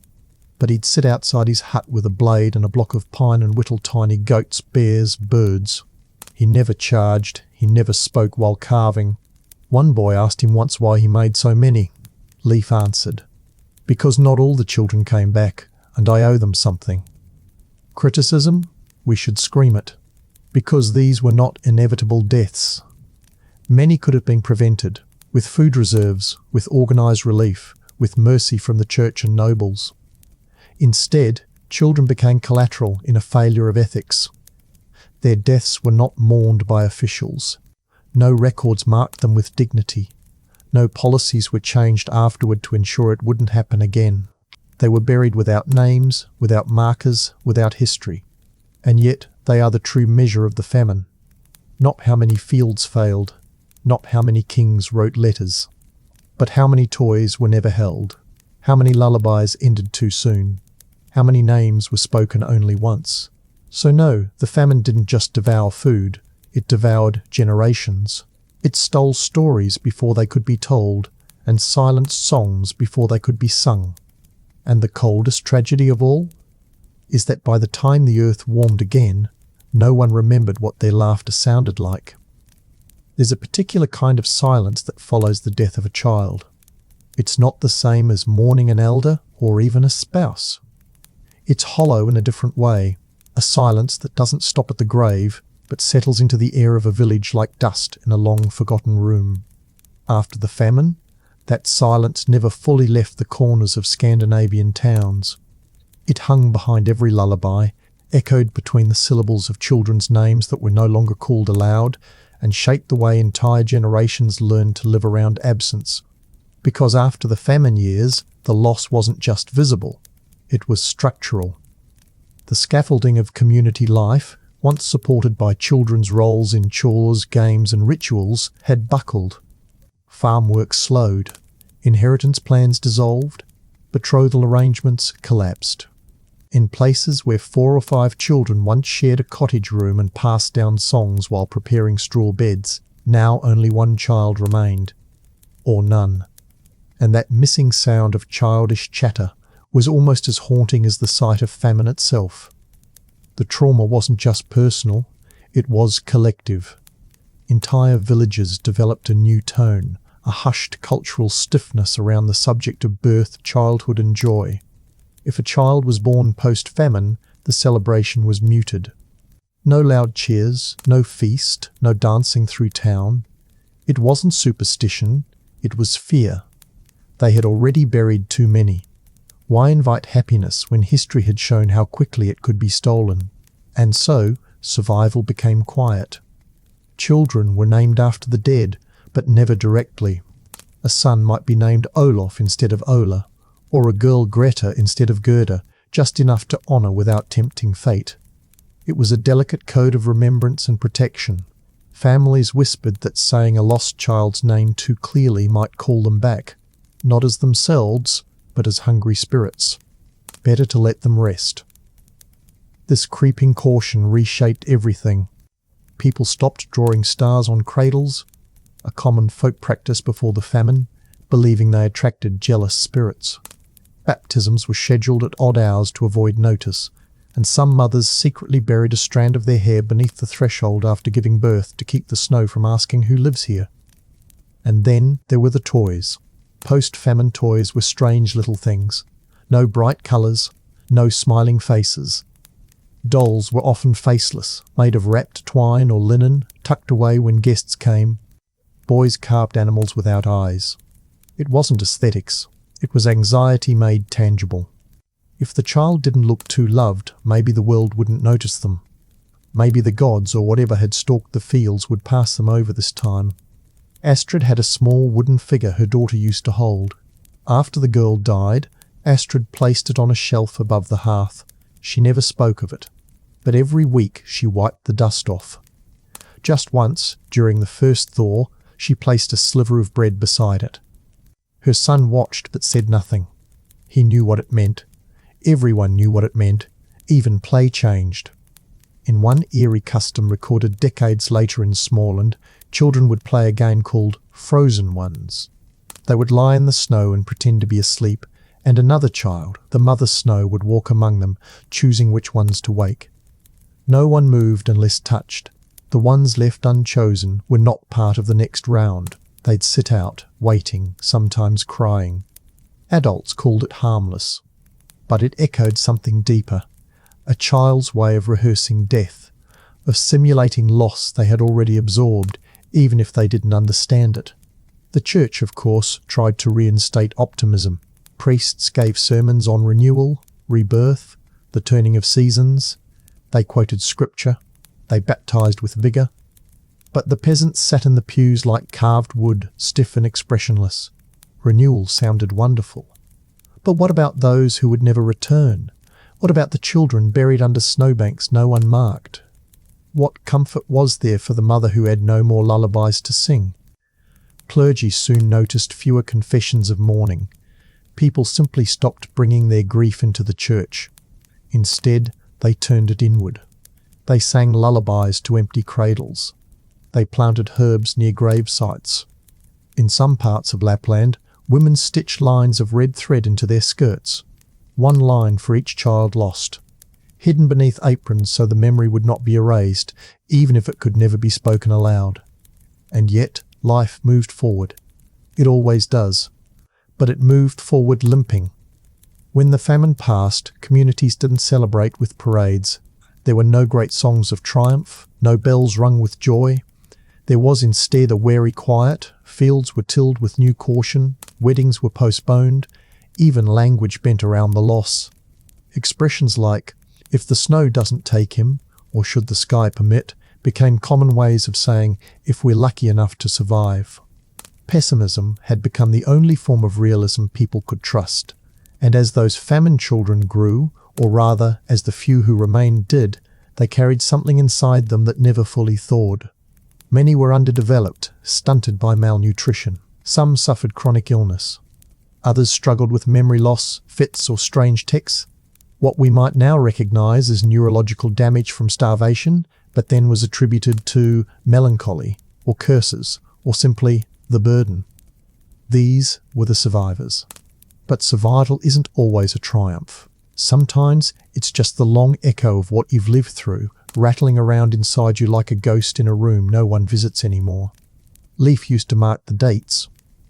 But he'd sit outside his hut with a blade and a block of pine and whittle tiny goats, bears, birds. He never charged, he never spoke while carving. One boy asked him once why he made so many. Leif answered, "Because not all the children came back, and I owe them something." Criticism? We should scream it. Because these were not inevitable deaths. Many could have been prevented, with food reserves, with organised relief, with mercy from the church and nobles. Instead, children became collateral in a failure of ethics. Their deaths were not mourned by officials. No records marked them with dignity. No policies were changed afterward to ensure it wouldn't happen again. They were buried without names, without markers, without history. And yet they are the true measure of the famine. Not how many fields failed, not how many kings wrote letters, but how many toys were never held, how many lullabies ended too soon, how many names were spoken only once. So no, the famine didn't just devour food, it devoured generations. It stole stories before they could be told, and silenced songs before they could be sung. And the coldest tragedy of all is that by the time the earth warmed again, no one remembered what their laughter sounded like. There's a particular kind of silence that follows the death of a child. It's not the same as mourning an elder or even a spouse. It's hollow in a different way, a silence that doesn't stop at the grave, but settles into the air of a village like dust in a long-forgotten room. After the famine, that silence never fully left the corners of Scandinavian towns. It hung behind every lullaby, echoed between the syllables of children's names that were no longer called aloud, and shaped the way entire generations learned to live around absence. Because after the famine years, the loss wasn't just visible, It was structural. The scaffolding of community life, once supported by children's roles in chores, games and rituals, had buckled. Farm work slowed, inheritance plans dissolved, betrothal arrangements collapsed. In places where 4 or 5 children once shared a cottage room and passed down songs while preparing straw beds, now only one child remained, or none. And that missing sound of childish chatter was almost as haunting as the sight of famine itself. The trauma wasn't just personal, it was collective. Entire villages developed a new tone, a hushed cultural stiffness around the subject of birth, childhood and joy. If a child was born post-famine, the celebration was muted. No loud cheers, no feast, no dancing through town. It wasn't superstition, it was fear. They had already buried too many. Why invite happiness when history had shown how quickly it could be stolen? And so, survival became quiet. Children were named after the dead, but never directly. A son might be named Olaf instead of Ola, or a girl Greta instead of Gerda, just enough to honour without tempting fate. It was a delicate code of remembrance and protection. Families whispered that saying a lost child's name too clearly might call them back, not as themselves, but as hungry spirits. Better to let them rest. This creeping caution reshaped everything. People stopped drawing stars on cradles, a common folk practice before the famine, believing they attracted jealous spirits. Baptisms were scheduled at odd hours to avoid notice, and some mothers secretly buried a strand of their hair beneath the threshold after giving birth to keep the snow from asking who lives here. And then there were the toys. Post-famine toys were strange little things. No bright colours, no smiling faces. Dolls were often faceless, made of wrapped twine or linen, tucked away when guests came. Boys carved animals without eyes. It wasn't aesthetics. It was anxiety made tangible. If the child didn't look too loved, maybe the world wouldn't notice them. Maybe the gods or whatever had stalked the fields would pass them over this time. Astrid had a small wooden figure her daughter used to hold. After the girl died, Astrid placed it on a shelf above the hearth. She never spoke of it, but every week she wiped the dust off. Just once, during the first thaw, she placed a sliver of bread beside it. Her son watched but said nothing. He knew what it meant. Everyone knew what it meant. Even play changed. In one eerie custom recorded decades later in Smallland, children would play a game called Frozen Ones. They would lie in the snow and pretend to be asleep, and another child, the mother snow, would walk among them, choosing which ones to wake. No one moved unless touched. The ones left unchosen were not part of the next round. They'd sit out, waiting, sometimes crying. Adults called it harmless, but it echoed something deeper, a child's way of rehearsing death, of simulating loss they had already absorbed, even if they didn't understand it. The church, of course, tried to reinstate optimism. Priests gave sermons on renewal, rebirth, the turning of seasons. They quoted scripture. They baptized with vigour. But the peasants sat in the pews like carved wood, stiff and expressionless. Renewal sounded wonderful. But what about those who would never return? What about the children buried under snowbanks no one marked? What comfort was there for the mother who had no more lullabies to sing? Clergy soon noticed fewer confessions of mourning. People simply stopped bringing their grief into the church. Instead, they turned it inward. They sang lullabies to empty cradles. They planted herbs near grave sites. In some parts of Lapland, women stitched lines of red thread into their skirts. One line for each child lost. Hidden beneath aprons so the memory would not be erased, even if it could never be spoken aloud. And yet, life moved forward. It always does. But it moved forward limping. When the famine passed, communities didn't celebrate with parades. There were no great songs of triumph, no bells rung with joy. There was instead a wary quiet. Fields were tilled with new caution, weddings were postponed, even language bent around the loss. Expressions like, "If the snow doesn't take him," or "should the sky permit," became common ways of saying, "if we're lucky enough to survive." Pessimism had become the only form of realism people could trust, And as those famine children grew, or rather, as the few who remained did, they carried something inside them that never fully thawed. Many were underdeveloped, stunted by malnutrition. Some suffered chronic illness. Others struggled with memory loss, fits, or strange tics. What we might now recognize as neurological damage from starvation, but then was attributed to melancholy, or curses, or simply the burden. These were the survivors. But survival isn't always a triumph. Sometimes it's just the long echo of what you've lived through, rattling around inside you like a ghost in a room no one visits anymore. Leaf used to mark the dates.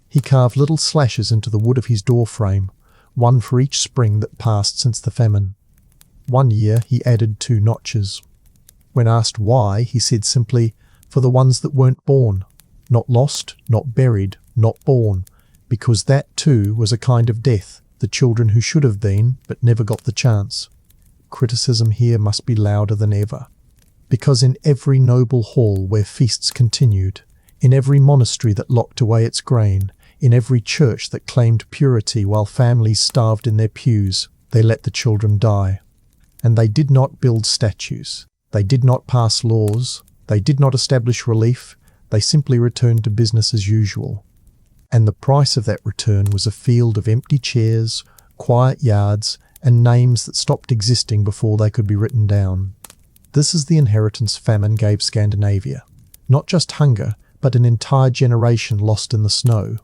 He carved little slashes into the wood of his door frame, one for each spring that passed since the famine. One year he added 2 notches. When asked why, he said simply, "For the ones that weren't born. Not lost, not buried, not born, because that too was a kind of death, the children who should have been, but never got the chance." Criticism here must be louder than ever. Because in every noble hall where feasts continued, in every monastery that locked away its grain, in every church that claimed purity while families starved in their pews, they let the children die. And they did not build statues. They did not pass laws. They did not establish relief. They simply returned to business as usual. And the price of that return was a field of empty chairs, quiet yards, and names that stopped existing before they could be written down. This is the inheritance famine gave Scandinavia. Not just hunger, but an entire generation lost in the snow.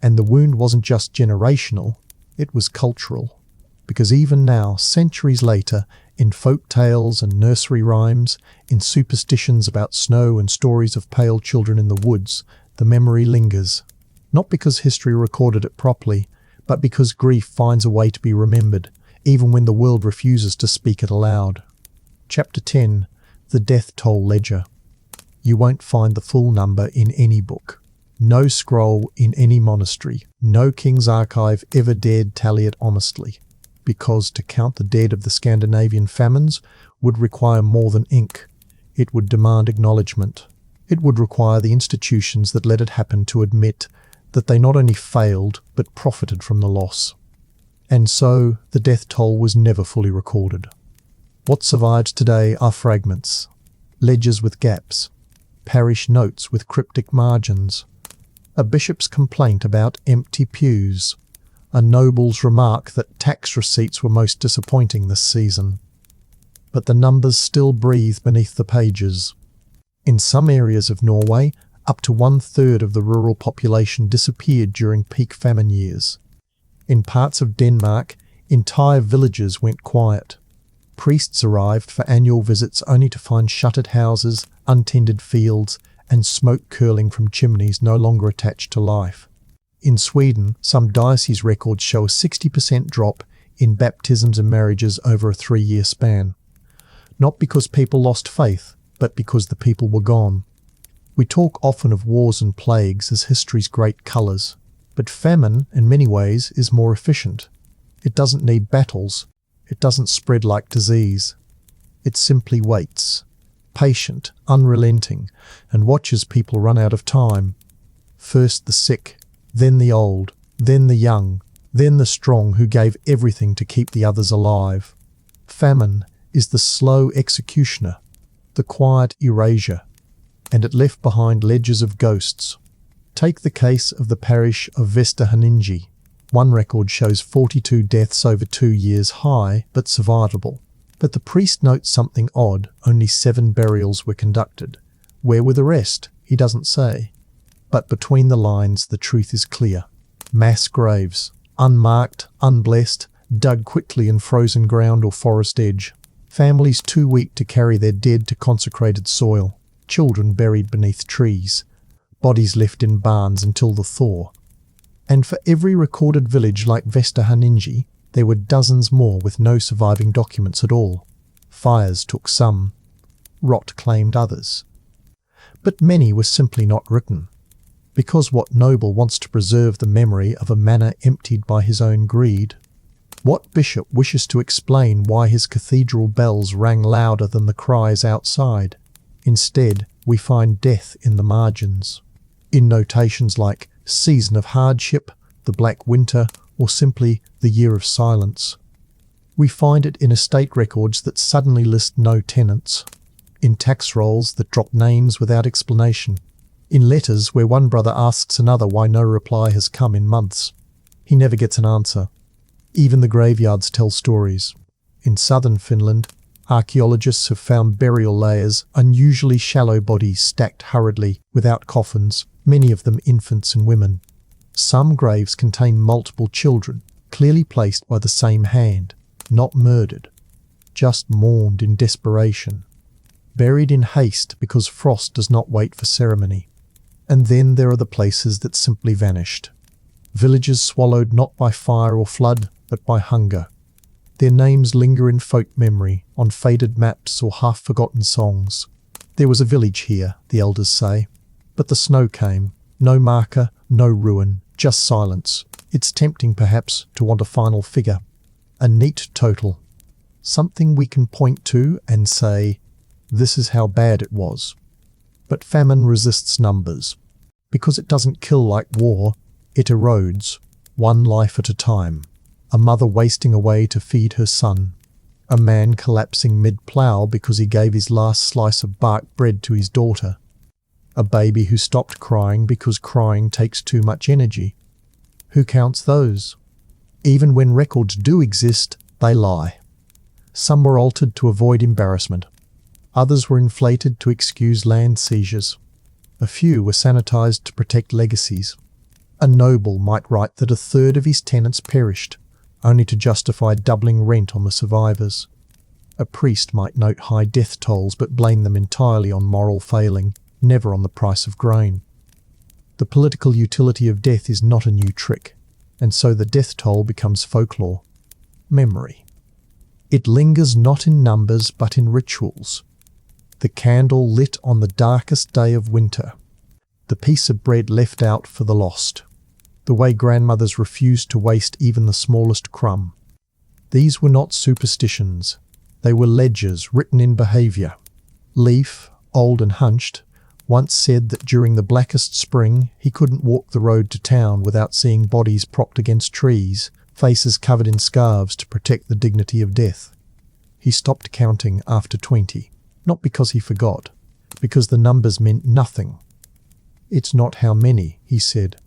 And the wound wasn't just generational, it was cultural. Because even now, centuries later, in folk tales and nursery rhymes, in superstitions about snow and stories of pale children in the woods, the memory lingers. Not because history recorded it properly, but because grief finds a way to be remembered, even when the world refuses to speak it aloud. Chapter 10. The Death Toll Ledger. You won't find the full number in any book. No scroll in any monastery. No king's archive ever dared tally it honestly. Because to count the dead of the Scandinavian famines would require more than ink. It would demand acknowledgement. It would require the institutions that let it happen to admit that they not only failed, but profited from the loss. And so, the death toll was never fully recorded. What survives today are fragments, ledgers with gaps, parish notes with cryptic margins, a bishop's complaint about empty pews, a noble's remark that tax receipts were most disappointing this season. But the numbers still breathe beneath the pages. In some areas of Norway, up to 1/3 of the rural population disappeared during peak famine years. In parts of Denmark, entire villages went quiet. Priests arrived for annual visits only to find shuttered houses, untended fields, and smoke curling from chimneys no longer attached to life. In Sweden, some diocese records show a 60% drop in baptisms and marriages over a 3-year span. Not because people lost faith, but because the people were gone. We talk often of wars and plagues as history's great colours, but famine, in many ways, is more efficient. It doesn't need battles. It doesn't spread like disease. It simply waits, patient, unrelenting, and watches people run out of time. First the sick, then the old, then the young, then the strong who gave everything to keep the others alive. Famine is the slow executioner, the quiet erasure, and it left behind ledgers of ghosts. Take the case of the parish of Vesterhaningi. One record shows 42 deaths over 2 years, high but survivable. But the priest notes something odd: only 7 burials were conducted. Where were the rest? He doesn't say. But between the lines, the truth is clear. Mass graves, unmarked, unblessed, dug quickly in frozen ground or forest edge. Families too weak to carry their dead to consecrated soil. Children buried beneath trees. Bodies left in barns until the thaw. And for every recorded village like Vesterhaningi, there were dozens more with no surviving documents at all. Fires took some. Rot claimed others. But many were simply not written. Because what noble wants to preserve the memory of a manor emptied by his own greed? What bishop wishes to explain why his cathedral bells rang louder than the cries outside? Instead, we find death in the margins. In notations like season of hardship, the black winter, or simply the year of silence. We find it in estate records that suddenly list no tenants, in tax rolls that drop names without explanation, in letters where one brother asks another why no reply has come in months. He never gets an answer. Even the graveyards tell stories. In southern Finland, archaeologists have found burial layers, unusually shallow bodies stacked hurriedly, without coffins, many of them infants and women. Some graves contain multiple children, clearly placed by the same hand, not murdered, just mourned in desperation, buried in haste because frost does not wait for ceremony. And then there are the places that simply vanished. Villages swallowed not by fire or flood, but by hunger. Their names linger in folk memory, on faded maps or half-forgotten songs. There was a village here, the elders say. But the snow came. No marker, no ruin, just silence. It's tempting, perhaps, to want a final figure. A neat total. Something we can point to and say, this is how bad it was. But famine resists numbers. Because it doesn't kill like war, it erodes, one life at a time. A mother wasting away to feed her son. A man collapsing mid-plough because he gave his last slice of bark bread to his daughter. A baby who stopped crying because crying takes too much energy. Who counts those? Even when records do exist, they lie. Some were altered to avoid embarrassment. Others were inflated to excuse land seizures. A few were sanitized to protect legacies. A noble might write that a third of his tenants perished, only to justify doubling rent on the survivors. A priest might note high death tolls but blame them entirely on moral failing, never on the price of grain. The political utility of death is not a new trick, and so the death toll becomes folklore, memory. It lingers not in numbers but in rituals. The candle lit on the darkest day of winter. The piece of bread left out for the lost. The way grandmothers refused to waste even the smallest crumb. These were not superstitions. They were ledgers written in behaviour. Leaf, old and hunched, once said that during the blackest spring he couldn't walk the road to town without seeing bodies propped against trees, faces covered in scarves to protect the dignity of death. He stopped counting after 20. Not because he forgot, because the numbers meant nothing. It's not how many, he said.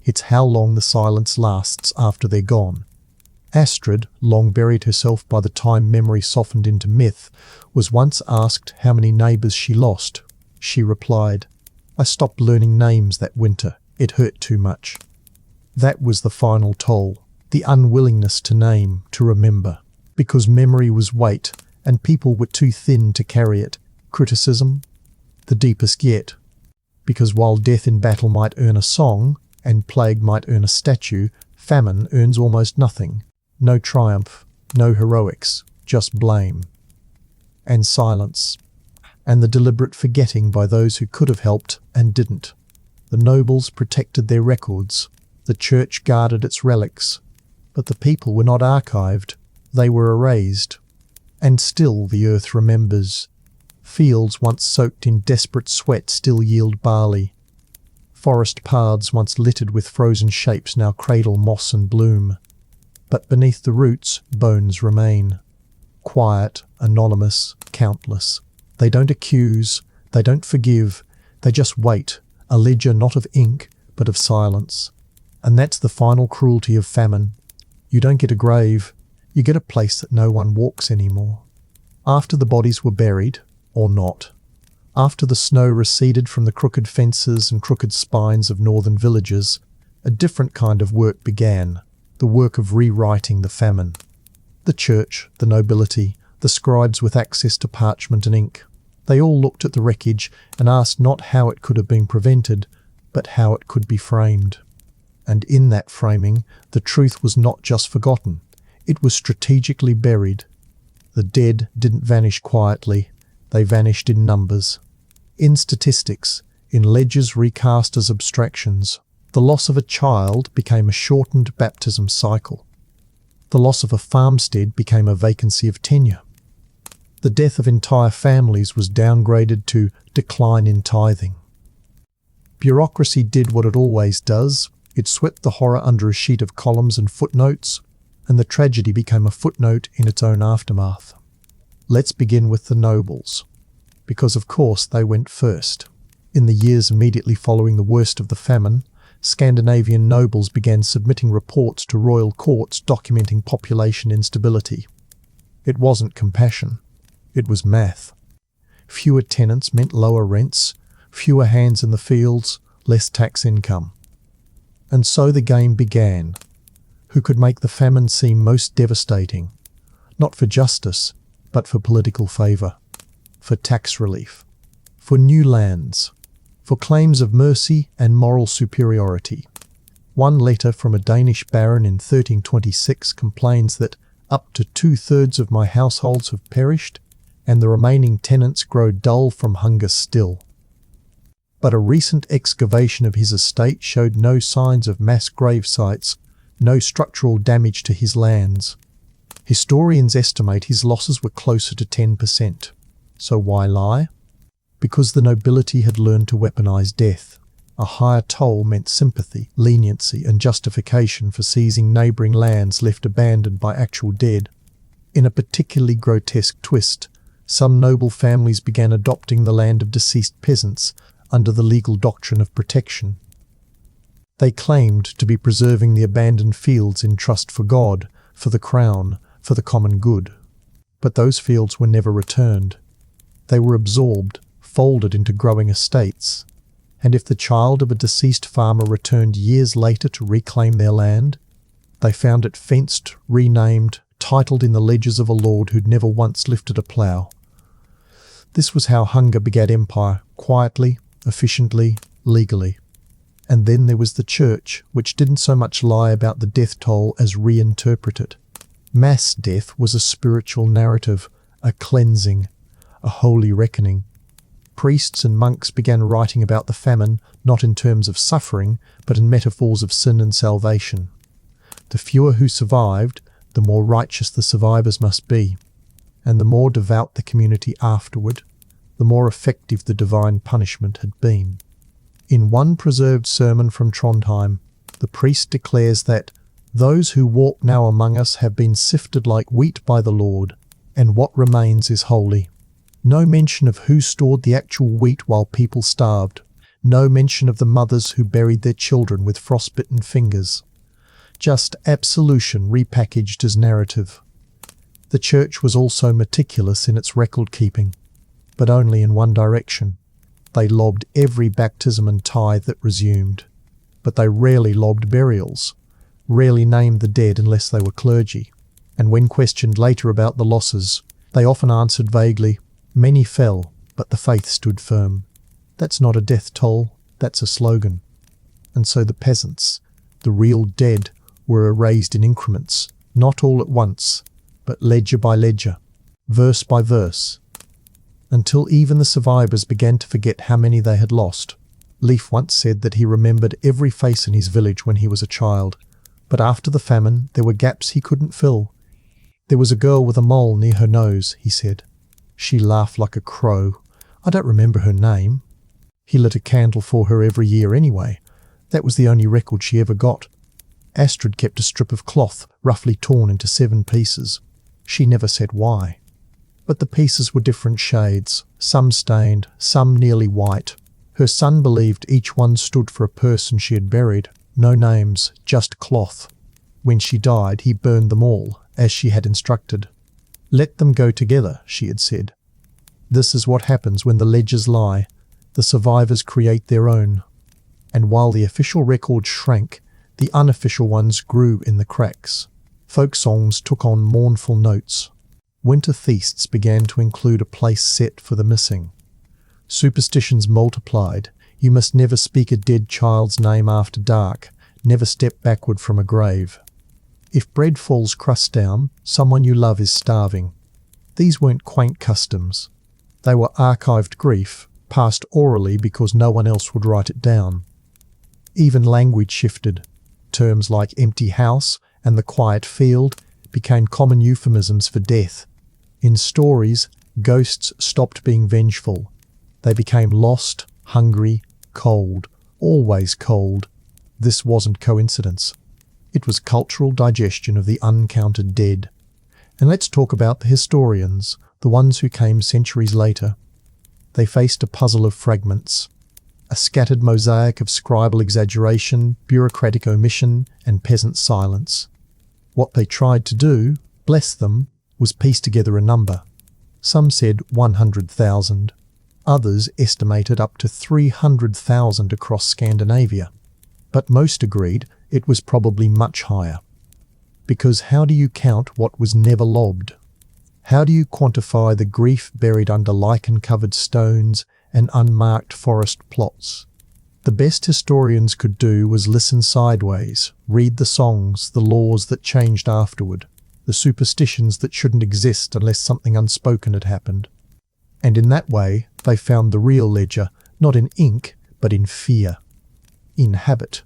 It's how long the silence lasts after they're gone. Astrid, long buried herself by the time memory softened into myth, was once asked how many neighbours she lost. She replied, I stopped learning names that winter. It hurt too much. That was the final toll, the unwillingness to name, to remember, because memory was weight, and people were too thin to carry it. Criticism? The deepest yet. Because while death in battle might earn a song, and plague might earn a statue, famine earns almost nothing. No triumph, no heroics, just blame. And silence. And the deliberate forgetting by those who could have helped and didn't. The nobles protected their records. The church guarded its relics. But the people were not archived. They were erased. And still the earth remembers. Fields once soaked in desperate sweat still yield barley. Forest paths once littered with frozen shapes now cradle moss and bloom. But beneath the roots, bones remain. Quiet, anonymous, countless. They don't accuse, they don't forgive, they just wait, a ledger not of ink, but of silence. And that's the final cruelty of famine. You don't get a grave. You get a place that no one walks anymore. After the bodies were buried, or not, after the snow receded from the crooked fences and crooked spines of northern villages, a different kind of work began, the work of rewriting the famine. The church, the nobility, the scribes with access to parchment and ink, they all looked at the wreckage and asked not how it could have been prevented, but how it could be framed. And in that framing, the truth was not just forgotten. It was strategically buried. The dead didn't vanish quietly. They vanished in numbers. In statistics, in ledgers recast as abstractions, the loss of a child became a shortened baptism cycle. The loss of a farmstead became a vacancy of tenure. The death of entire families was downgraded to decline in tithing. Bureaucracy did what it always does. It swept the horror under a sheet of columns and footnotes, and the tragedy became a footnote in its own aftermath. Let's begin with the nobles, because of course they went first. In the years immediately following the worst of the famine, Scandinavian nobles began submitting reports to royal courts documenting population instability. It wasn't compassion, it was math. Fewer tenants meant lower rents, fewer hands in the fields, less tax income. And so the game began. Who could make the famine seem most devastating? Not for justice, but for political favour, for tax relief, for new lands, for claims of mercy and moral superiority. One letter from a Danish baron in 1326 complains that up to 2/3 of my households have perished, and the remaining tenants grow dull from hunger still. But a recent excavation of his estate showed no signs of mass grave sites, no structural damage to his lands. Historians estimate his losses were closer to 10%. So why lie? Because the nobility had learned to weaponize death. A higher toll meant sympathy, leniency, and justification for seizing neighbouring lands left abandoned by actual dead. In a particularly grotesque twist, some noble families began adopting the land of deceased peasants under the legal doctrine of protection. They claimed to be preserving the abandoned fields in trust for God, for the crown, for the common good. But those fields were never returned. They were absorbed, folded into growing estates. And if the child of a deceased farmer returned years later to reclaim their land, they found it fenced, renamed, titled in the ledgers of a lord who'd never once lifted a plough. This was how hunger begat empire, quietly, efficiently, legally. And then there was the church, which didn't so much lie about the death toll as reinterpret it. Mass death was a spiritual narrative, a cleansing, a holy reckoning. Priests and monks began writing about the famine not in terms of suffering, but in metaphors of sin and salvation. The fewer who survived, the more righteous the survivors must be, and the more devout the community afterward, the more effective the divine punishment had been. In one preserved sermon from Trondheim, the priest declares that those who walk now among us have been sifted like wheat by the Lord, and what remains is holy. No mention of who stored the actual wheat while people starved. No mention of the mothers who buried their children with frostbitten fingers. Just absolution repackaged as narrative. The church was also meticulous in its record-keeping, but only in one direction. They lobbed every baptism and tithe that resumed, but they rarely lobbed burials, rarely named the dead unless they were clergy, and when questioned later about the losses, they often answered vaguely, "Many fell, but the faith stood firm." That's not a death toll, that's a slogan. And so the peasants, the real dead, were erased in increments, not all at once, but ledger by ledger, verse by verse, until even the survivors began to forget how many they had lost. Leif once said that he remembered every face in his village when he was a child, but after the famine there were gaps he couldn't fill. There was a girl with a mole near her nose, he said. She laughed like a crow. I don't remember her name. He lit a candle for her every year anyway. That was the only record she ever got. Astrid kept a strip of cloth, roughly torn into 7 pieces. She never said why. But the pieces were different shades, some stained, some nearly white. Her son believed each one stood for a person she had buried. No names, just cloth. When she died, he burned them all, as she had instructed. Let them go together, she had said. This is what happens when the ledgers lie. The survivors create their own. And while the official record shrank, the unofficial ones grew in the cracks. Folk songs took on mournful notes. Winter feasts began to include a place set for the missing. Superstitions multiplied. You must never speak a dead child's name after dark, never step backward from a grave. If bread falls crust down, someone you love is starving. These weren't quaint customs. They were archived grief, passed orally because no one else would write it down. Even language shifted. Terms like empty house and the quiet field became common euphemisms for death. In stories, ghosts stopped being vengeful. They became lost, hungry, cold, always cold. This wasn't coincidence. It was cultural digestion of the uncounted dead. And let's talk about the historians, the ones who came centuries later. They faced a puzzle of fragments, a scattered mosaic of scribal exaggeration, bureaucratic omission, and peasant silence. What they tried to do, bless them, was piece together a number. Some said 100,000. Others estimated up to 300,000 across Scandinavia. But most agreed it was probably much higher. Because how do you count what was never lobbed? How do you quantify the grief buried under lichen-covered stones and unmarked forest plots? The best historians could do was listen sideways, read the songs, the laws that changed afterward, the superstitions that shouldn't exist unless something unspoken had happened. And in that way, they found the real ledger, not in ink, but in fear, in habit,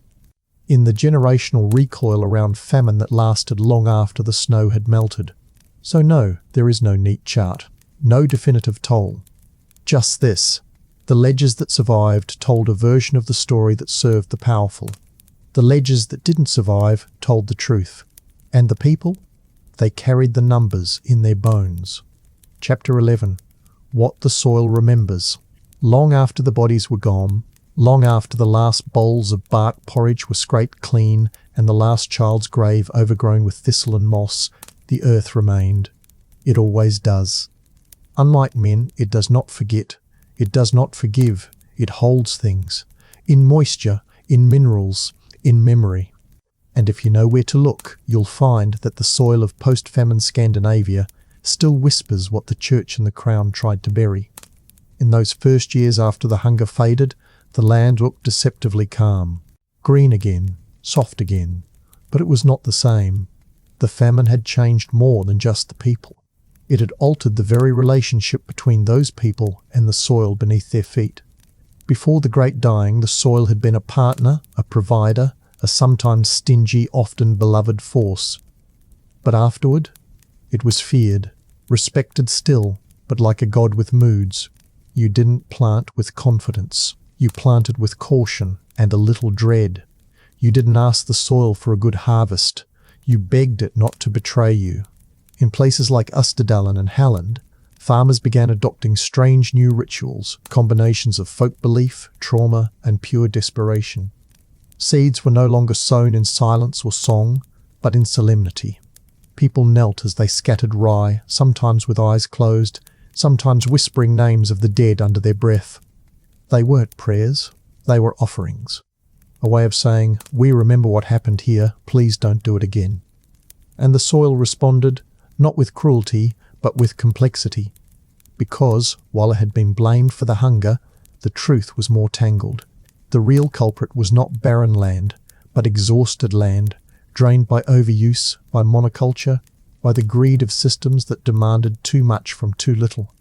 in the generational recoil around famine that lasted long after the snow had melted. So no, there is no neat chart, no definitive toll. Just this: the ledgers that survived told a version of the story that served the powerful. The ledgers that didn't survive told the truth. And the people? They carried the numbers in their bones. Chapter 11. What the soil remembers. Long after the bodies were gone, long after the last bowls of bark porridge were scraped clean and the last child's grave overgrown with thistle and moss, the earth remained. It always does. Unlike men, it does not forget. It does not forgive. It holds things. In moisture, in minerals, in memory. And if you know where to look, you'll find that the soil of post-famine Scandinavia still whispers what the church and the crown tried to bury. In those first years after the hunger faded, the land looked deceptively calm. Green again, soft again. But it was not the same. The famine had changed more than just the people. It had altered the very relationship between those people and the soil beneath their feet. Before the Great Dying, the soil had been a partner, a provider, a sometimes stingy, often beloved force. But afterward, it was feared, respected still, but like a god with moods. You didn't plant with confidence. You planted with caution and a little dread. You didn't ask the soil for a good harvest. You begged it not to betray you. In places like Østerdalen and Halland, farmers began adopting strange new rituals, combinations of folk belief, trauma, and pure desperation. Seeds were no longer sown in silence or song, but in solemnity. People knelt as they scattered rye, sometimes with eyes closed, sometimes whispering names of the dead under their breath. They weren't prayers, they were offerings. A way of saying, "We remember what happened here, please don't do it again." And the soil responded, not with cruelty, but with complexity. Because, while it had been blamed for the hunger, the truth was more tangled. The real culprit was not barren land, but exhausted land, drained by overuse, by monoculture, by the greed of systems that demanded too much from too little.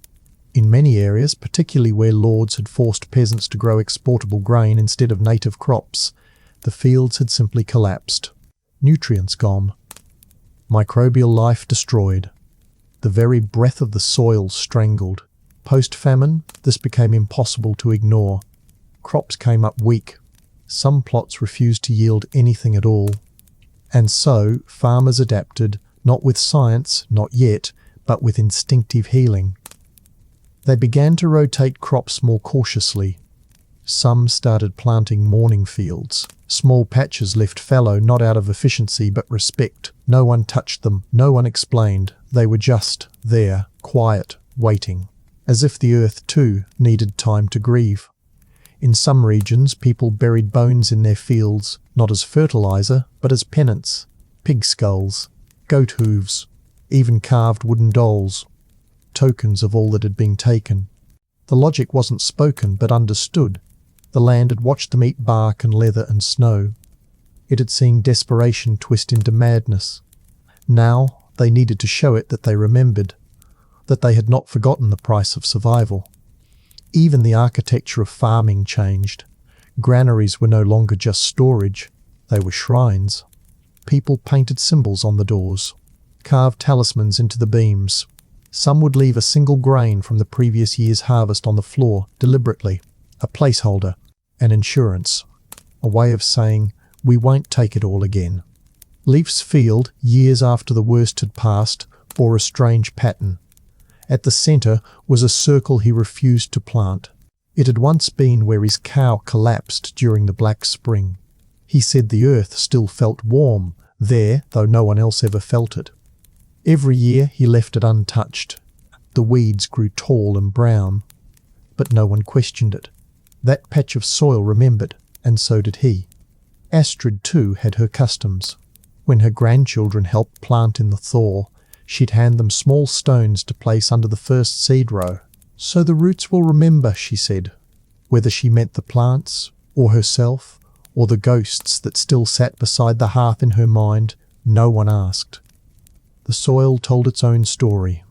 In many areas, particularly where lords had forced peasants to grow exportable grain instead of native crops, the fields had simply collapsed. Nutrients gone. Microbial life destroyed. The very breath of the soil strangled. Post-famine, this became impossible to ignore. Crops came up weak. Some plots refused to yield anything at all. And so, farmers adapted, not with science, not yet, but with instinctive healing. They began to rotate crops more cautiously. Some started planting mourning fields, small patches left fallow not out of efficiency but respect. No one touched them, no one explained. They were just there, quiet, waiting, as if the earth too needed time to grieve. In some regions, people buried bones in their fields, not as fertilizer, but as penance. Pig skulls, goat hooves, even carved wooden dolls, tokens of all that had been taken. The logic wasn't spoken, but understood. The land had watched them eat bark and leather and snow. It had seen desperation twist into madness. Now they needed to show it that they remembered, that they had not forgotten the price of survival. Even the architecture of farming changed. Granaries were no longer just storage, they were shrines. People painted symbols on the doors, carved talismans into the beams. Some would leave a single grain from the previous year's harvest on the floor, deliberately, a placeholder, an insurance, a way of saying, We won't take it all again. Leif's field, years after the worst had passed, bore a strange pattern. At the centre was a circle he refused to plant. It had once been where his cow collapsed during the Black Spring. He said the earth still felt warm there, though no one else ever felt it. Every year he left it untouched. The weeds grew tall and brown, but no one questioned it. That patch of soil remembered, and so did he. Astrid, too, had her customs. When her grandchildren helped plant in the thaw, she'd hand them small stones to place under the first seed row. So the roots will remember, she said. Whether she meant the plants, or herself, or the ghosts that still sat beside the hearth in her mind, no one asked. The soil told its own story.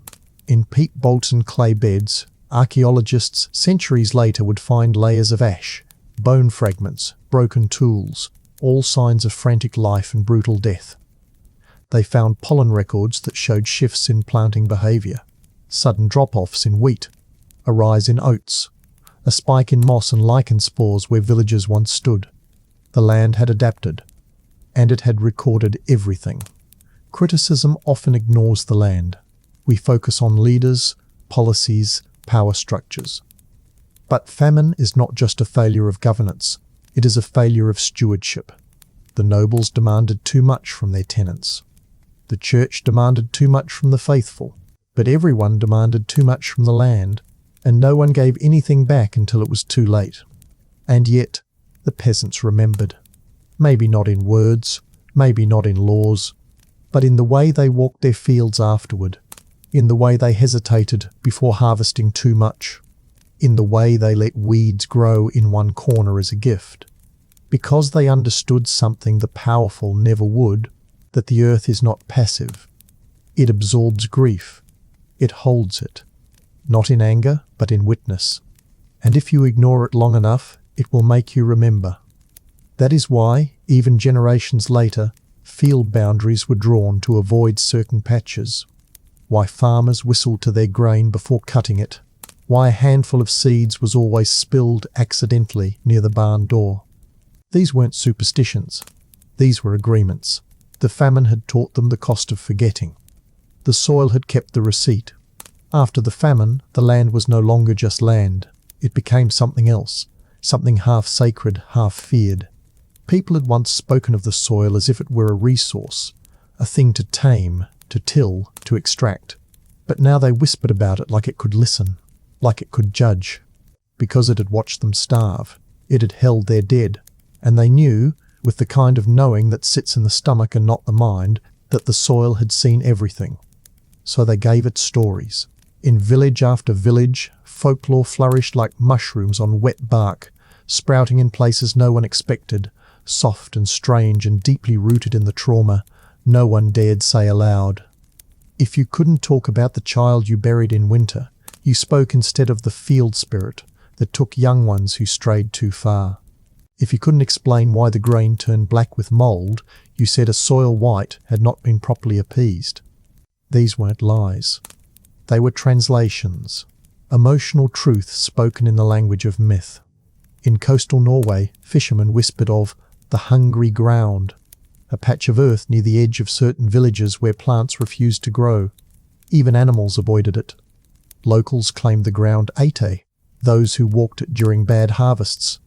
In peat bogs and clay beds, archaeologists centuries later would find layers of ash, bone fragments, broken tools, all signs of frantic life and brutal death. They found pollen records that showed shifts in planting behaviour, sudden drop-offs in wheat, a rise in oats, a spike in moss and lichen spores where villages once stood. The land had adapted, and it had recorded everything. Criticism often ignores the land. We focus on leaders, policies, power structures. But famine is not just a failure of governance, it is a failure of stewardship. The nobles demanded too much from their tenants. The church demanded too much from the faithful, but everyone demanded too much from the land, and no one gave anything back until it was too late. And yet, the peasants remembered. Maybe not in words, maybe not in laws, but in the way they walked their fields afterward, in the way they hesitated before harvesting too much, in the way they let weeds grow in one corner as a gift. Because they understood something the powerful never would, that the earth is not passive. It absorbs grief. It holds it. Not in anger, but in witness. And if you ignore it long enough, it will make you remember. That is why, even generations later, field boundaries were drawn to avoid certain patches. Why farmers whistled to their grain before cutting it. Why a handful of seeds was always spilled accidentally near the barn door. These weren't superstitions. These were agreements. The famine had taught them the cost of forgetting. The soil had kept the receipt. After the famine, the land was no longer just land. It became something else, something half sacred, half feared. People had once spoken of the soil as if it were a resource, a thing to tame, to till, to extract. But now they whispered about it like it could listen, like it could judge. Because it had watched them starve, it had held their dead, and they knew, with the kind of knowing that sits in the stomach and not the mind, that the soil had seen everything. So they gave it stories. In village after village, folklore flourished like mushrooms on wet bark, sprouting in places no one expected, soft and strange and deeply rooted in the trauma no one dared say aloud. If you couldn't talk about the child you buried in winter, you spoke instead of the field spirit that took young ones who strayed too far. If you couldn't explain why the grain turned black with mould, you said a soil white had not been properly appeased. These weren't lies. They were translations, emotional truth spoken in the language of myth. In coastal Norway, fishermen whispered of the hungry ground, a patch of earth near the edge of certain villages where plants refused to grow. Even animals avoided it. Locals claimed the ground ate those who walked it during bad harvests.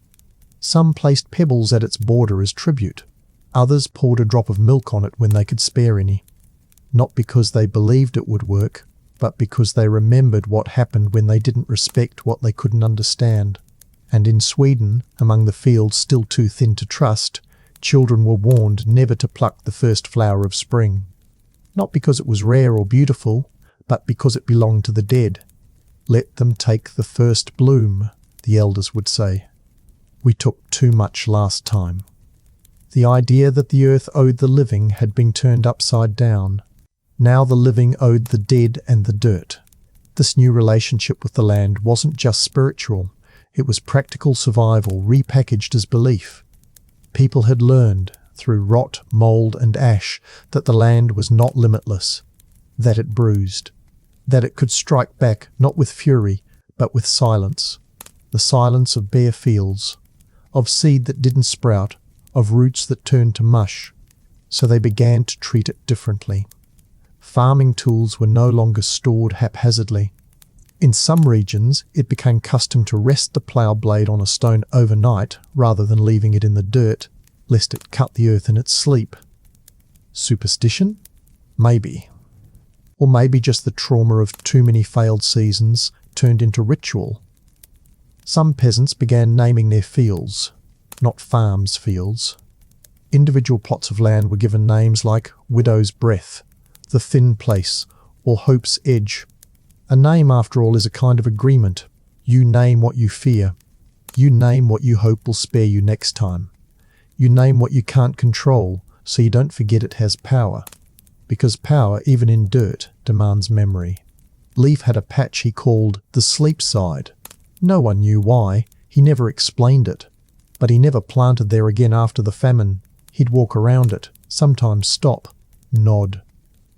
Some placed pebbles at its border as tribute. Others poured a drop of milk on it when they could spare any. Not because they believed it would work, but because they remembered what happened when they didn't respect what they couldn't understand. And in Sweden, among the fields still too thin to trust, children were warned never to pluck the first flower of spring. Not because it was rare or beautiful, but because it belonged to the dead. Let them take the first bloom, the elders would say. We took too much last time. The idea that the earth owed the living had been turned upside down. Now the living owed the dead and the dirt. This new relationship with the land wasn't just spiritual. It was practical survival repackaged as belief. People had learned, through rot, mould and ash, that the land was not limitless, that it bruised, that it could strike back not with fury, but with silence. The silence of bare fields, of seed that didn't sprout, of roots that turned to mush, so they began to treat it differently. Farming tools were no longer stored haphazardly. In some regions, it became custom to rest the plough blade on a stone overnight rather than leaving it in the dirt, lest it cut the earth in its sleep. Superstition? Maybe. Or maybe just the trauma of too many failed seasons turned into ritual. Some peasants began naming their fields, not farms' fields. Individual plots of land were given names like Widow's Breath, The Thin Place, or Hope's Edge. A name, after all, is a kind of agreement. You name what you fear. You name what you hope will spare you next time. You name what you can't control, so you don't forget it has power. Because power, even in dirt, demands memory. Leaf had a patch he called the sleep side. No one knew why. He never explained it. But he never planted there again after the famine. He'd walk around it, sometimes stop, nod.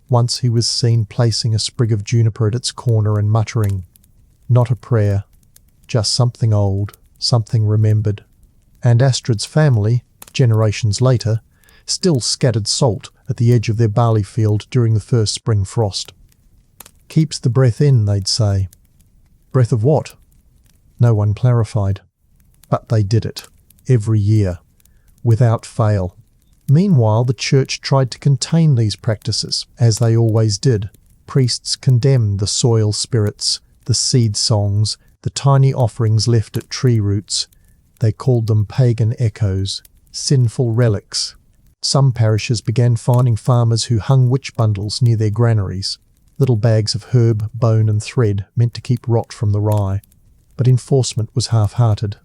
Once he was seen placing a sprig of juniper at its corner and muttering, "Not a prayer, just something old, something remembered." And Astrid's family, generations later, still scattered salt at the edge of their barley field during the first spring frost. "Keeps the breath in," they'd say. Breath of what? No one clarified. But they did it, every year, without fail. Meanwhile, the church tried to contain these practices, as they always did. Priests condemned the soil spirits, the seed songs, the tiny offerings left at tree roots. They called them pagan echoes, sinful relics. Some parishes began fining farmers who hung witch bundles near their granaries, little bags of herb, bone and thread meant to keep rot from the rye. But enforcement was half-hearted.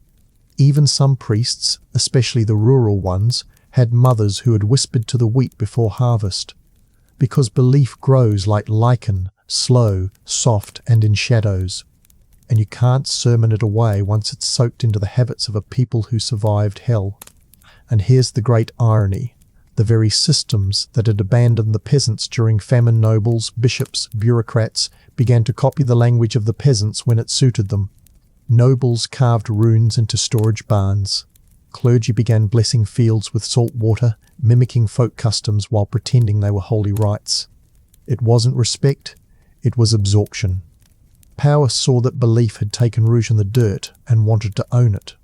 Even some priests, especially the rural ones, had mothers who had whispered to the wheat before harvest. Because belief grows like lichen, slow, soft and in shadows. And you can't sermon it away once it's soaked into the habits of a people who survived hell. And here's the great irony. The very systems that had abandoned the peasants during famine, nobles, bishops, bureaucrats began to copy the language of the peasants when it suited them. Nobles carved runes into storage barns. Clergy began blessing fields with salt water, mimicking folk customs while pretending they were holy rites. It wasn't respect, it was absorption. Power saw that belief had taken root in the dirt and wanted to own it.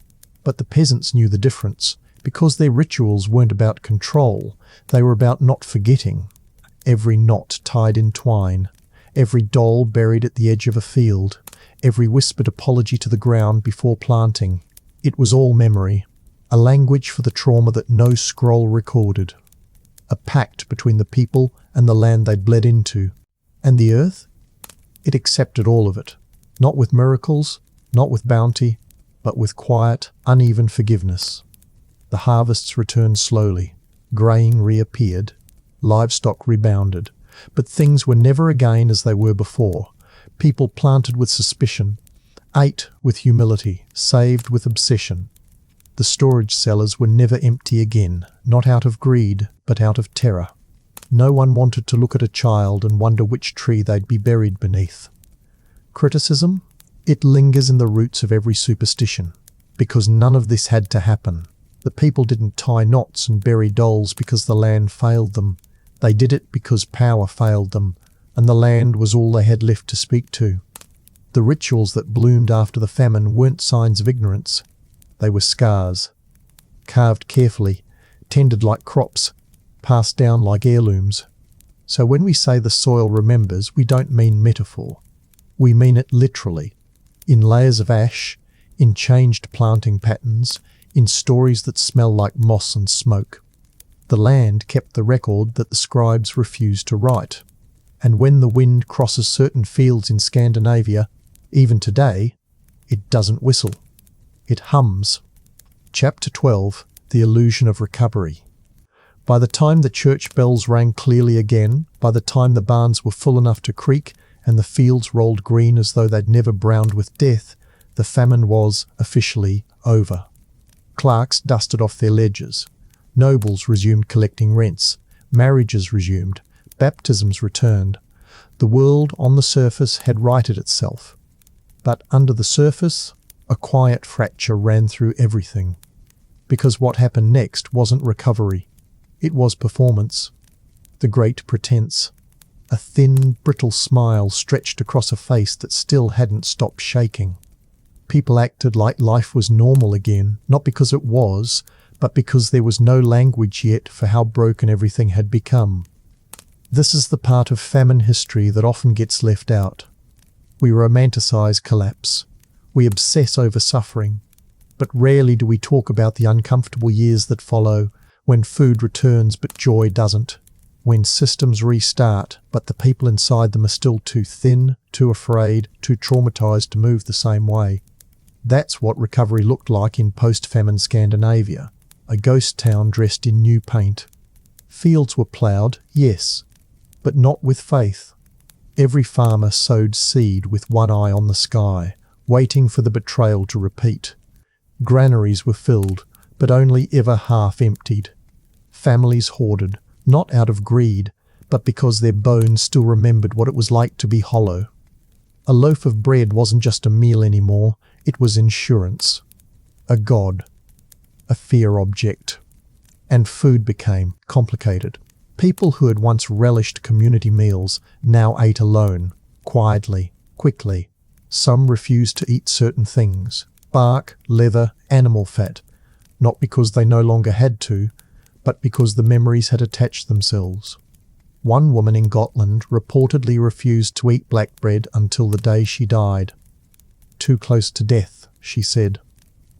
But the peasants knew the difference. Because their rituals weren't about control, they were about not forgetting. Every knot tied in twine, every doll buried at the edge of a field, every whispered apology to the ground before planting. It was all memory, a language for the trauma that no scroll recorded. A pact between the people and the land they'd bled into. And the earth? It accepted all of it. Not with miracles, not with bounty, but with quiet, uneven forgiveness. The harvests returned slowly. Greying reappeared. Livestock rebounded. But things were never again as they were before. People planted with suspicion, ate with humility, saved with obsession. The storage cellars were never empty again, not out of greed, but out of terror. No one wanted to look at a child and wonder which tree they'd be buried beneath. Criticism? It lingers in the roots of every superstition, because none of this had to happen. The people didn't tie knots and bury dolls because the land failed them. They did it because power failed them, and the land was all they had left to speak to. The rituals that bloomed after the famine weren't signs of ignorance. They were scars, carved carefully, tended like crops, passed down like heirlooms. So when we say the soil remembers, we don't mean metaphor. We mean it literally, in layers of ash, in changed planting patterns, in stories that smell like moss and smoke. The land kept the record that the scribes refused to write. And when the wind crosses certain fields in Scandinavia, even today, it doesn't whistle. It hums. Chapter 12, The Illusion of Recovery. By the time the church bells rang clearly again, by the time the barns were full enough to creak and the fields rolled green as though they'd never browned with death, the famine was officially over. Clerks dusted off their ledgers. Nobles resumed collecting rents. Marriages resumed. Baptisms returned. The world on the surface had righted itself. But under the surface, a quiet fracture ran through everything. because what happened next wasn't recovery. It was performance. The great pretense. A thin, brittle smile stretched across a face that still hadn't stopped shaking. People acted like life was normal again, not because it was, but because there was no language yet for how broken everything had become. This is the part of famine history that often gets left out. We romanticize collapse. We obsess over suffering. But rarely do we talk about the uncomfortable years that follow, when food returns but joy doesn't. When systems restart, but the people inside them are still too thin, too afraid, too traumatized to move the same way. That's what recovery looked like in post-famine Scandinavia, a ghost town dressed in new paint. Fields were ploughed, yes, but not with faith. Every farmer sowed seed with one eye on the sky, waiting for the betrayal to repeat. Granaries were filled, but only ever half emptied. Families hoarded, not out of greed, but because their bones still remembered what it was like to be hollow. A loaf of bread wasn't just a meal anymore, it was insurance. A god. A fear object. And food became complicated. People who had once relished community meals now ate alone, quietly, quickly. Some refused to eat certain things, bark, leather, animal fat, not because they no longer had to, but because the memories had attached themselves. One woman in Gotland reportedly refused to eat black bread until the day she died. Too close to death, she said.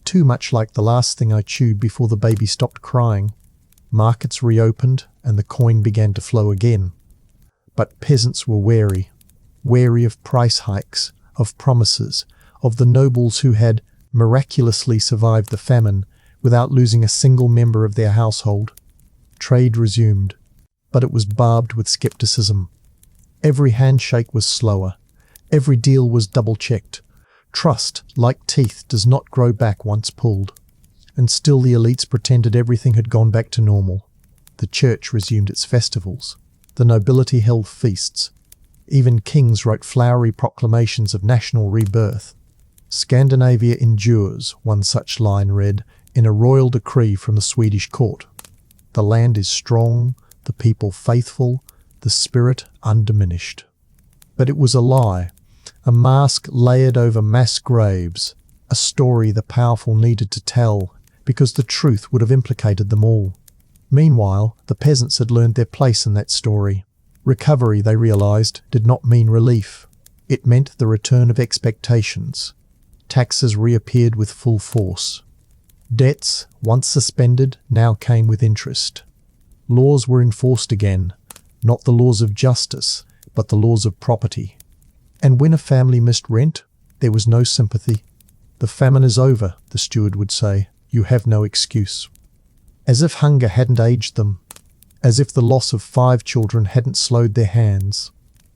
Too much like the last thing I chewed before the baby stopped crying. Markets reopened and the coin began to flow again. But peasants were wary of price hikes, of promises, of the nobles who had miraculously survived the famine without losing a single member of their household. Trade resumed, but it was barbed with skepticism. Every handshake was slower. Every deal was double-checked. Trust, like teeth, does not grow back once pulled. And still the elites pretended everything had gone back to normal. The church resumed its festivals. The nobility held feasts. Even kings wrote flowery proclamations of national rebirth. Scandinavia endures, one such line read, in a royal decree from the Swedish court. The land is strong, the people faithful, the spirit undiminished. But it was a lie, a mask layered over mass graves, a story the powerful needed to tell, because the truth would have implicated them all. Meanwhile, the peasants had learned their place in that story. Recovery, they realized, did not mean relief. It meant the return of expectations. Taxes reappeared with full force. Debts, once suspended, now came with interest. Laws were enforced again, not the laws of justice, but the laws of property. And when a family missed rent, there was no sympathy. The famine is over, the steward would say. You have no excuse. As if hunger hadn't aged them. As if the loss of 5 children hadn't slowed their hands.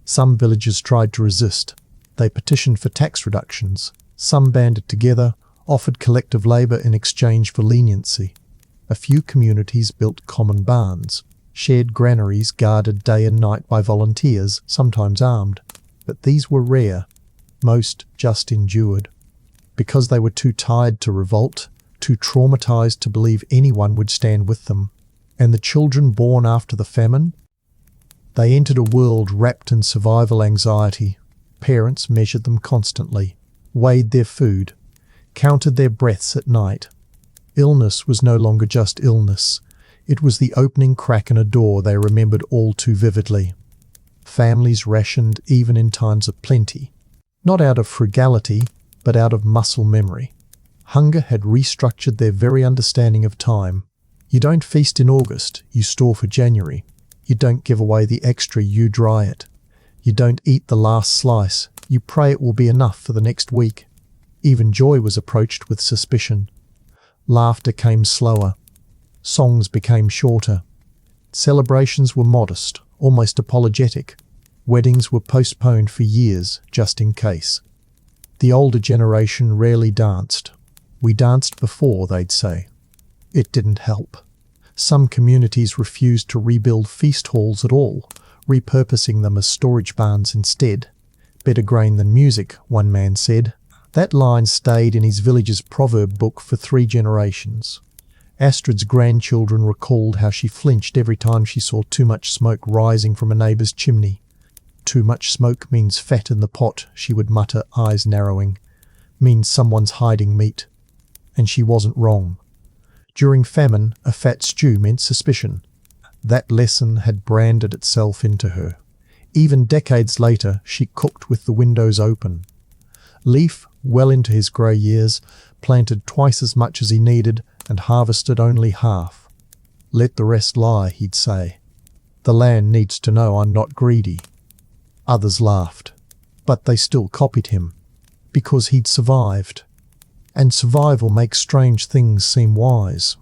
Some villagers tried to resist. They petitioned for tax reductions. Some banded together, offered collective labour in exchange for leniency. A few communities built common barns, shared granaries guarded day and night by volunteers, sometimes armed. But these were rare. Most just endured. Because they were too tired to revolt, too traumatized to believe anyone would stand with them. And the children born after the famine? They entered a world wrapped in survival anxiety. Parents measured them constantly, weighed their food, counted their breaths at night. Illness was no longer just illness. It was the opening crack in a door they remembered all too vividly. Families rationed even in times of plenty. Not out of frugality, but out of muscle memory. Hunger had restructured their very understanding of time. You don't feast in August, you store for January. You don't give away the extra, you dry it. You don't eat the last slice, you pray it will be enough for the next week. Even joy was approached with suspicion. Laughter came slower. Songs became shorter. Celebrations were modest, almost apologetic. Weddings were postponed for years, just in case. The older generation rarely danced. We danced before, they'd say. It didn't help. Some communities refused to rebuild feast halls at all, repurposing them as storage barns instead. Better grain than music, one man said. That line stayed in his village's proverb book for 3 generations. Astrid's grandchildren recalled how she flinched every time she saw too much smoke rising from a neighbour's chimney. "Too much smoke means fat in the pot," she would mutter, eyes narrowing. "Means someone's hiding meat." And she wasn't wrong. During famine, a fat stew meant suspicion. That lesson had branded itself into her. Even decades later, she cooked with the windows open. Leaf, well into his grey years, planted twice as much as he needed and harvested only half. "Let the rest lie," he'd say. "The land needs to know I'm not greedy." Others laughed, but they still copied him, because he'd survived. And survival makes strange things seem wise.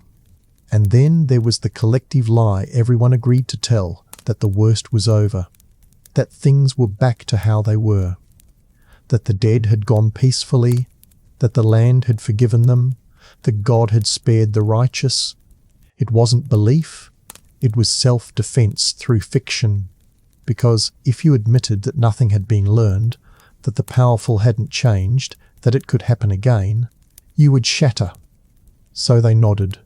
And then there was the collective lie everyone agreed to tell, that the worst was over, that things were back to how they were, that the dead had gone peacefully, that the land had forgiven them, that God had spared the righteous. It wasn't belief, it was self-defense through fiction, because if you admitted that nothing had been learned, that the powerful hadn't changed, that it could happen again, you would shatter. So they nodded,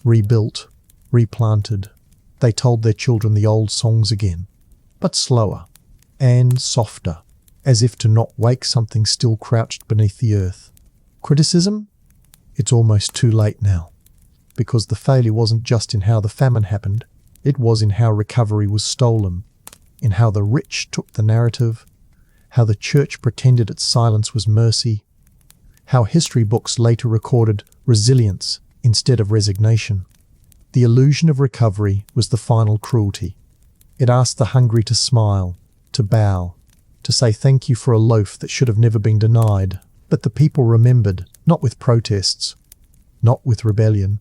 rebuilt, replanted. They told their children the old songs again, but slower and softer, as if to not wake something still crouched beneath the earth. Criticism? It's almost too late now, because the failure wasn't just in how the famine happened, it was in how recovery was stolen, in how the rich took the narrative, how the church pretended its silence was mercy, how history books later recorded resilience instead of resignation. The illusion of recovery was the final cruelty. It asked the hungry to smile, to bow, to say thank you for a loaf that should have never been denied. But the people remembered, not with protests, not with rebellion.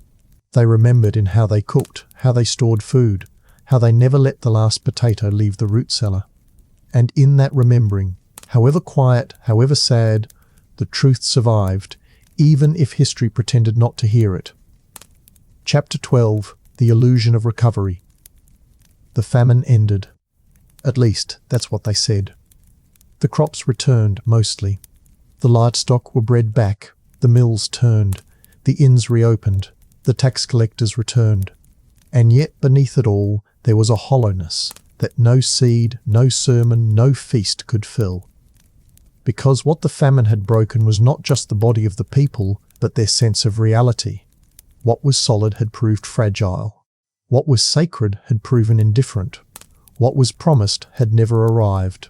They remembered in how they cooked, how they stored food, how they never let the last potato leave the root cellar. And in that remembering, however quiet, however sad, the truth survived, even if history pretended not to hear it. Chapter 12. The Illusion of Recovery. The famine ended. At least, that's what they said. The crops returned, mostly. The livestock were bred back, the mills turned, the inns reopened, the tax collectors returned. And yet beneath it all, there was a hollowness that no seed, no sermon, no feast could fill. Because what the famine had broken was not just the body of the people, but their sense of reality. What was solid had proved fragile. What was sacred had proven indifferent. What was promised had never arrived.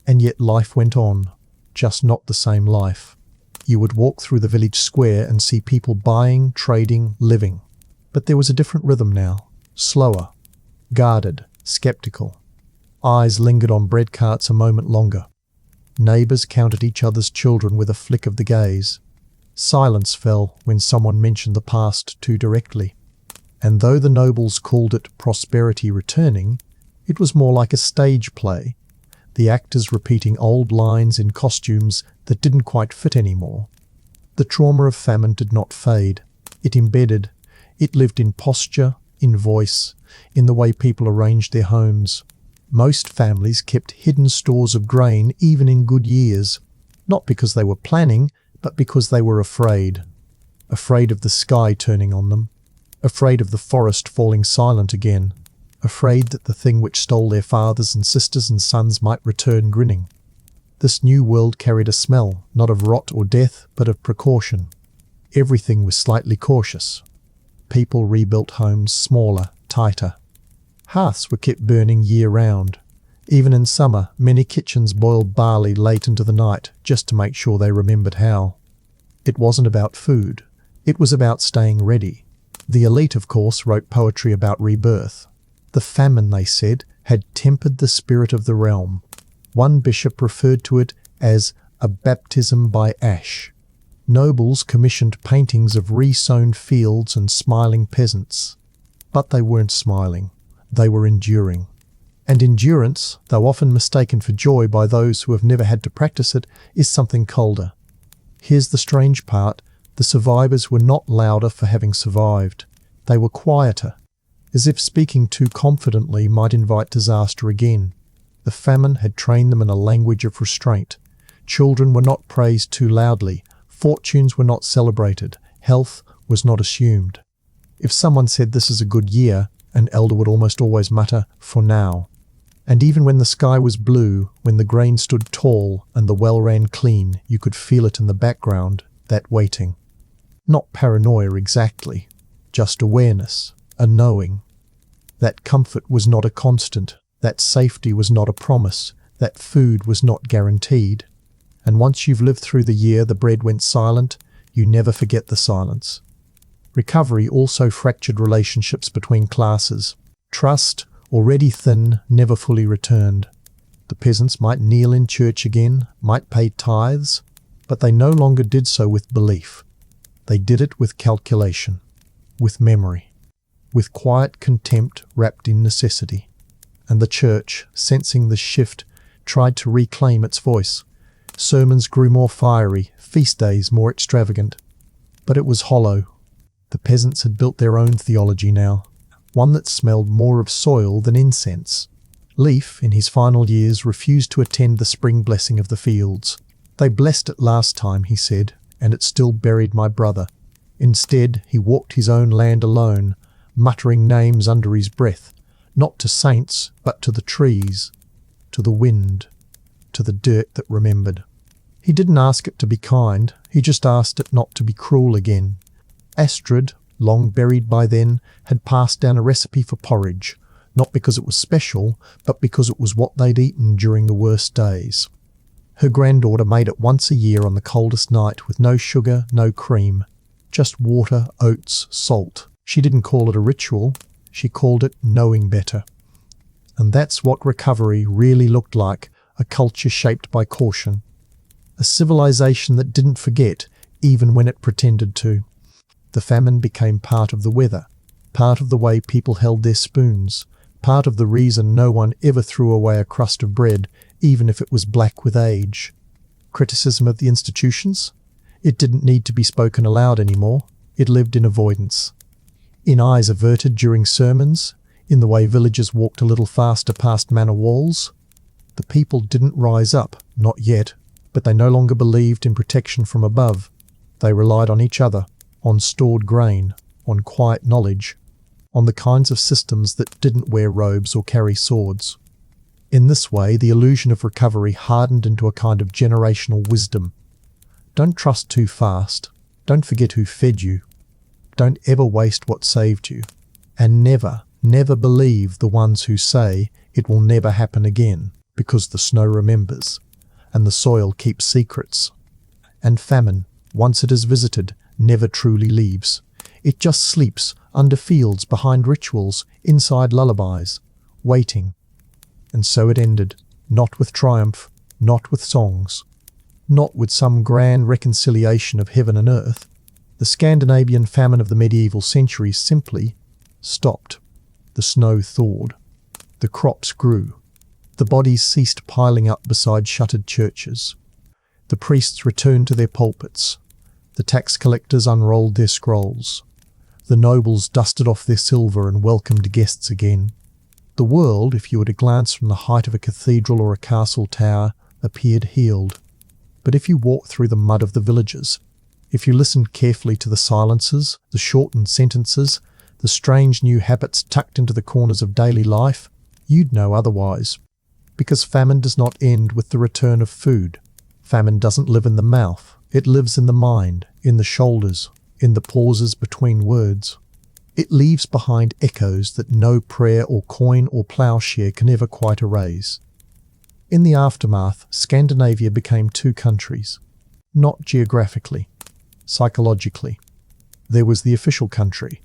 And yet life went on, just not the same life. You would walk through the village square and see people buying, trading, living. But there was a different rhythm now, slower, guarded, skeptical. Eyes lingered on bread carts a moment longer. Neighbours counted each other's children with a flick of the gaze. Silence fell when someone mentioned the past too directly. And though the nobles called it prosperity returning, it was more like a stage play, the actors repeating old lines in costumes that didn't quite fit anymore. The trauma of famine did not fade. It embedded. It lived in posture, in voice, in the way people arranged their homes. Most families kept hidden stores of grain even in good years, not because they were planning, but because they were afraid. Afraid of the sky turning on them. Afraid of the forest falling silent again. Afraid that the thing which stole their fathers and sisters and sons might return grinning. This new world carried a smell, not of rot or death, but of precaution. Everything was slightly cautious. People rebuilt homes smaller, tighter. Hearths were kept burning year-round. Even in summer, many kitchens boiled barley late into the night just to make sure they remembered how. It wasn't about food. It was about staying ready. The elite, of course, wrote poetry about rebirth. The famine, they said, had tempered the spirit of the realm. One bishop referred to it as a baptism by ash. Nobles commissioned paintings of re-sown fields and smiling peasants. But they weren't smiling. They were enduring. And endurance, though often mistaken for joy by those who have never had to practice it, is something colder. Here's the strange part. The survivors were not louder for having survived. They were quieter, as if speaking too confidently might invite disaster again. The famine had trained them in a language of restraint. Children were not praised too loudly. Fortunes were not celebrated. Health was not assumed. If someone said this is a good year, an elder would almost always mutter, "For now." And even when the sky was blue, when the grain stood tall and the well ran clean, you could feel it in the background, that waiting. Not paranoia exactly, just awareness, a knowing. That comfort was not a constant, that safety was not a promise, that food was not guaranteed. And once you've lived through the year the bread went silent, you never forget the silence. Recovery also fractured relationships between classes. Trust, already thin, never fully returned. The peasants might kneel in church again, might pay tithes, but they no longer did so with belief. They did it with calculation, with memory, with quiet contempt wrapped in necessity. And the church, sensing this shift, tried to reclaim its voice. Sermons grew more fiery, feast days more extravagant. But it was hollow. The peasants had built their own theology now, one that smelled more of soil than incense. Leif, in his final years, refused to attend the spring blessing of the fields. "They blessed it last time," he said, "and it still buried my brother." Instead, he walked his own land alone, muttering names under his breath, not to saints, but to the trees, to the wind, to the dirt that remembered. He didn't ask it to be kind, he just asked it not to be cruel again. Astrid, long buried by then, had passed down a recipe for porridge, not because it was special, but because it was what they'd eaten during the worst days. Her granddaughter made it once a year on the coldest night with no sugar, no cream, just water, oats, salt. She didn't call it a ritual, she called it knowing better. And that's what recovery really looked like, a culture shaped by caution. A civilization that didn't forget, even when it pretended to. The famine became part of the weather, part of the way people held their spoons, part of the reason no one ever threw away a crust of bread, even if it was black with age. Criticism of the institutions? It didn't need to be spoken aloud anymore. It lived in avoidance. In eyes averted during sermons, in the way villagers walked a little faster past manor walls. The people didn't rise up, not yet, but they no longer believed in protection from above. They relied on each other, on stored grain, on quiet knowledge, on the kinds of systems that didn't wear robes or carry swords. In this way, the illusion of recovery hardened into a kind of generational wisdom. Don't trust too fast. Don't forget who fed you. Don't ever waste what saved you. And never, never believe the ones who say it will never happen again, because the snow remembers, and the soil keeps secrets. And famine, once it is visited, never truly leaves. It just sleeps under fields, behind rituals, inside lullabies, waiting. And so it ended, not with triumph, not with songs, not with some grand reconciliation of heaven and earth. The Scandinavian famine of the medieval centuries simply stopped. The snow thawed. The crops grew. The bodies ceased piling up beside shuttered churches. The priests returned to their pulpits. The tax collectors unrolled their scrolls. The nobles dusted off their silver and welcomed guests again. The world, if you were to glance from the height of a cathedral or a castle tower, appeared healed. But if you walked through the mud of the villages, if you listened carefully to the silences, the shortened sentences, the strange new habits tucked into the corners of daily life, you'd know otherwise. Because famine does not end with the return of food. Famine doesn't live in the mouth. It lives in the mind, in the shoulders, in the pauses between words. It leaves behind echoes that no prayer or coin or ploughshare can ever quite erase. In the aftermath, Scandinavia became two countries. Not geographically, psychologically. There was the official country,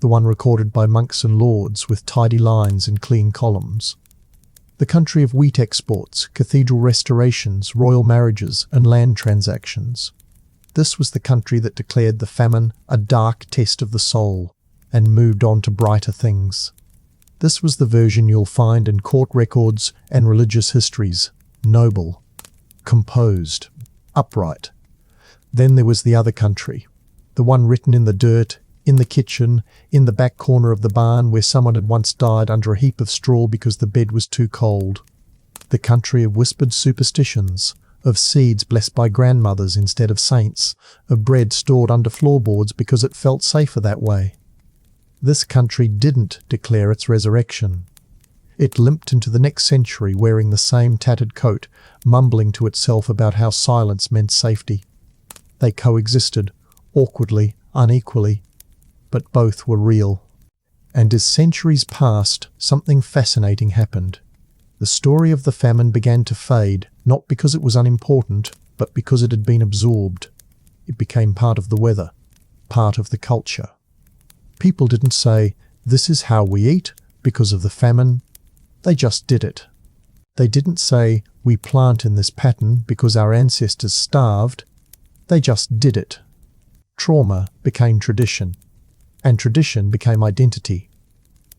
the one recorded by monks and lords with tidy lines and clean columns. The country of wheat exports, cathedral restorations, royal marriages, and land transactions. This was the country that declared the famine a dark test of the soul, and moved on to brighter things. This was the version you'll find in court records and religious histories, noble, composed, upright. Then there was the other country, the one written in the dirt, in the kitchen, in the back corner of the barn where someone had once died under a heap of straw because the bed was too cold. The country of whispered superstitions, of seeds blessed by grandmothers instead of saints, of bread stored under floorboards because it felt safer that way. This country didn't declare its resurrection. It limped into the next century wearing the same tattered coat, mumbling to itself about how silence meant safety. They coexisted, awkwardly, unequally, but both were real. And as centuries passed, something fascinating happened. The story of the famine began to fade, not because it was unimportant, but because it had been absorbed. It became part of the weather, part of the culture. People didn't say, "This is how we eat because of the famine." They just did it. They didn't say, "We plant in this pattern because our ancestors starved." They just did it. Trauma became tradition, and tradition became identity.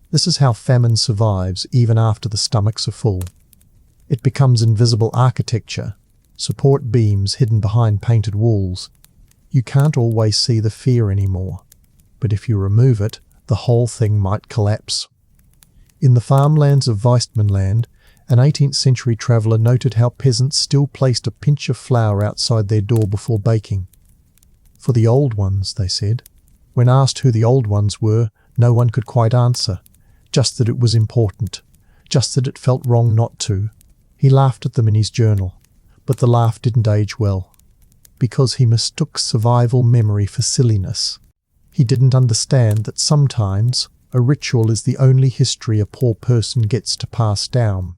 This is how famine survives even after the stomachs are full. It becomes invisible architecture, support beams hidden behind painted walls. You can't always see the fear anymore, but if you remove it, the whole thing might collapse. In the farmlands of Weistmanland, an 18th century traveller noted how peasants still placed a pinch of flour outside their door before baking. For the old ones, they said. When asked who the old ones were, no one could quite answer, just that it was important, just that it felt wrong not to. He laughed at them in his journal, but the laugh didn't age well, because he mistook survival memory for silliness. He didn't understand that sometimes a ritual is the only history a poor person gets to pass down.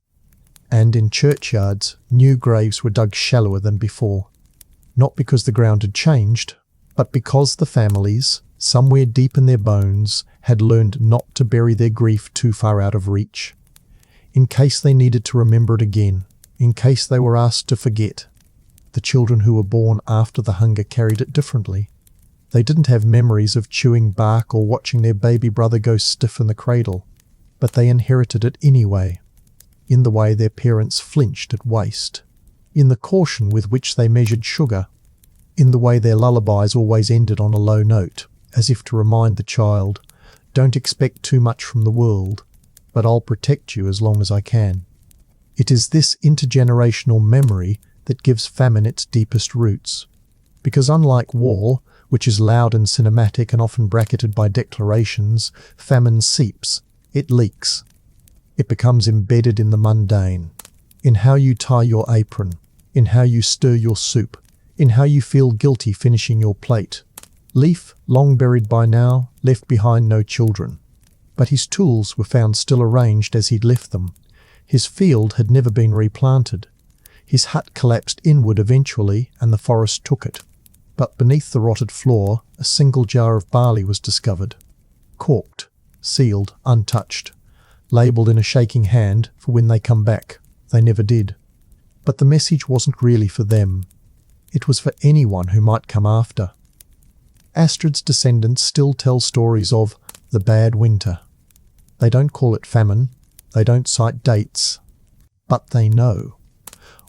And in churchyards, new graves were dug shallower than before. Not because the ground had changed, but because the families, somewhere deep in their bones, had learned not to bury their grief too far out of reach. In case they needed to remember it again, in case they were asked to forget. The children who were born after the hunger carried it differently. They didn't have memories of chewing bark or watching their baby brother go stiff in the cradle, but they inherited it anyway, in the way their parents flinched at waste, in the caution with which they measured sugar, in the way their lullabies always ended on a low note, as if to remind the child, "Don't expect too much from the world, but I'll protect you as long as I can." It is this intergenerational memory that gives famine its deepest roots, because unlike war, which is loud and cinematic and often bracketed by declarations, famine seeps, it leaks. It becomes embedded in the mundane, in how you tie your apron, in how you stir your soup, in how you feel guilty finishing your plate. Leaf, long buried by now, left behind no children. But his tools were found still arranged as he'd left them. His field had never been replanted. His hut collapsed inward eventually, and the forest took it. But beneath the rotted floor, a single jar of barley was discovered. Corked, sealed, untouched. Labelled in a shaking hand for when they come back. They never did. But the message wasn't really for them. It was for anyone who might come after. Astrid's descendants still tell stories of the bad winter. They don't call it famine. They don't cite dates. But they know.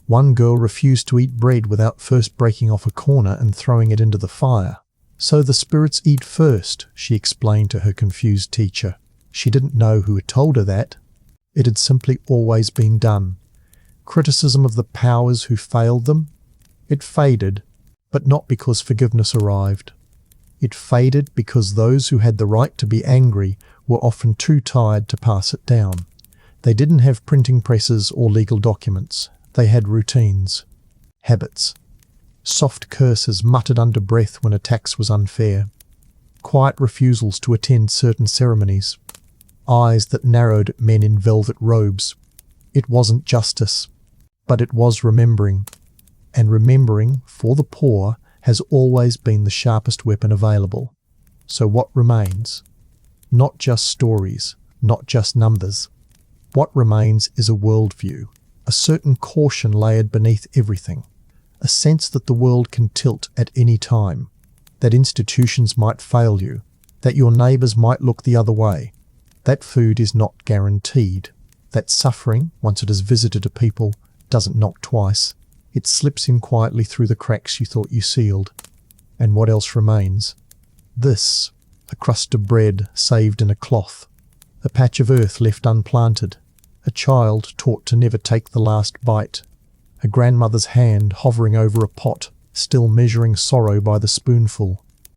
One girl refused to eat bread without first breaking off a corner and throwing it into the fire. "So the spirits eat first," she explained to her confused teacher. She didn't know who had told her that. It had simply always been done. Criticism of the powers who failed them? It faded, but not because forgiveness arrived. It faded because those who had the right to be angry were often too tired to pass it down. They didn't have printing presses or legal documents. They had routines, habits, soft curses muttered under breath when a tax was unfair, quiet refusals to attend certain ceremonies, eyes that narrowed at men in velvet robes. It wasn't justice, but it was remembering. And remembering, for the poor, has always been the sharpest weapon available. So what remains? Not just stories, not just numbers. What remains is a worldview, a certain caution layered beneath everything, a sense that the world can tilt at any time, that institutions might fail you, that your neighbours might look the other way, that food is not guaranteed, that suffering, once it has visited a people, doesn't knock twice. It slips in quietly through the cracks you thought you sealed. And what else remains? This, a crust of bread saved in a cloth, a patch of earth left unplanted, a child taught to never take the last bite, a grandmother's hand hovering over a pot, still measuring sorrow by the spoonful.